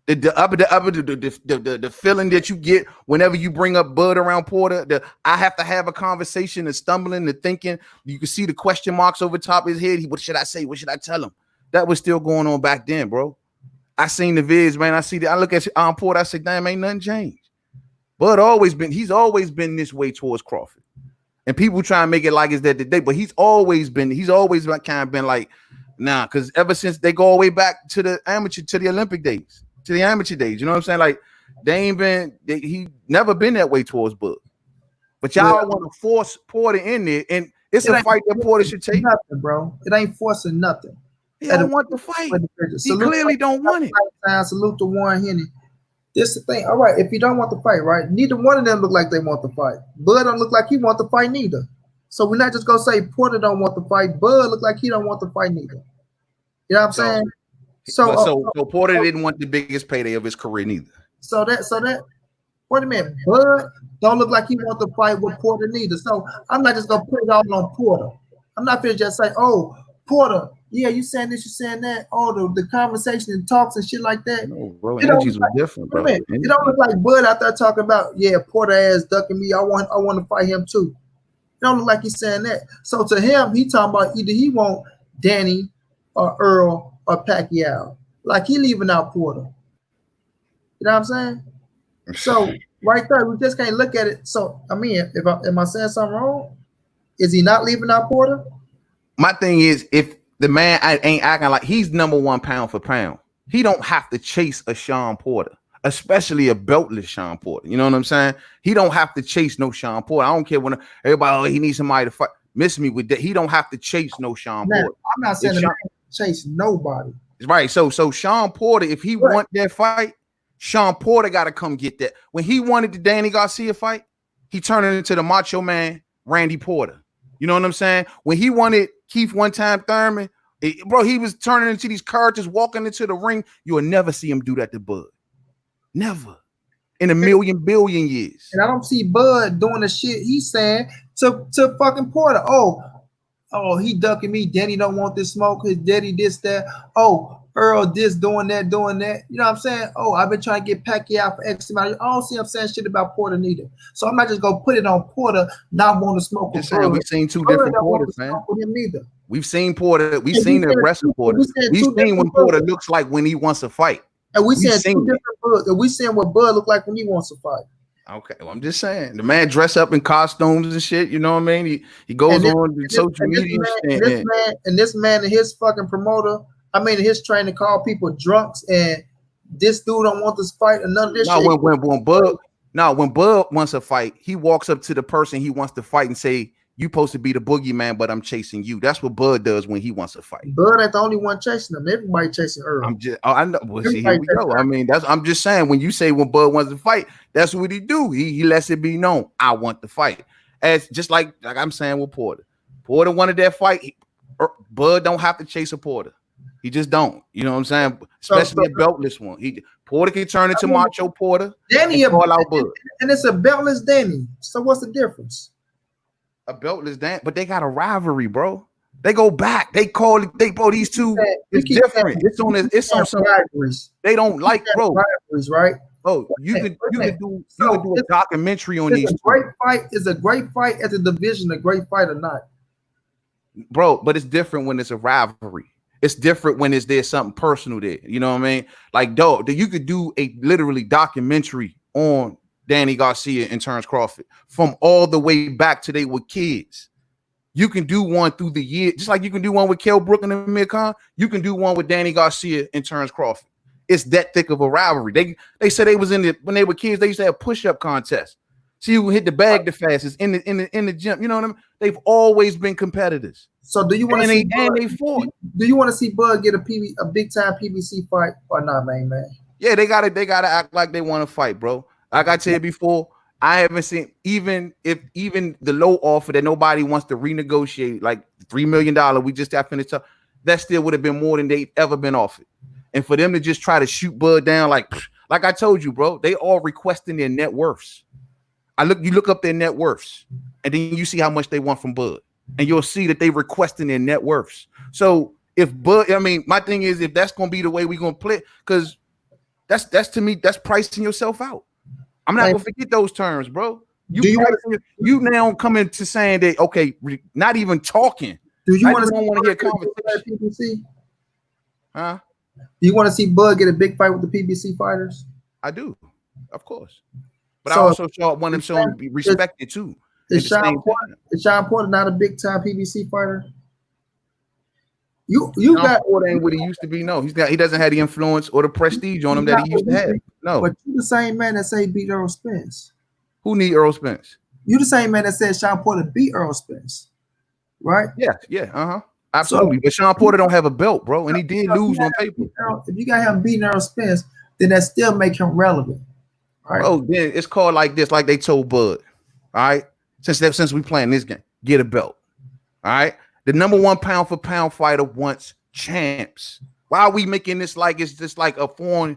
The feeling that you get whenever you bring up Bud around Porter, I have to have a conversation, the stumbling, the thinking. You can see the question marks over top of his head. What should I say? What should I tell him? That was still going on back then, bro. I seen the vids, man. I look at Porter. I say, damn, ain't nothing changed. Bud he's always been this way towards Crawford. And people try and make it like it's that today, but he's always kind of been like, nah, because ever since they go all the way back to the Olympic days, to the amateur days, you know what I'm saying? Like he never been that way towards Bud. But y'all want to force Porter in there, and it's a fight that Porter should take. Nothing, bro. It ain't forcing nothing. He don't want the fight. He clearly don't want it. Salute to Warren Henry. This is the thing. All right, if you don't want the fight, right? Neither one of them look like they want the fight. Bud don't look like he want the fight neither. So we're not just gonna say Porter don't want the fight. Bud look like he don't want the fight neither. You know what I'm saying? So Porter didn't want the biggest payday of his career neither. So that wait a minute, Bud don't look like he want to fight with Porter neither. So I'm not just gonna put it all on Porter. I'm not gonna just say, oh, Porter, yeah, you saying this, you saying that. Oh, the conversation and talks and shit like that. No, bro, energies were different, bro. It don't look like Bud out there talking about, yeah, Porter ass ducking me. I want to fight him too. It don't look like he's saying that. So to him, he talking about either he want Danny or Earl or Pacquiao. Like he leaving out Porter. You know what I'm saying? So right there, we just can't look at it. So I mean, am I saying something wrong? Is he not leaving out Porter? My thing is, if the man ain't acting like he's number one pound for pound, he don't have to chase a Sean Porter, especially a beltless Sean Porter. You know what I'm saying? He don't have to chase no Sean Porter. I don't care when everybody, he needs somebody to fight. Miss me with that. He don't have to chase no Sean Porter. I'm not saying the man chase nobody. Right. So Sean Porter, if he want that fight, Sean Porter got to come get that. When he wanted the Danny Garcia fight, he turned it into the Macho Man Randy Porter. You know what I'm saying? When he wanted Keith One Time Thurman, bro, he was turning into these characters, walking into the ring. You will never see him do that to Bud. Never. In a billion years. And I don't see Bud doing the shit he's saying to fucking Porter. Oh, he ducking me. Danny don't want this smoke. His daddy this, that. Oh, Earl this, doing that. You know what I'm saying? Oh, I've been trying to get Pacquiao for X amount. I don't see him saying shit about Porter neither. So I'm not just going to put it on Porter not want to smoke with Porter. We've seen two different Porters, man. We've seen Porter. We've seen the rest of Porter. We've seen what Porter looks like when he wants to fight. And we said two different Bud. And we saying what Bud look like when he wants to fight. Okay, well, I'm just saying the man dress up in costumes and shit. You know what I mean? He goes on social media. This man and his fucking promoter, his trainer, call people drunks, and this dude don't want this fight and none of this shit. When Bud wants a fight, he walks up to the person he wants to fight and say, "You supposed to be the boogeyman, but I'm chasing you." That's what Bud does when he wants to fight. Bud ain't the only one chasing him. Everybody chasing Earl. I know. Well, see, here we go. I'm just saying when you say when Bud wants to fight, that's what he do. He lets it be known. I want to fight. As just like I'm saying with Porter. Porter wanted that fight. Bud don't have to chase a Porter. He just don't. You know what I'm saying? Especially a beltless one. Porter can turn into Macho Porter. Danny and call out Bud. And it's a beltless Danny. So what's the difference? A beltless Dan, but they got a rivalry, bro. They go back. They these two. It's different. It's on some rivalries. They don't like, bro. Rivalries, right? Oh, you could do a documentary on these. Is a great fight at the division a great fight or not? Bro, but it's different when it's a rivalry. It's different when there's something personal there. You know what I mean? Like, dog, you could do a literally documentary on Danny Garcia and Terrence Crawford from all the way back to they were kids. You can do one through the year, just like you can do one with Kell Brook and Amir Khan. You can do one with Danny Garcia and Terrence Crawford. It's that thick of a rivalry. They said they was when they were kids, they used to have push-up contests. See who hit the bag the fastest in the gym. You know what I mean? They've always been competitors. So do you want to see they fought? Do you want to see Bud get a big time PBC fight or not, man? Yeah, they gotta act like they want to fight, bro. Like I said before, I haven't seen even the low offer that nobody wants to renegotiate, like $3 million. We just got finished up. That still would have been more than they've ever been offered. And for them to just try to shoot Bud down, like I told you, bro, they all requesting their net worths. You look up their net worths, and then you see how much they want from Bud, and you'll see that they requesting their net worths. So if Bud, I mean, my thing is, if that's gonna be the way we're gonna play, because that's to me, that's pricing yourself out. I'm not gonna forget those terms, bro. You now coming to saying that, okay, not even talking. Do you want to hear conversation? PBC? Huh? Do you want to see Bud get a big fight with the PBC fighters? I do, of course. But so, I also want him to be respected too. Is Sean Porter not a big time PBC fighter? You got Porter ain't what he used to be. No, he doesn't have the influence or the prestige on him that he used to have. No, but you the same man that say he beat Earl Spence. Who need Earl Spence? You the same man that said Sean Porter beat Earl Spence, right? Yeah, absolutely. So, but Sean Porter don't have a belt, bro, and he did lose on paper. If you got him beating Earl Spence, then that still make him relevant. Right. Oh, then it's called like this, like they told Bud. All right, since we playing this game, get a belt. All right, the #1 pound for pound fighter wants champs. Why are we making this like it's just like a foreign?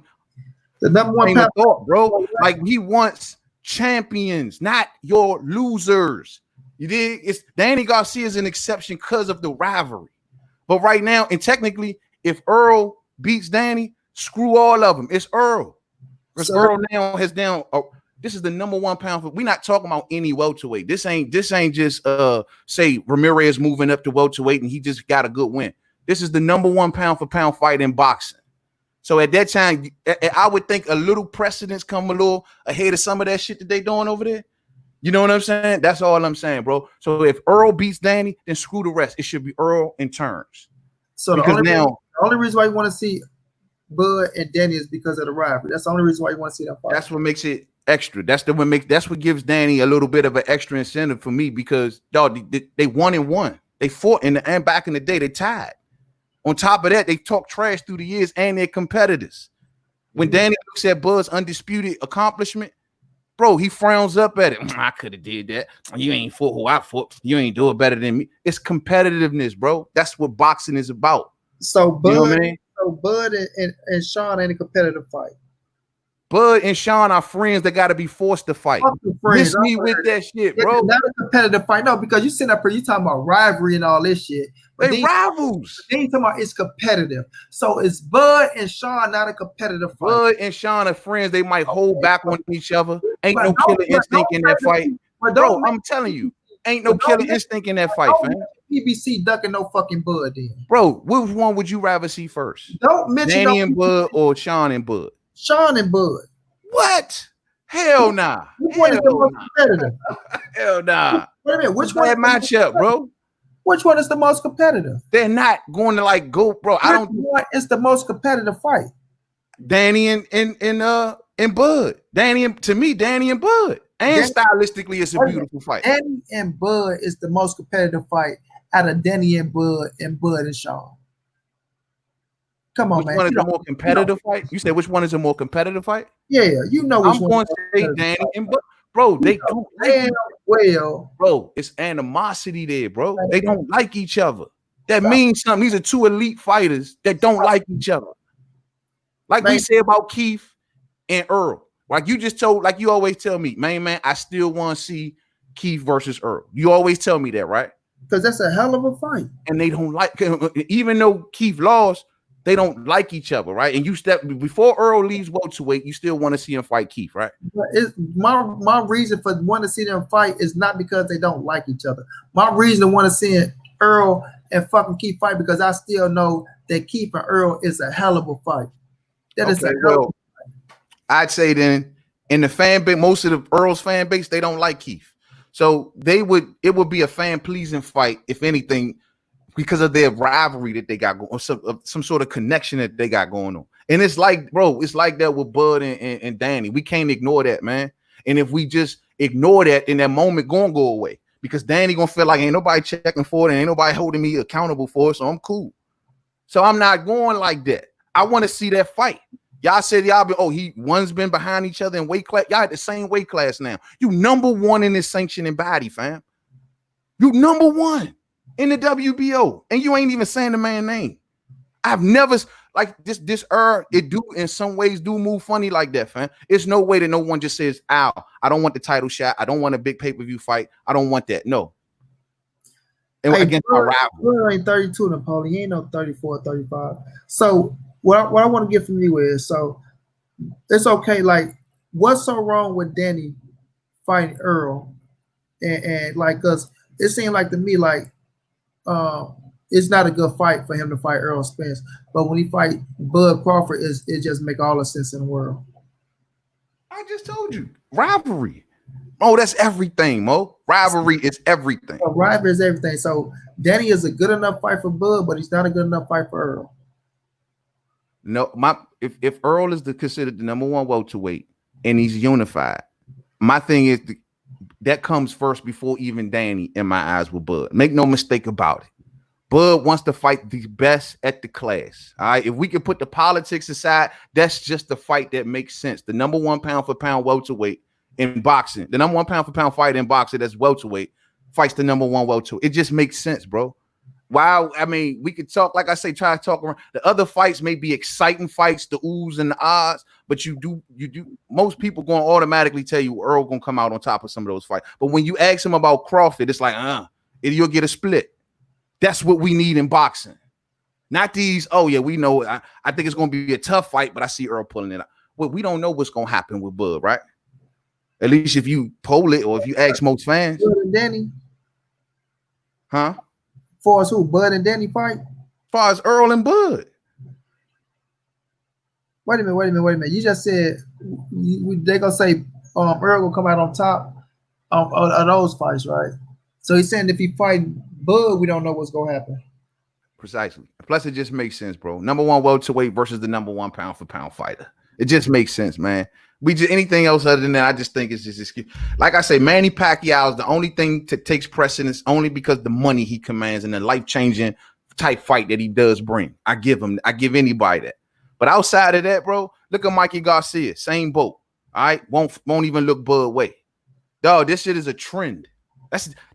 The #1 pound thought, bro. Like he wants champions, not your losers. You did. It's Danny Garcia is an exception because of the rivalry. But right now, and technically, if Earl beats Danny, screw all of them. It's Earl. Because Earl now has down. This is the #1 pound. We're not talking about any welterweight. This ain't just say Ramirez moving up to welterweight and he just got a good win. This is the #1 pound for pound fight in boxing. So at that time, I would think a little precedence come a little ahead of some of that shit that they doing over there. You know what I'm saying? That's all I'm saying, bro. So if Earl beats Danny, then screw the rest. It should be Earl in terms. So the only reason why you want to see Bud and Danny is because of the rivalry. That's the only reason why you want to see them fight. That's what makes it extra. That's what gives Danny a little bit of an extra incentive for me because dog, they 1-1. They fought and back in the day they tied. On top of that, they talk trash through the years and they're competitors. When Danny looks at Bud's undisputed accomplishment, bro, he frowns up at it. I could have did that. You ain't fought who I fought. You ain't do it better than me. It's competitiveness, bro. That's what boxing is about. So Bud, you know what I mean? So Bud and Sean ain't a competitive fight. Bud and Sean are friends that got to be forced to fight. Miss me with that shit, bro. It's not a competitive fight. No, because you sitting up here, you talking about rivalry and all this shit. But they rivals. Then you talking about it's competitive. So it's Bud and Sean not a competitive fight. Bud and Sean are friends. They might hold back on each other. Ain't no killer instinct in that fight. Bro, I'm telling you, ain't no killer instinct in that fight, fam. PBC ducking no fucking Bud then. Bro, which one would you rather see first? Don't mention Danny and Bud or Sean and Bud? Sean and Bud. What? Hell nah. Which one is the most competitive? Hell nah. Wait a minute. Which one? That matchup, bro. Which one is the most competitive? They're not going to like go, bro. I don't. What is the most competitive fight? Danny and Bud. Danny and Bud. And stylistically, it's a beautiful fight. Danny and Bud is the most competitive fight out of Danny and Bud and Sean. Come on, which man. Which one is a more competitive fight? You said which one is a more competitive fight? Yeah, you know which one. I'm going to say Danny and Bud. Bro, they don't like well. Bro, it's animosity there, bro. They don't like each other. That means something. These are two elite fighters that don't like each other. Like we say about Keith and Earl. Like you just told, like you always tell me, man, I still want to see Keith versus Earl. You always tell me that, right? Because that's a hell of a fight. And they don't like, even though Keith lost, they don't like each other, right? And you step before Earl leaves welterweight, you still want to see him fight Keith, right? My reason for wanting to see them fight is not because they don't like each other. My reason to want to see Earl and fucking Keith fight because I still know that Keith and Earl is a hell of a fight. That is a hell of a fight. I'd say then in the fan base, most of the Earl's fan base, they don't like Keith. So it would be a fan pleasing fight, if anything, because of their rivalry that they got going, or some sort of connection that they got going on. And it's like, bro, it's like that with Bud and Danny. We can't ignore that, man. And if we just ignore that, in that moment gonna go away because Danny gonna feel like ain't nobody checking for it and ain't nobody holding me accountable for it, so I'm cool. So I'm not going like that. I want to see that fight. Y'all said y'all been, one's been behind each other in weight class. Y'all at the same weight class now. You number one in this sanctioning body, fam. You number one in the WBO, and you ain't even saying the man's name. I've never like this. It do in some ways do move funny like that, fam. It's no way that no one just says, "Ow, I don't want the title shot. I don't want a big pay-per-view fight. I don't want that." No. And hey, against my rival. Duran ain't 32, Napoleon. He ain't no 34, 35. So what I want to get from you is, so it's okay. Like, what's so wrong with Danny fighting Earl? And like, cause it seemed like to me like it's not a good fight for him to fight Earl Spence. But when he fight Bud Crawford, it just make all the sense in the world. I just told you, rivalry. Oh, that's everything, Mo. Rivalry is everything. Rivalry is everything. So Danny is a good enough fight for Bud, but he's not a good enough fight for Earl. No, if Earl is considered the number one welterweight and he's unified, my thing is that comes first before even Danny in my eyes with Bud. Make no mistake about it. Bud wants to fight the best at the class. All right. If we can put the politics aside, that's just the fight that makes sense. The number one pound for pound welterweight in boxing, the number one pound for pound fight in boxing that's welterweight fights the number one welterweight. It just makes sense, bro. Wow, I mean, we could talk, like I say, try to talk around. The other fights may be exciting fights, the oohs and the ahs, but you do. Most people going to automatically tell you Earl gonna come out on top of some of those fights. But when you ask him about Crawford, it's like, you'll get a split. That's what we need in boxing. Not these, oh yeah, we know. I think it's gonna be a tough fight, but I see Earl pulling it out. Well, we don't know what's gonna happen with Bud, right? At least if you poll it or if you ask most fans. Bud and Danny. Huh? Far as who? Bud and Danny fight? Far as Earl and Bud. Wait a minute. You just said they gonna say Earl will come out on top of those fights, right? So he's saying if he fight Bud, we don't know what's gonna happen. Precisely. Plus, it just makes sense, bro. Number one welterweight versus the number one pound for pound fighter. It just makes sense, man. We just anything else other than that, I just think it's just excuse. Like I say, Manny Pacquiao is the only thing that takes precedence only because the money he commands and the life-changing type fight that he does bring. I give anybody that. But outside of that, bro, look at Mikey Garcia, same boat. All right, won't even look Bud way. Dog, this shit is a trend.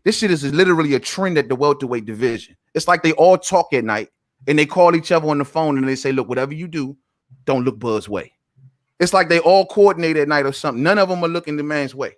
This shit is literally a trend at the welterweight division. It's like they all talk at night and they call each other on the phone and they say, look, whatever you do, don't look Bud's way. It's like they all coordinate at night or something. None of them are looking the man's way.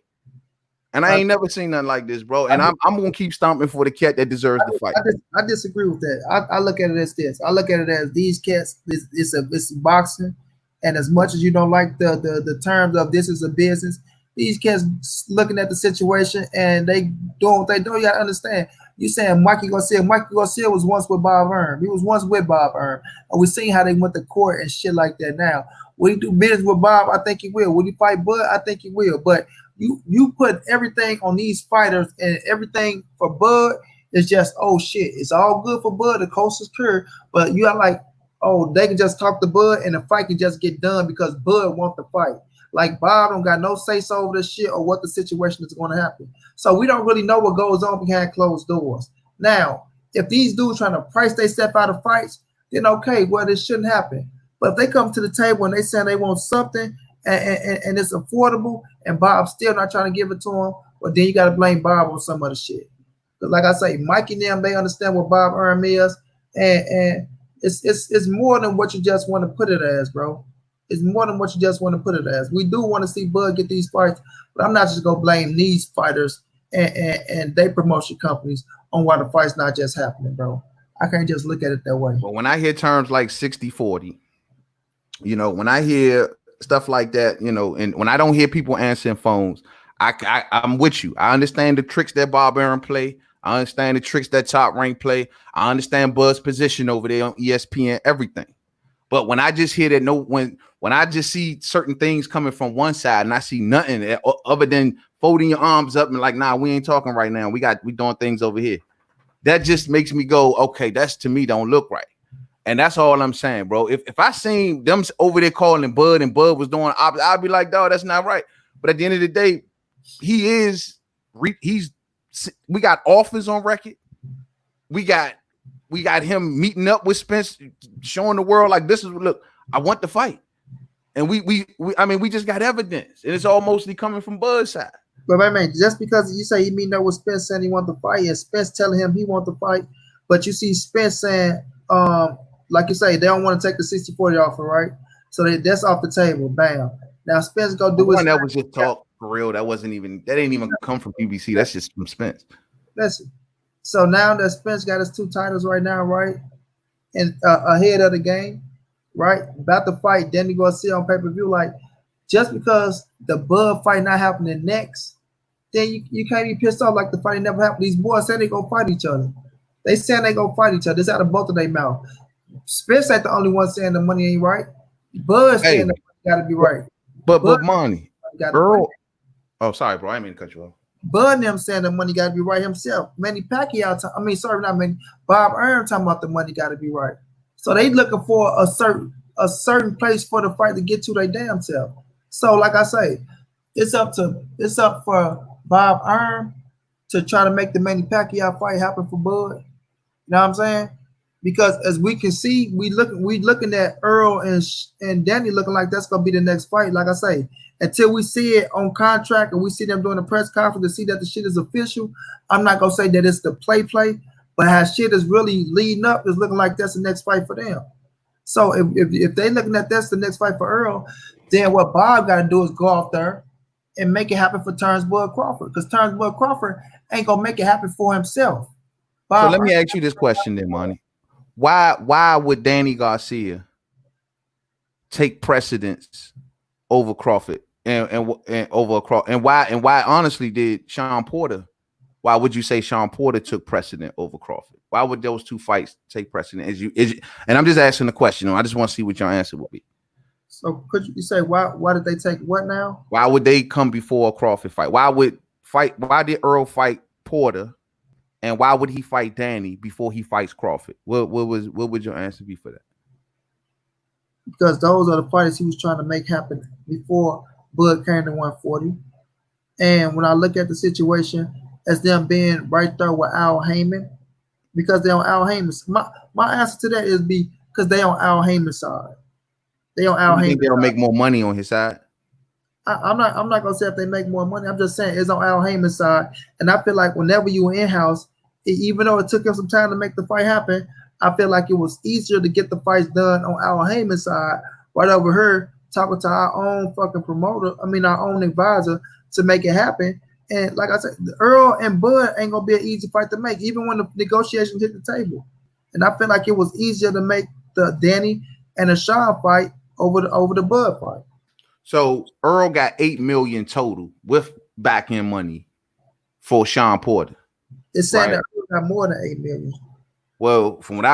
And I ain't never seen nothing like this, bro. And I'm going to keep stomping for the cat that deserves the fight. I disagree with that. I look at it as this. I look at it as these cats, it's boxing. And as much as you don't like the terms of this is a business, these cats looking at the situation and they doing what they do. You got to understand. You saying Mikey Garcia was once with Bob Earn. He was once with Bob Earn. And we seen how they went to court and shit like that now. Will he do business with Bob? I think he will. Will he fight Bud? I think he will. But you put everything on these fighters and everything for Bud is just, oh shit, it's all good for Bud, the coast is clear. But you are like, oh, they can just talk to Bud and the fight can just get done because Bud wants to fight. Like Bob don't got no say-so over this shit or what the situation is going to happen. So we don't really know what goes on behind closed doors. Now, if these dudes trying to price themselves out of fights, then okay, well, this shouldn't happen. But if they come to the table and they say they want something and it's affordable and Bob's still not trying to give it to them, well, then you got to blame Bob on some other shit. But like I say, Mike and them, they understand what Bob Earn is. And it's more than what you just want to put it as, bro. It's more than what you just want to put it as. We do want to see Bud get these fights, but I'm not just going to blame these fighters and they promotion companies on why the fight's not just happening, bro. I can't just look at it that way. But when I hear terms like 60-40, you know, when I hear stuff like that, you know, and when I don't hear people answering phones, I'm with you. I understand the tricks that Bob Arum play. I understand the tricks that Top Rank play. I understand Bud's position over there on ESPN, everything. But when I just hear that, when I just see certain things coming from one side and I see nothing other than folding your arms up and like, nah, we ain't talking right now. We doing things over here. That just makes me go, okay, that's to me don't look right. And that's all I'm saying, bro. If I seen them over there calling Bud and Bud was doing opposite, I'd be like, dog, that's not right. But at the end of the day, he's we got offers on record. We got him meeting up with Spence, showing the world like this is look, I want the fight. And we just got evidence, and it's all mostly coming from Bud's side. But man, just because you say he meeting up with Spence saying he want to fight, and Spence telling him he want to fight, but you see Spence saying, like you say, they don't want to take the 60-40 offer, right? So that's off the table. Bam. Now Spence go do his. That was just talk for real. That didn't even come from PBC. That's just from Spence. So now that Spence got his 2 titles right now, right, and ahead of the game, right, about to fight, then he go see on pay-per-view. Like, just because the Bud fight not happening next, then you can't be pissed off like the fight never happened. These boys say they gonna fight each other. They saying they gonna fight each other. It's out of both of their mouth. Spence ain't the only one saying the money ain't right. Bud saying the money gotta be right. But money, Earl. Oh, sorry, bro. I didn't mean to cut you off. Bud and them saying the money gotta be right himself. Manny Pacquiao, Bob Arum talking about the money gotta be right. So they looking for a certain place for the fight to get to their damn self. So like I say, it's up for Bob Arum to try to make the Manny Pacquiao fight happen for Bud. You know what I'm saying? Because as we can see, we looking at Earl and Danny looking like that's gonna be the next fight. Like I say, until we see it on contract and we see them doing a press conference to see that the shit is official, I'm not gonna say that it's the play, but how shit is really leading up is looking like that's the next fight for them. So if they looking at that's the next fight for Earl, then what Bob got to do is go out there and make it happen for Bud Crawford, because Bud Crawford ain't gonna make it happen for himself. So let me ask you this question then, Monty. Why would Danny Garcia take precedence over Crawford and over Crawford? And why honestly did Sean Porter? Why would you say Sean Porter took precedent over Crawford? Why would those 2 fights take precedent? And I'm just asking the question. I just want to see what your answer would be. So could you say why did they take what now? Why would they come before a Crawford fight? Why did Earl fight Porter? And why would he fight Danny before he fights Crawford? What would your answer be for that? Because those are the fights he was trying to make happen before Bud came to 140. And when I look at the situation as them being right there with Al Heyman, because they're on Al Heyman's, my answer to that is because they on Al Heyman's side. They on Al Heyman's side. They'll make more money on his side. I'm not gonna say if they make more money. I'm just saying it's on Al Heyman's side, and I feel like whenever you were in house, even though it took him some time to make the fight happen, I feel like it was easier to get the fights done on Al Heyman's side, right over here talking to our own fucking promoter. Our own advisor to make it happen. And like I said, Earl and Bud ain't gonna be an easy fight to make, even when the negotiations hit the table. And I feel like it was easier to make the Danny and the Sean fight over the Bud fight. So Earl got $8 million total with back end money for Sean Porter. It's saying that Earl got more than $8 million. Well, from what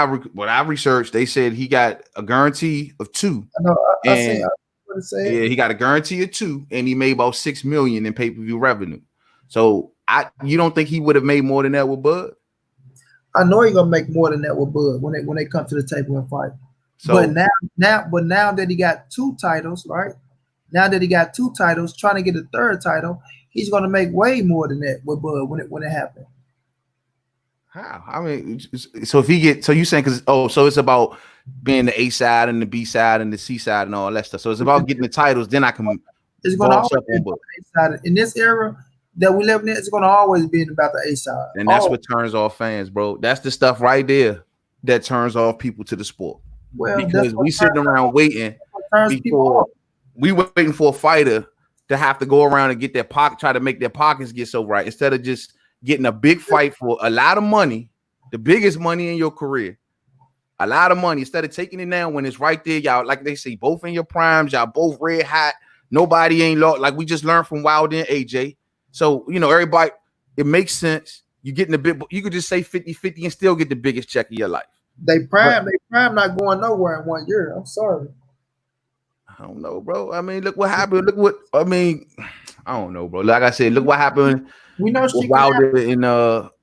I researched, they said he got a guarantee of 2. I know. Yeah, he got a guarantee of 2, and he made about $6 million in pay-per-view revenue. So you don't think he would have made more than that with Bud? I know he's gonna make more than that with Bud when they come to the table and fight. So, but now that he got 2 titles, right? Now that he got 2 titles, trying to get a 3rd title, he's gonna make way more than that with Bud when it happened. How? So if he you saying so it's about being the A side and the B side and the C side and all that stuff. So it's about getting the titles. Then I can. It's gonna always be about the A side in this era that we live in. It's gonna always be about the A side, and that's what turns off fans, bro. That's the stuff right there that turns off people to the sport. Well, because we sitting around waiting we waiting for a fighter to have to go around and get their pocket, try to make their pockets get so right instead of just getting a big fight for a lot of money, the biggest money in your career, a lot of money, instead of taking it down when it's right there. Y'all, like they say, both in your primes, y'all both red hot. Nobody ain't lost. Like we just learned from Wilder and AJ. So, everybody, it makes sense. You getting the big, you could just say 50-50 and still get the biggest check of your life. They prime not going nowhere in 1 year. I'm sorry. I don't know, bro. Look what happened. I don't know, bro. Like I said, look what happened. We know with Wilder in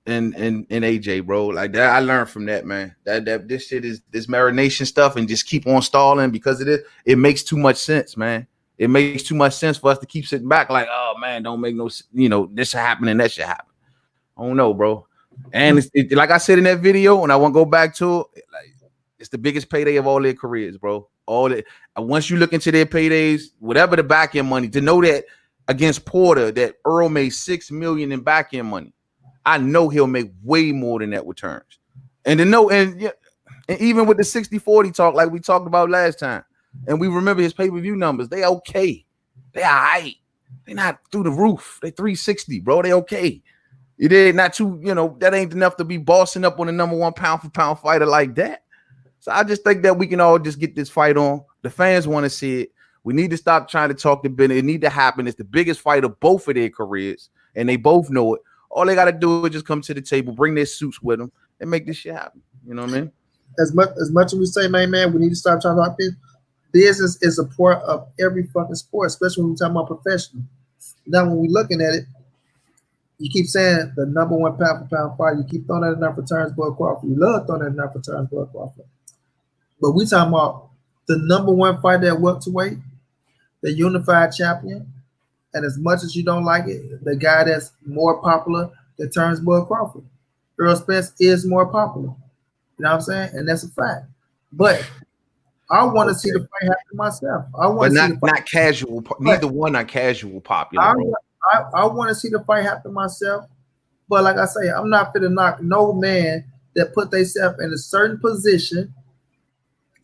AJ, bro. Like that, I learned from that, man. That this shit is this marination stuff and just keep on stalling because of it. It makes too much sense, man. It makes too much sense for us to keep sitting back like, oh man, don't make no, this should happen and that should happen. I don't know, bro. And like I said in that video, and I want to go back to it, like it's the biggest payday of all their careers, bro. Once you look into their paydays, whatever the back end money, to know that against Porter, that Earl made $6 million in back end money, I know he'll make way more than that with terms. And to know, and even with the 60-40 talk, like we talked about last time, and we remember his pay-per-view numbers, they okay. They all right. They're not through the roof. They 360, bro. They okay. You did not too, that ain't enough to be bossing up on the number one pound for pound fighter like that. So I just think that we can all just get this fight on. The fans want to see it. We need to stop trying to talk to Bennett. It need to happen. It's the biggest fight of both of their careers, and they both know it. All they got to do is just come to the table, bring their suits with them, and make this shit happen. You know what I mean? As much as we say, man, we need to stop talking about this. Business is a part of every fucking sport, especially when we're talking about professional. Now, when we're looking at it, you keep saying the number one pound for pound fight. You keep throwing that enough for Terrence Crawford. You love throwing that enough for Terrence Crawford. But we talking about the number one fighter at welterweight, the unified champion, and as much as you don't like it, the guy that's more popular than Terrence Crawford. Earl Spence is more popular. You know what I'm saying? And that's a fact. But I want to see the fight happen myself. I want to see the fight. Not casual. Neither one are casual popular. I want to see the fight happen myself. But like I say, I'm not fit to knock no man that put themselves in a certain position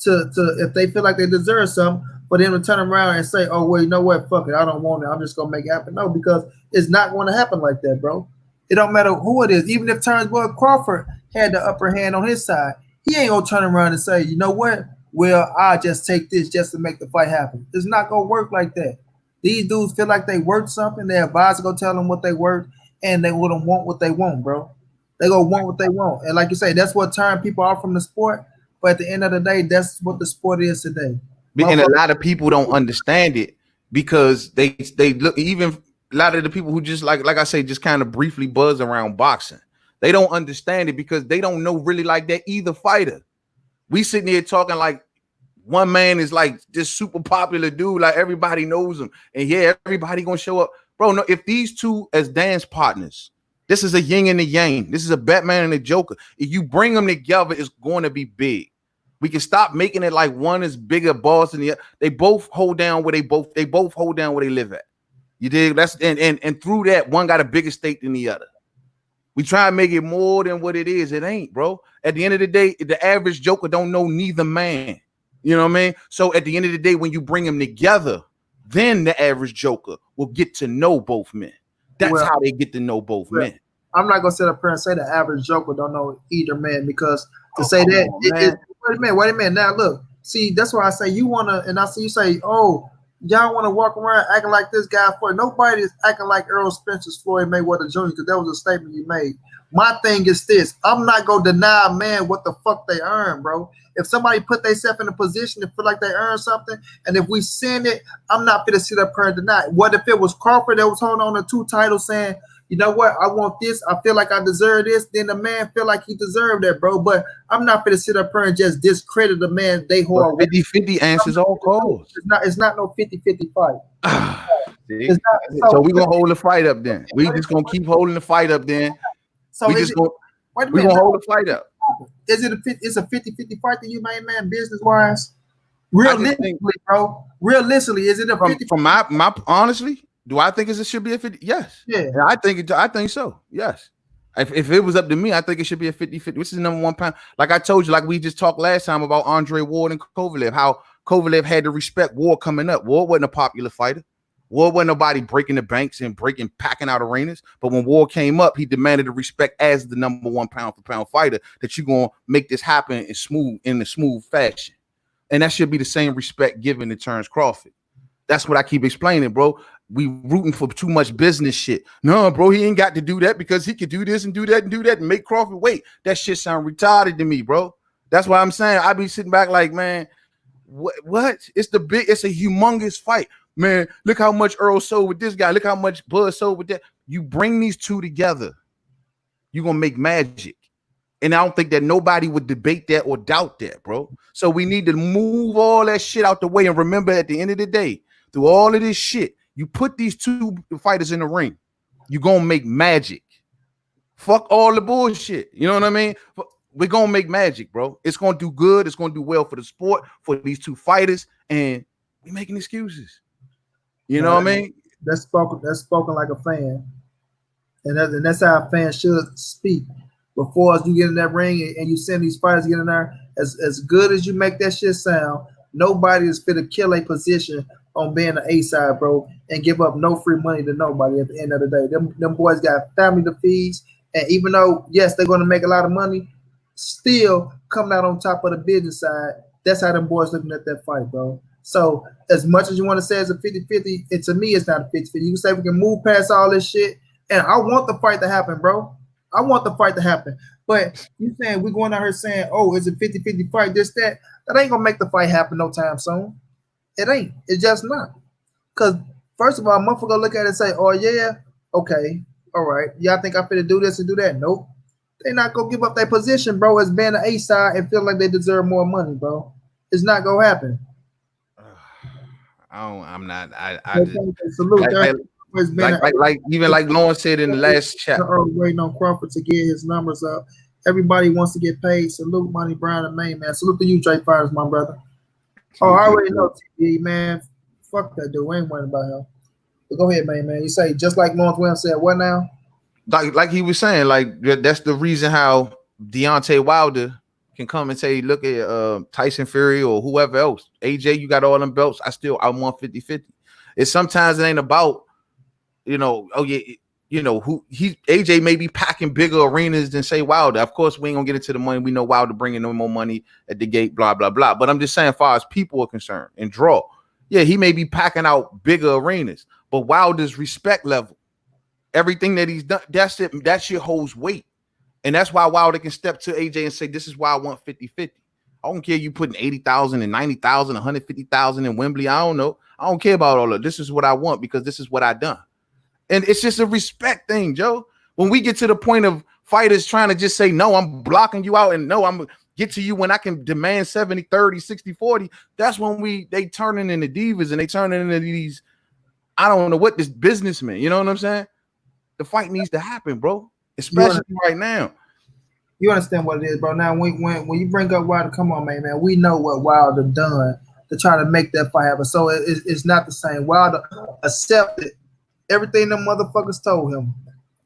to if they feel like they deserve something, for them to turn around and say, oh, well, you know what? Fuck it. I don't want it. I'm just going to make it happen. No, because it's not going to happen like that, bro. It don't matter who it is. Even if Terrence Crawford had the upper hand on his side, he ain't going to turn around and say, you know what? Well, I'll just take this just to make the fight happen. It's not going to work like that. These dudes feel like they worth something. Their advisor going to tell them what they worth, and they wouldn't want what they want, bro. They going to want what they want. And like you say, that's what turned people off from the sport. But at the end of the day, that's what the sport is today. And a lot of people don't understand it because they look, even a lot of the people who just like I say, just kind of briefly buzz around boxing. They don't understand it because they don't know really like that either fighter. We sitting here talking like one man is like this super popular dude, like everybody knows him, and yeah, everybody gonna show up, bro. No, if these two as dance partners, this is a yin and a yang. This is a Batman and a Joker. If you bring them together, it's going to be big. We can stop making it like one is bigger boss than the other. They both hold down where they both hold down where they live at. You dig? That's and through that, one got a bigger stake than the other. We try to make it more than what it is. It ain't, bro. At the end of the day, the average Joker don't know neither man. You know what I mean? So at the end of the day, when you bring them together, then the average Joker will get to know both men. That's how they get to know both men. I'm not gonna sit up here and say the average Joker don't know either man, because to say that wait a minute. Now look, see, that's why I say you wanna, and I see you say, oh, y'all want to walk around acting like this guy for nobody is acting like Earl Spencer's Floyd Mayweather Jr. because that was a statement you made. My thing is this: I'm not gonna deny a man what the fuck they earn, bro. If somebody put themselves in a position to feel like they earn something, and if we send it, I'm not gonna sit up here and deny it. What if it was Crawford that was holding on to 2 titles saying, you know what, I want this, I feel like I deserve this, then the man feel like he deserved that, bro. But I'm not gonna sit up here and just discredit the man they hold. 50-50 answers all calls. It's not no 50-50 fight. So we're gonna hold the fight up then. We just gonna keep holding the fight up then. So we're gonna hold the fight up. Is it it's a 50-50 fight to you, man, business wise? Realistically, bro. Realistically, is it a 50? From my honestly, do I think it should be a 50? Yes. Yeah. I think so. Yes. If it was up to me, I think it should be a 50-50. This is number one pound. Like I told you, like we just talked last time about Andre Ward and Kovalev, how Kovalev had to respect Ward coming up. Ward wasn't a popular fighter. Ward wasn't nobody breaking the banks and packing out arenas. But when Ward came up, he demanded the respect as the number one pound for pound fighter, that you're gonna make this happen in a smooth fashion. And that should be the same respect given to Terrence Crawford. That's what I keep explaining, bro. We rooting for too much business shit. No, bro, he ain't got to do that because he could do this and do that and do that and make Crawford wait. That shit sound retarded to me, bro. That's why I'm saying I be sitting back like, man, what? It's a humongous fight. Man, look how much Earl sold with this guy. Look how much Bud sold with that. You bring these two together, you're going to make magic. And I don't think that nobody would debate that or doubt that, bro. So we need to move all that shit out the way and remember at the end of the day, through all of this shit, you put these two fighters in the ring, you're gonna make magic. Fuck all the bullshit. You know what I mean? We're gonna make magic, bro. It's gonna do good. It's gonna do well for the sport, for these two fighters, and we making excuses. You know what I mean? That's spoken like a fan, and that's how a fan should speak. Before you get in that ring and you send these fighters get in there, as good as you make that shit sound, nobody is fit to kill a position on being the A side, bro, and give up no free money to nobody at the end of the day. Them boys got family to feed, and even though yes they're gonna make a lot of money, still coming out on top of the business side. That's how them boys looking at that fight, bro. So as much as you want to say it's a 50-50, and to me it's not a 50-50. You can say we can move past all this shit, and I want the fight to happen, bro. I want the fight to happen. But you saying we're going out here saying, oh, it's a 50-50 fight, this, that ain't gonna make the fight happen no time soon. It ain't. It's just not. Because first of all, a motherfucker look at it and say, oh yeah, okay, all right. Y'all think I'm finna do this and do that? Nope. They not gonna give up their position, bro, as being the A side and feel like they deserve more money, bro. It's not gonna happen. I'm not. I salute. Like Lawrence said in the last chat. Waiting on Crawford to get his numbers up. Everybody wants to get paid. Salute Money Brown and Main Man. Salute to you, Trey Fires, my brother. Oh, I already know TV, man. Fuck that dude. We ain't worrying about him. But go ahead, Main Man. You say just like Lawrence Williams said, what now? Like he was saying, like that's the reason how Deontay Wilder can come and say, look at Tyson Fury or whoever else. AJ, you got all them belts. I want 50-50. It's sometimes it ain't about, oh yeah, who AJ may be packing bigger arenas than say Wilder. Of course, we ain't gonna get into the money. We know Wilder bringing no more money at the gate, blah, blah, blah. But I'm just saying, as far as people are concerned and draw, yeah, he may be packing out bigger arenas, but Wilder's respect level, everything that he's done, that's it. That shit holds weight. And that's why Wilder can step to AJ and say, this is why I want 50-50. I don't care you putting 80,000 and 90,000, 150,000 in Wembley. I don't know. I don't care about all of this. Is what I want because this is what I done. And it's just a respect thing, Joe. When we get to the point of fighters trying to just say, no, I'm blocking you out, and no, I'm gonna get to you when I can demand 70, 30, 60, 40, that's when they turning into divas and they turning into these, I don't know what, this businessman. You know what I'm saying? The fight needs to happen, bro. Especially right now. You understand what it is, bro. Now, when you bring up Wilder, come on, man. We know what Wilder done to try to make that fight happen. So it's not the same. Wilder accepted everything them motherfuckers told him.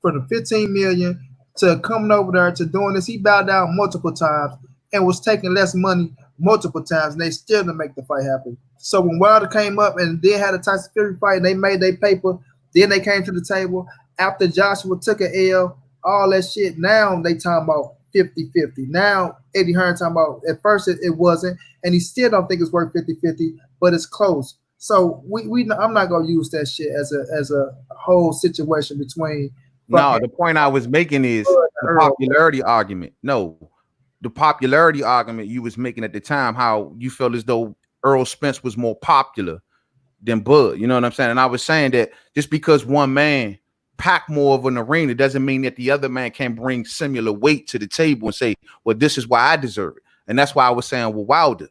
For the $15 million to coming over there to doing this, he bowed down multiple times and was taking less money multiple times, and they still didn't make the fight happen. So when Wilder came up and then had a Tyson Fury fight, and they made their paper, then they came to the table after Joshua took an L, all that shit. Now they talking about 50-50. Now Eddie Hearn talking about, at first it wasn't, and he still don't think it's worth 50-50, but it's close. So I'm not gonna use that shit as a whole situation between. No, the point I was making is the popularity argument. No, the popularity argument you was making at the time, how you felt as though Earl Spence was more popular than Bud. You know what I'm saying? And I was saying that just because one man pack more of an arena doesn't mean that the other man can bring similar weight to the table and say, well, this is why I deserve it. And that's why I was saying, well, Wilder.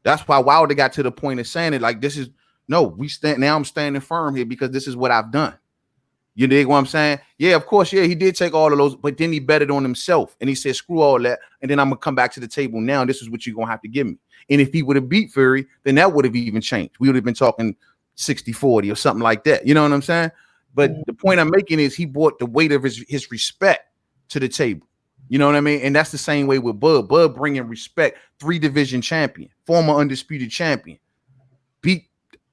That's why Wilder got to the point of saying it like, this is, no, now I'm standing firm here because this is what I've done. You dig what I'm saying? Yeah, of course, yeah, he did take all of those, but then he betted on himself and he said, screw all that. And then I'm gonna come back to the table now. And this is what you're gonna have to give me. And if he would have beat Fury, then that would have even changed. We would have been talking 60-40 or something like that. You know what I'm saying? But the point I'm making is he brought the weight of his respect to the table. You know what I mean? And that's the same way with Bud. Bud bringing respect, 3-division champion, former undisputed champion, beat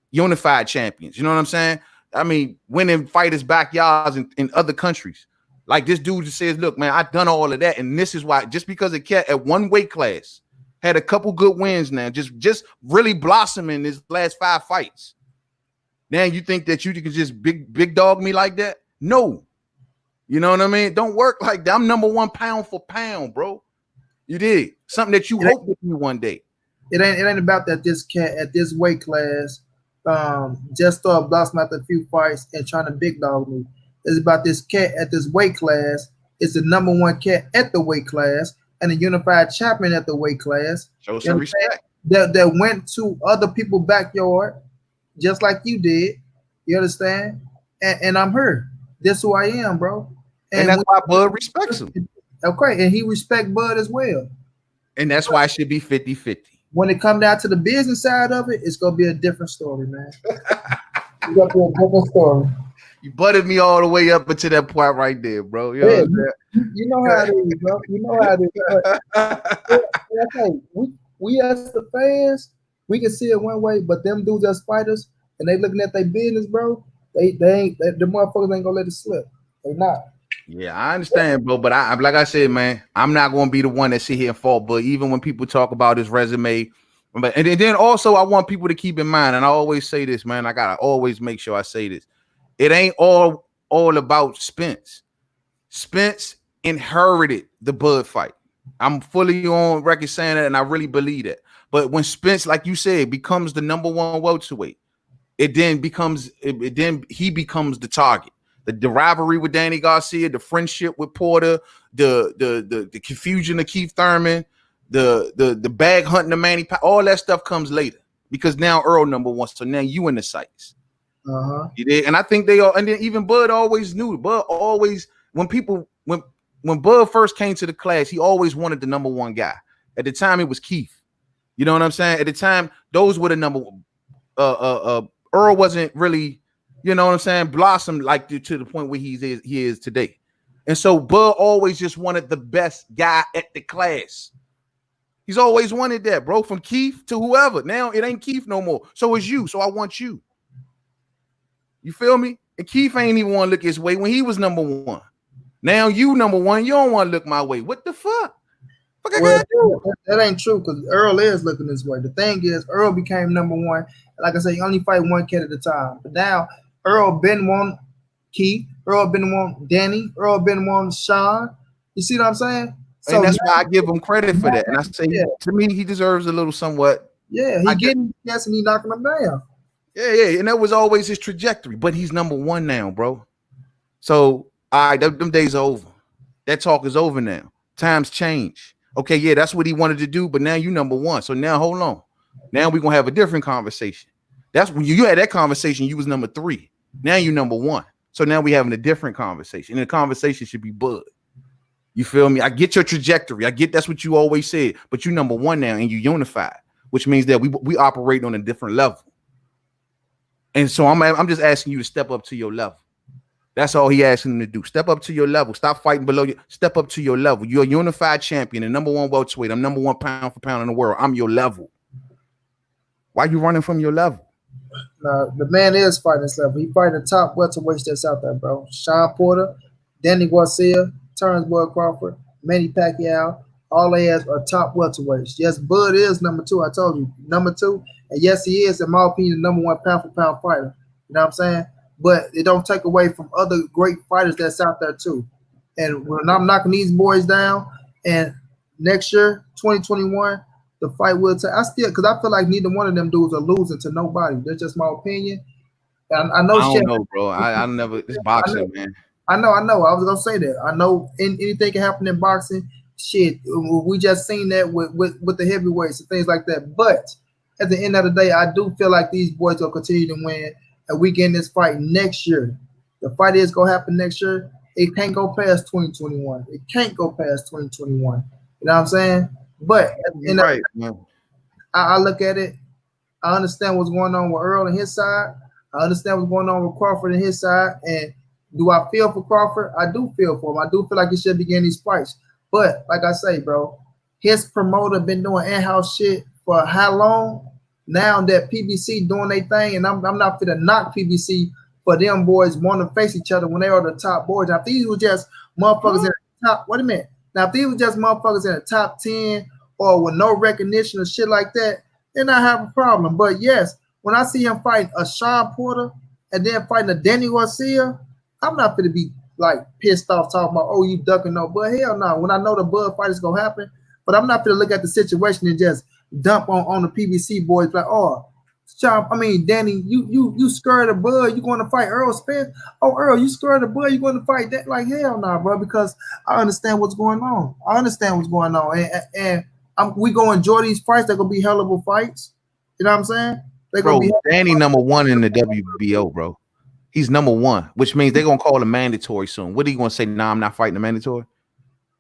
unified champions. You know what I'm saying? I mean, winning fighters' backyards in other countries. Like this dude just says, look, man, I've done all of that. And this is why, just because a cat at one weight class had a couple good wins now, just really blossoming his last 5 fights. Now you think that you can just big dog me like that? No. You know what I mean? Don't work like that. I'm number 1 pound for pound, bro. You did. Something that you hope with me one day. It ain't about that this cat at this weight class just started blossoming after a few fights and trying to big dog me. It's about this cat at this weight class. It's the number 1 cat at the weight class and a unified champion at the weight class. Show some respect. That went to other people's backyard, just like you did. You understand? And I'm her. That's who I am, bro. And And that's why Bud respects him. okay, and he respect Bud as well. And that's why it should be 50-50. When it come down to the business side of it, it's gonna be a different story, man. It's gonna be a different story. You butted me all the way up until that point right there, bro. You Yeah, know you know how it is, bro. You know how it is. But what yeah, okay, we as the fans, we can see it one way, but them dudes as fighters and they looking at their business, bro. The motherfuckers ain't gonna let it slip. They not. Yeah, I understand, bro. But I like I said, man, I'm not gonna be the one that sit here and fault. But even when people talk about his resume, and then also I want people to keep in mind, and I always say this, man. I gotta always make sure I say this. It ain't all about Spence. Spence inherited the Bud fight. I'm fully on record saying that, and I really believe that. But when Spence, like you said, becomes the number one welterweight, it then becomes then he becomes the target. The rivalry with Danny Garcia, the friendship with Porter, the confusion of Keith Thurman, the bag hunting of Manny, all that stuff comes later because now Earl number one. So now you in the sights. You did, and I think they all, and then even Bud always knew. Bud always, when Bud first came to the class, he always wanted the number one guy. At the time, it was Keith. You know what I'm saying? At the time, those were the number one. Earl wasn't really, you know what I'm saying, blossomed like to the point where he is today. And so Bud always just wanted the best guy at the class. He's always wanted that, bro, from Keith to whoever. Now it ain't Keith no more. So it's you. So I want you. You feel me? And Keith ain't even want to look his way when he was number one. Now you number one, you don't want to look my way. What the fuck? Well, that ain't true because Earl is looking this way. The thing is, Earl became number one. Like I said, you only fight one kid at a time. But now Earl been one Keith, Earl been one Danny, Earl been one Sean. You see what I'm saying? So and that's why I give him credit for that. And I say, to me, he deserves a little somewhat. Yeah, he getting yes, and he knocking them down. Yeah, and that was always his trajectory. But he's number one now, bro. So, all right, them days are over. That talk is over now. Times change. Okay, yeah, that's what he wanted to do, but now you number one. So now hold on. Now we're gonna have a different conversation. That's when you had that conversation, you was number 3. Now you number 1. So now we having a different conversation. And the conversation should be Bud. You feel me? I get your trajectory. I get that's what you always said, but you number 1 now and you unified, which means that we operate on a different level. And so I'm just asking you to step up to your level. That's all he asking him to do. Step up to your level. Stop fighting below you. Step up to your level. You're a unified champion, the number 1 welterweight. I'm number 1 pound for pound in the world. I'm your level. Why are you running from your level? The man is fighting this level. He fighting the top welterweights that's out there, bro. Sean Porter, Danny Garcia, Terrence Boyd Crawford, Manny Pacquiao. All they has are top welterweights. Yes, Bud is number 2. I told you, number 2. And yes, he is, in my opinion, the number 1 pound for pound fighter. You know what I'm saying? But it don't take away from other great fighters that's out there too. And when I'm knocking these boys down, and next year, 2021, the fight will take. Because I feel like neither one of them dudes are losing to nobody. That's just my opinion. And I know. I don't know, bro. I never. It's boxing, man. I know. I was gonna say that. I know anything can happen in boxing. Shit, we just seen that with the heavyweights and things like that. But at the end of the day, I do feel like these boys will continue to win. And we get in this fight next year. The fight is gonna happen next year. It can't go past 2021. It can't go past 2021. You know what I'm saying? But right, I look at it. I understand what's going on with Earl and his side. I understand what's going on with Crawford and his side. And do I feel for Crawford? I do feel for him. I do feel like he should be getting these fights. But like I say, bro, his promoter been doing in-house shit for how long? Now that PBC doing their thing, and I'm not finna knock PBC for them boys want to face each other when they are the top boys. Now, if these were just motherfuckers in the top, wait a minute. Now, if these were just motherfuckers in the top 10 or with no recognition or shit like that, then I have a problem. But yes, when I see him fighting a Sean Porter and then fighting a Danny Garcia, I'm not finna be like pissed off talking about, oh, you ducking no, but hell no. When I know the Bud fight is gonna happen, but I'm not finna look at the situation and just dump on the PBC boys like, oh, Danny, you scared of Bud, you going to fight Earl Spence? Oh, Earl, you scared of Bud, you going to fight that? Like, hell no, bro, because I understand what's going on. And we going to enjoy these fights. They're going to be hell of a fights. You know what I'm saying? They're bro. gonna be Danny #1 in the WBO, bro. He's #1, which means they're gonna call him mandatory soon. What are you gonna say? Nah, I'm not fighting the mandatory.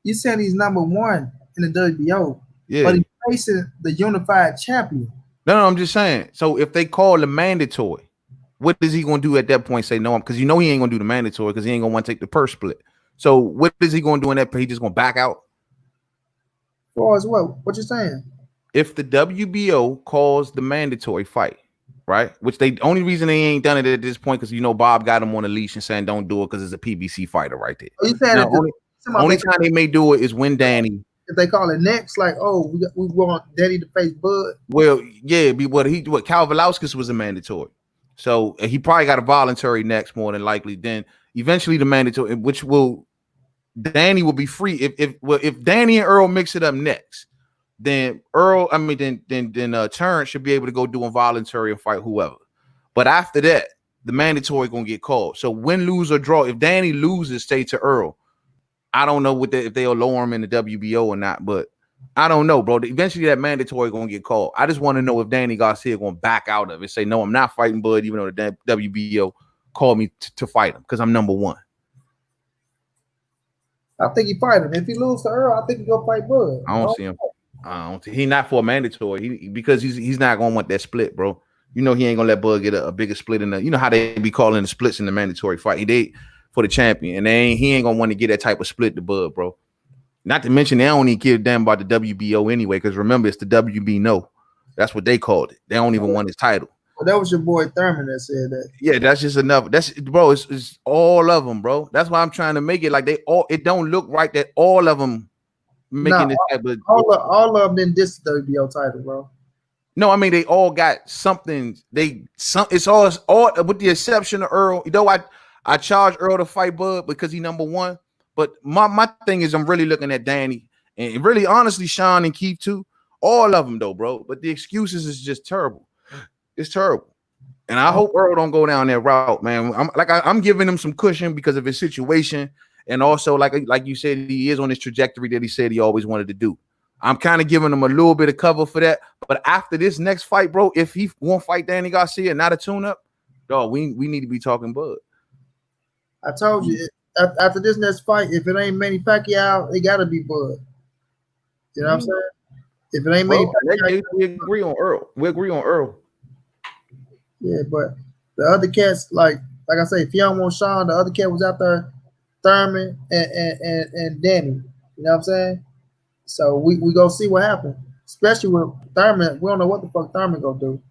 You saying he's #1 in the WBO, Yeah. but he's facing the unified champion. No, I'm just saying. So if they call the mandatory, what is he gonna do at that point? Say no, because you know he ain't gonna do the mandatory because he ain't gonna want to take the purse split. So what is he gonna do in that? He just gonna back out? For as well, what you saying? If the WBO calls the mandatory fight, right? Which they only reason they ain't done it at this point because you know Bob got him on a leash and saying don't do it because it's a PBC fighter right there. Are you saying Now, only time they may do it is when Danny. If they call it next, like, oh, we want Danny to face Bud. Well, yeah, what Kalvalowskis was a mandatory, so he probably got a voluntary next more than likely. Then eventually the mandatory, which will Danny will be free if Danny and Earl mix it up next. Then Terrence should be able to go do a voluntary and fight whoever. But after that, the mandatory gonna get called. So win, lose, or draw. If Danny loses, stay to Earl. I don't know if they'll lower him in the WBO or not, but I don't know, bro. Eventually that mandatory gonna get called. I just want to know if Danny Garcia gonna back out of it. Say, no, I'm not fighting Bud, even though the WBO called me to fight him because I'm #1. I think he fight him. If he loses to Earl, I think he go fight Bud. I don't see him. He's not for a mandatory. Because he's not gonna want that split, bro. You know he ain't gonna let Bud get a bigger split in the. You know how they be calling the splits in the mandatory fight. He for the champion, and he ain't gonna want to get that type of split to Bud, bro. Not to mention they don't even give a damn about the WBO anyway. Because remember, it's the WB no. That's what they called it. They don't even want his title. Well, that was your boy Thurman that said that. Yeah, that's just enough. That's bro. It's all of them, bro. That's why I'm trying to make it like they all. It don't look right that all of them. Making this type of all of them didn't diss the WBO title, bro. No, I mean they all got something. It's all with the exception of Earl. You know, I charge Earl to fight Bud because he #1. But my thing is I'm really looking at Danny and really honestly Sean and Keith too. All of them though, bro. But the excuses is just terrible. It's terrible. And I hope Earl don't go down that route, man. I'm giving him some cushion because of his situation. And also, like you said, he is on this trajectory that he said he always wanted to do. I'm kind of giving him a little bit of cover for that. But after this next fight, bro, if he won't fight Danny Garcia, not a tune-up, dog, we need to be talking Bud. I told you, after this next fight, if it ain't Manny Pacquiao, it got to be Bud. You know what I'm saying? If it ain't Manny Pacquiao. We agree on Earl. We agree on Earl. Yeah, but the other cats, like I say, if you don't want Sean, the other cat was out there, Thurman and Danny. You know what I'm saying? So we go see what happens. Especially with Thurman, we don't know what the fuck Thurman gonna do.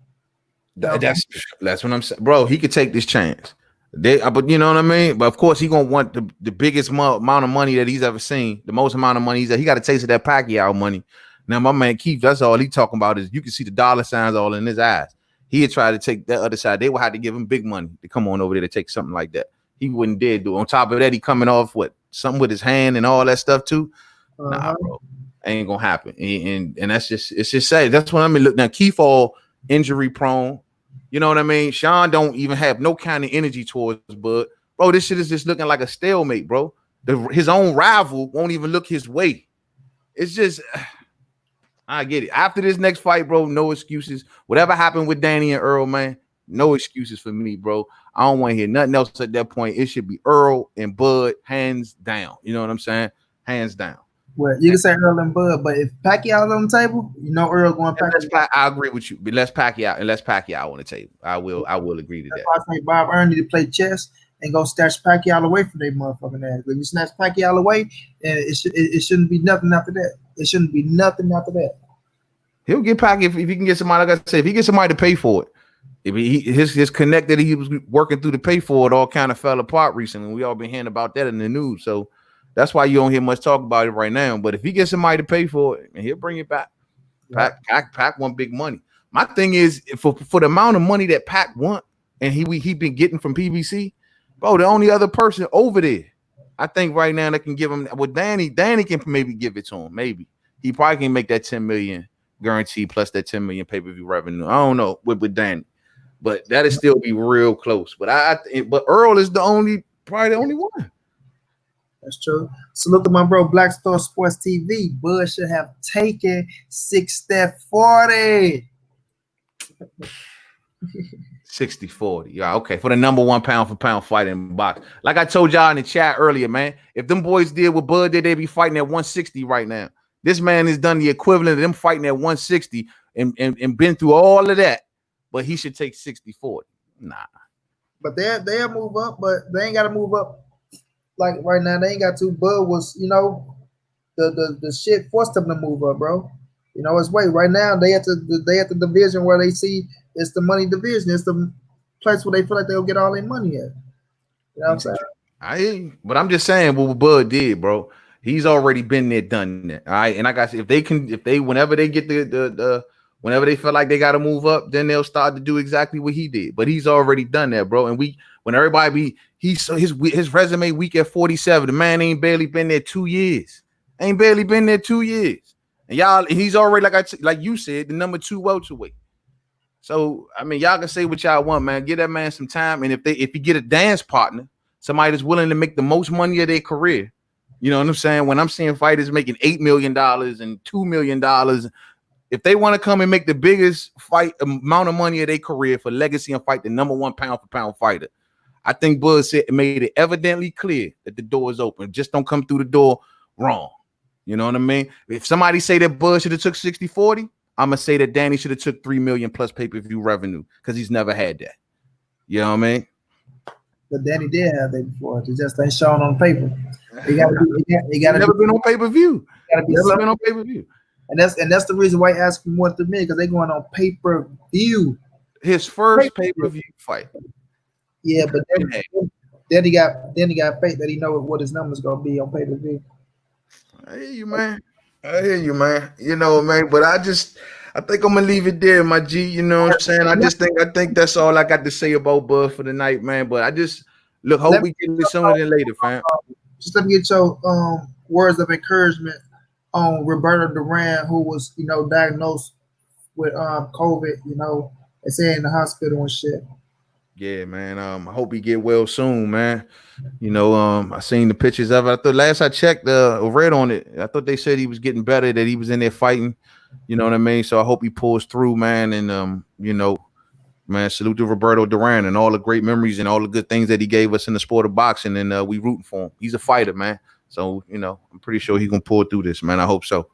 That's what I'm saying, bro. He could take this chance. But you know what I mean. But of course, he gonna want the biggest amount of money that he's ever seen, the most amount of money he got a taste of that Pacquiao money. Now, my man Keith, that's all he talking about is you can see the dollar signs all in his eyes. He had tried to take that other side. They would have to give him big money to come on over there to take something like that. He wouldn't dare do it. On top of that, he coming off something with his hand and all that stuff too. Nah, bro, ain't gonna happen. And that's it's just sad. That's what I mean. Look now, Keith all injury prone. You know what I mean? Sean don't even have no kind of energy towards Bud. Bro, this shit is just looking like a stalemate, bro. His own rival won't even look his way. It's just, I get it. After this next fight, bro, no excuses. Whatever happened with Danny and Earl, man, no excuses for me, bro. I don't want to hear nothing else at that point. It should be Earl and Bud, hands down. You know what I'm saying? Hands down. Well, you can say Earl and Bud, but if Pacquiao's on the table, you know Earl going Pacquiao. I agree with you. But let's Pacquiao on the table. I will agree to that. That's why I say Bob Earl need to play chess and go snatch Pacquiao away from their motherfucking ass. If you snatch Pacquiao away, and it shouldn't be nothing after that. It shouldn't be nothing after that. He'll get Pacquiao if he can get somebody. Like I said, if he gets somebody to pay for it. If his connect that he was working through to pay for it all kind of fell apart recently. We all been hearing about that in the news. So that's why you don't hear much talk about it right now. But if he gets somebody to pay for it, and he'll bring it back. Yeah. Pac want big money. My thing is for the amount of money that Pac want and he been getting from PBC, bro, the only other person over there, I think right now that can give him with Danny can maybe give it to him. Maybe he probably can make that 10 million guarantee plus that 10 million pay-per-view revenue. I don't know with Danny. But that'll still be real close. But but Earl is probably the only one. That's true. So look at my bro, Black Star Sports TV. Bud should have taken 6 step 40. 60-40. Yeah, okay. For the number one pound for pound fight in box. Like I told y'all in the chat earlier, man. If them boys did what Bud did, they'd be fighting at 160 right now. This man has done the equivalent of them fighting at 160 and been through all of that. But he should take 60-40. Nah. But they'll move up, but they ain't gotta move up like right now. They ain't got to. Bud was, the shit forced them to move up, bro. It's weight. Right now they at the division where they see it's the money division. It's the place where they feel like they'll get all their money at. You know what I'm saying? I hear you. But I'm just saying what Bud did, bro. He's already been there, done that. All right. And like I said, whenever they get whenever they feel like they got to move up, then they'll start to do exactly what he did. But he's already done that, bro. And when everybody his resume weak at 47, the man ain't barely been there 2 years. And he's already like you said, the number 2 welterweight. So I mean, y'all can say what y'all want, man. Give that man some time. And if he get a dance partner, somebody that's willing to make the most money of their career, you know what I'm saying? When I'm seeing fighters making $8 million and $2 million, if they want to come and make the biggest fight amount of money of their career for legacy and fight the number one pound for pound fighter, I think Bud made it evidently clear that the door is open. Just don't come through the door wrong. You know what I mean? If somebody say that Bud should have took 60-40, I'm gonna say that Danny should have took 3 million plus pay-per-view revenue because he's never had that. You know what I mean? But Danny did have that before. It just ain't shown on paper. He never been on pay-per-view. Never been on pay-per-view. And that's the reason why he asked for more than me, because they going on pay-per-view. His first pay-per-view fight. Yeah, but then he got faith that he know what his numbers gonna be on pay-per-view. I hear you, man. You know, man. But I think I'm gonna leave it there, my G. You know what I'm saying? I think that's all I got to say about Bud for the night, man. But I just hope we get it sooner than later, fam. Just let me get your words of encouragement on Roberto Duran, who was, diagnosed with COVID, they say in the hospital and shit. Yeah, man. I hope he get well soon, man. I seen the pictures of it. I thought last I checked, read on it. I thought they said he was getting better, that he was in there fighting. You know what I mean? So I hope he pulls through, man. And man, salute to Roberto Duran and all the great memories and all the good things that he gave us in the sport of boxing. And we rooting for him. He's a fighter, man. So I'm pretty sure he's gonna pull through this, man. I hope so.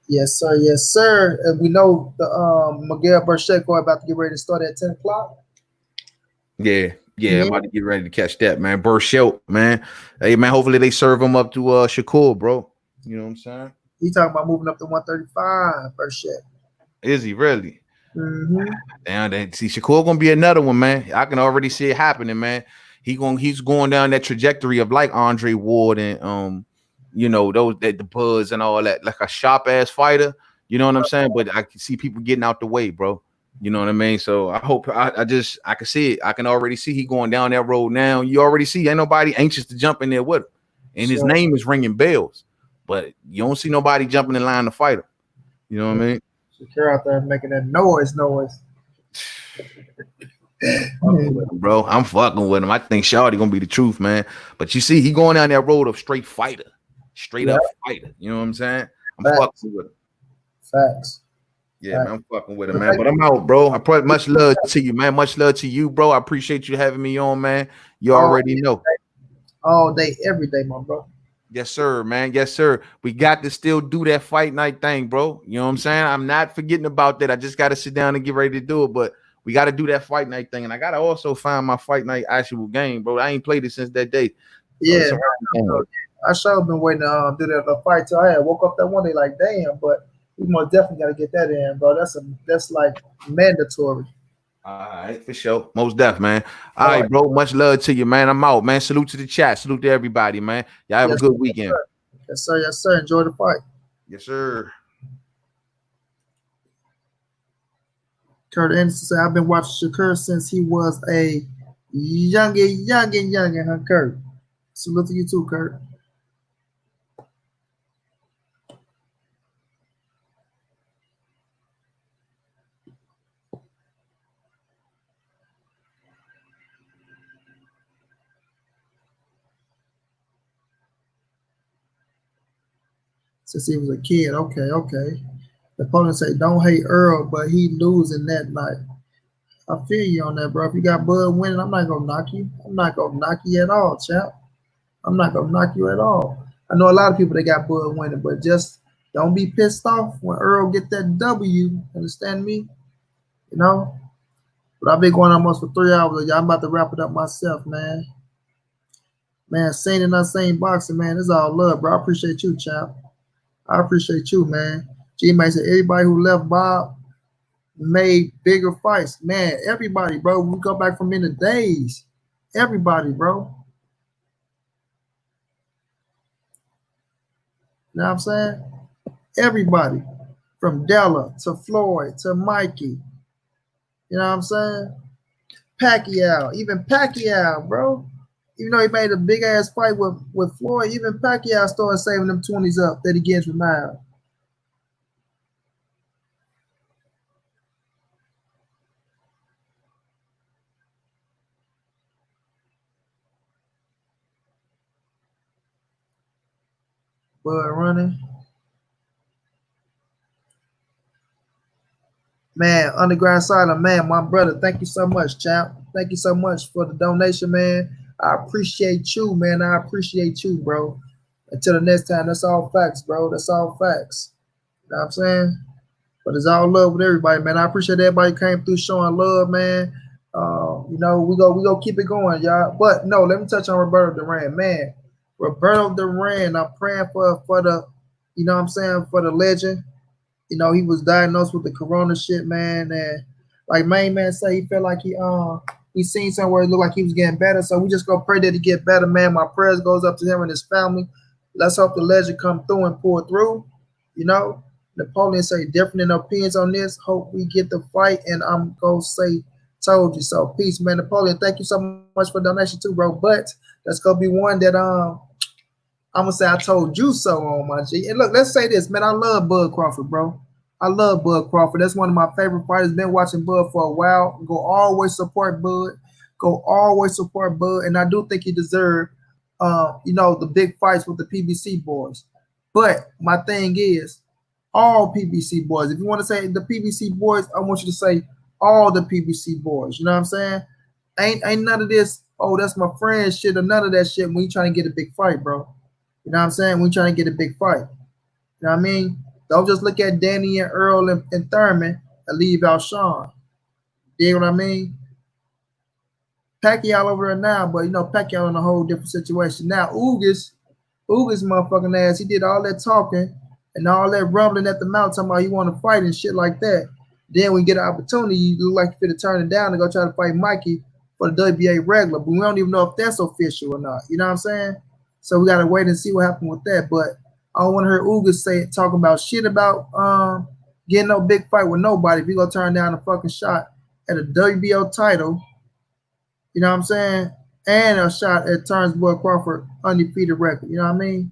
Yes, sir. Yes, sir. And we know the Miguel Berchelt about to get ready to start at 10 o'clock. Yeah, I'm about to get ready to catch that, man. Berchelt, man. Hey, man, hopefully they serve him up to Shakur, bro. You know what I'm saying? He talking about moving up to 135, Berchelt. Is he really? Mm-hmm. Damn, see, Shakur gonna be another one, man. I can already see it happening, man. He's going down that trajectory of like Andre Ward and those that the Buzz and all that, like a sharp ass fighter. You know what I'm saying? But I can see people getting out the way, bro. You know what I mean? So I hope I can see it. I can already see he going down that road now. You already see ain't nobody anxious to jump in there with him. And his name is ringing bells. But you don't see nobody jumping in line to fight him. You know what I mean? Secure out there making that noise. Bro, I'm fucking with him. I think Shawty gonna be the truth, man. But you see, he going down that road of straight fighter. Straight up fighter. You know what I'm saying? I'm fucking with him. Facts. Yeah, man, I'm fucking with him, man. But I'm out, bro. I put much love to you, man. Much love to you, bro. I appreciate you having me on, man. You already know. All day, every day, my bro. Yes, sir, man. Yes, sir. We got to still do that fight night thing, bro. You know what I'm saying? I'm not forgetting about that. I just got to sit down and get ready to do it. But we got to do that fight night thing. And I got to also find my fight night actual game, bro. I ain't played it since that day. Yeah. I sure have been waiting to do that fight till I had woke up that one day like, damn, but we most definitely got to get that in, bro. That's like mandatory. All right, for sure. Most def, man. All right, bro. Much love to you, man. I'm out, man. Salute to the chat. Salute to everybody, man. Y'all have a good weekend. Yes, sir. Yes, sir. Enjoy the fight. Yes, sir. Kurt Anderson said, I've been watching Shakur since he was a youngin', huh, Kurt? Salute to you too, Kurt. Since he was a kid. Okay. The opponent say, don't hate Earl, but he losing that night. I feel you on that, bro. If you got Bud winning, I'm not gonna knock you. I'm not gonna knock you at all, champ. I'm not gonna knock you at all. I know a lot of people that got Bud winning, but just don't be pissed off when Earl get that W. Understand me? You know? But I've been going almost for 3 hours. Y'all, I'm about to wrap it up myself, man. Man, sane and unsane boxing, man. It's all love, bro. I appreciate you, champ. I appreciate you, man. G-Man said everybody who left Bob made bigger fights. Man, everybody, bro. We go back from in the days. Everybody, bro. You know what I'm saying? Everybody. From Della to Floyd to Mikey. You know what I'm saying? Pacquiao. Even Pacquiao, bro. Even though he made a big ass fight with Floyd, even Pacquiao started saving them 20s up that he gets from now. Bud running. Man, Underground Silent, man, my brother, thank you so much, champ. Thank you so much for the donation, man. I appreciate you, man. I appreciate you, bro. Until the next time, that's all facts, bro. That's all facts. You know what I'm saying? But it's all love with everybody, man. I appreciate everybody who came through showing love, man. You know, we go keep it going, y'all. But no, let me touch on Roberto Duran, man. Roberto Duran, I'm praying for the, you know what I'm saying, for the legend. You know, he was diagnosed with the corona shit, man. And like main man say, he felt like he seen somewhere it looked like he was getting better. So we just go pray that he get better, man. My prayers goes up to him and his family. Let's hope the legend come through and pull through. You know, Napoleon say different in opinions on this. Hope we get the fight, and I'm gonna say told you so. Peace, man. Napoleon, thank you so much for the donation too, bro. But that's gonna be one that I'm gonna say I told you so on my G. And look, let's say this, man. I love Bud Crawford, bro. I love Bud Crawford. That's one of my favorite fighters. Been watching Bud for a while. Go always support Bud. Go always support Bud. And I do think he deserved, you know, the big fights with the PBC boys. But my thing is, all PBC boys. If you want to say the PBC boys, I want you to say all the PBC boys. You know what I'm saying? Ain't none of this, oh, that's my friend shit, or none of that shit when you trying to get a big fight, bro. You know what I'm saying? When you trying to get a big fight. You know what I mean? Don't just look at Danny and Earl and Thurman and leave out Sean. You know what I mean? Pacquiao over there now, but you know, Pacquiao in a whole different situation. Now, Ugas motherfucking ass, he did all that talking and all that rumbling at the mouth talking about he want to fight and shit like that. Then we get an opportunity, you look like you fit to turn it down and go try to fight Mikey for the WBA regular, but we don't even know if that's official or not. You know what I'm saying? So we gotta wait and see what happened with that. But I don't want to hear Ugas talking about shit about getting no big fight with nobody if you gonna turn down a fucking shot at a WBO title. You know what I'm saying? And a shot at Bud Crawford undefeated record. You know what I mean?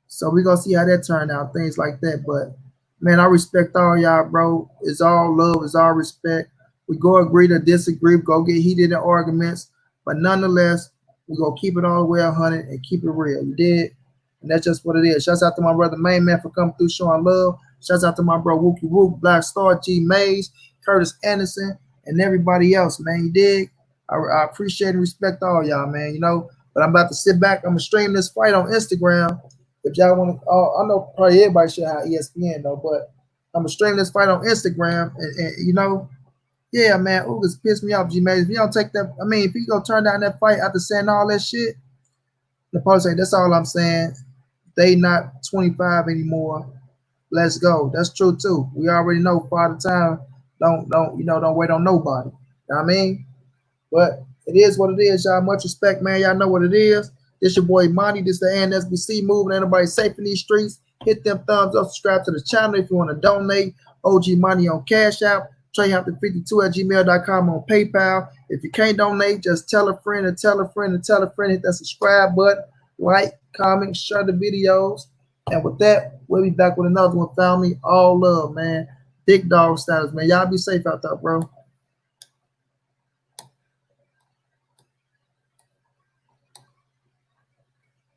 So we gonna see how that turned out, things like that. But man, I respect all y'all, bro. It's all love, it's all respect. We go agree to disagree, go get heated in arguments, but nonetheless, we gonna keep it all the way 100 and keep it real. You did? And that's just what it is. Shouts out to my brother Main Man for coming through showing love. Shouts out to my bro Wookie Wook, Black Star, G Mays, Curtis Anderson, and everybody else, man. You dig? I appreciate and respect all y'all, man. You know, but I'm about to sit back. I'm gonna stream this fight on Instagram. If y'all want to, I know probably everybody should have ESPN though, but I'm gonna stream this fight on Instagram, and you know, yeah, man, Ugas pissed me off, G Mays. If you don't take that, I mean, if you go turn down that fight after saying all that shit, the post say that's all I'm saying. They not 25 anymore. Let's go. That's true too. We already know Father Time don't wait on nobody. You know what I mean? But it is what it is, y'all. Much respect, man. Y'all know what it is. This your boy Monty. This the NSBC moving. Anybody safe in these streets? Hit them thumbs up. Subscribe to the channel if you want to donate. OG Money on Cash App. TreyHampton52@gmail.com on PayPal. If you can't donate, just tell a friend and tell a friend and tell a friend. Hit that subscribe button. Like, comment, share the videos. And with that, we'll be back with another one, family. All love, man. Big dog status, man. Y'all be safe out there, bro.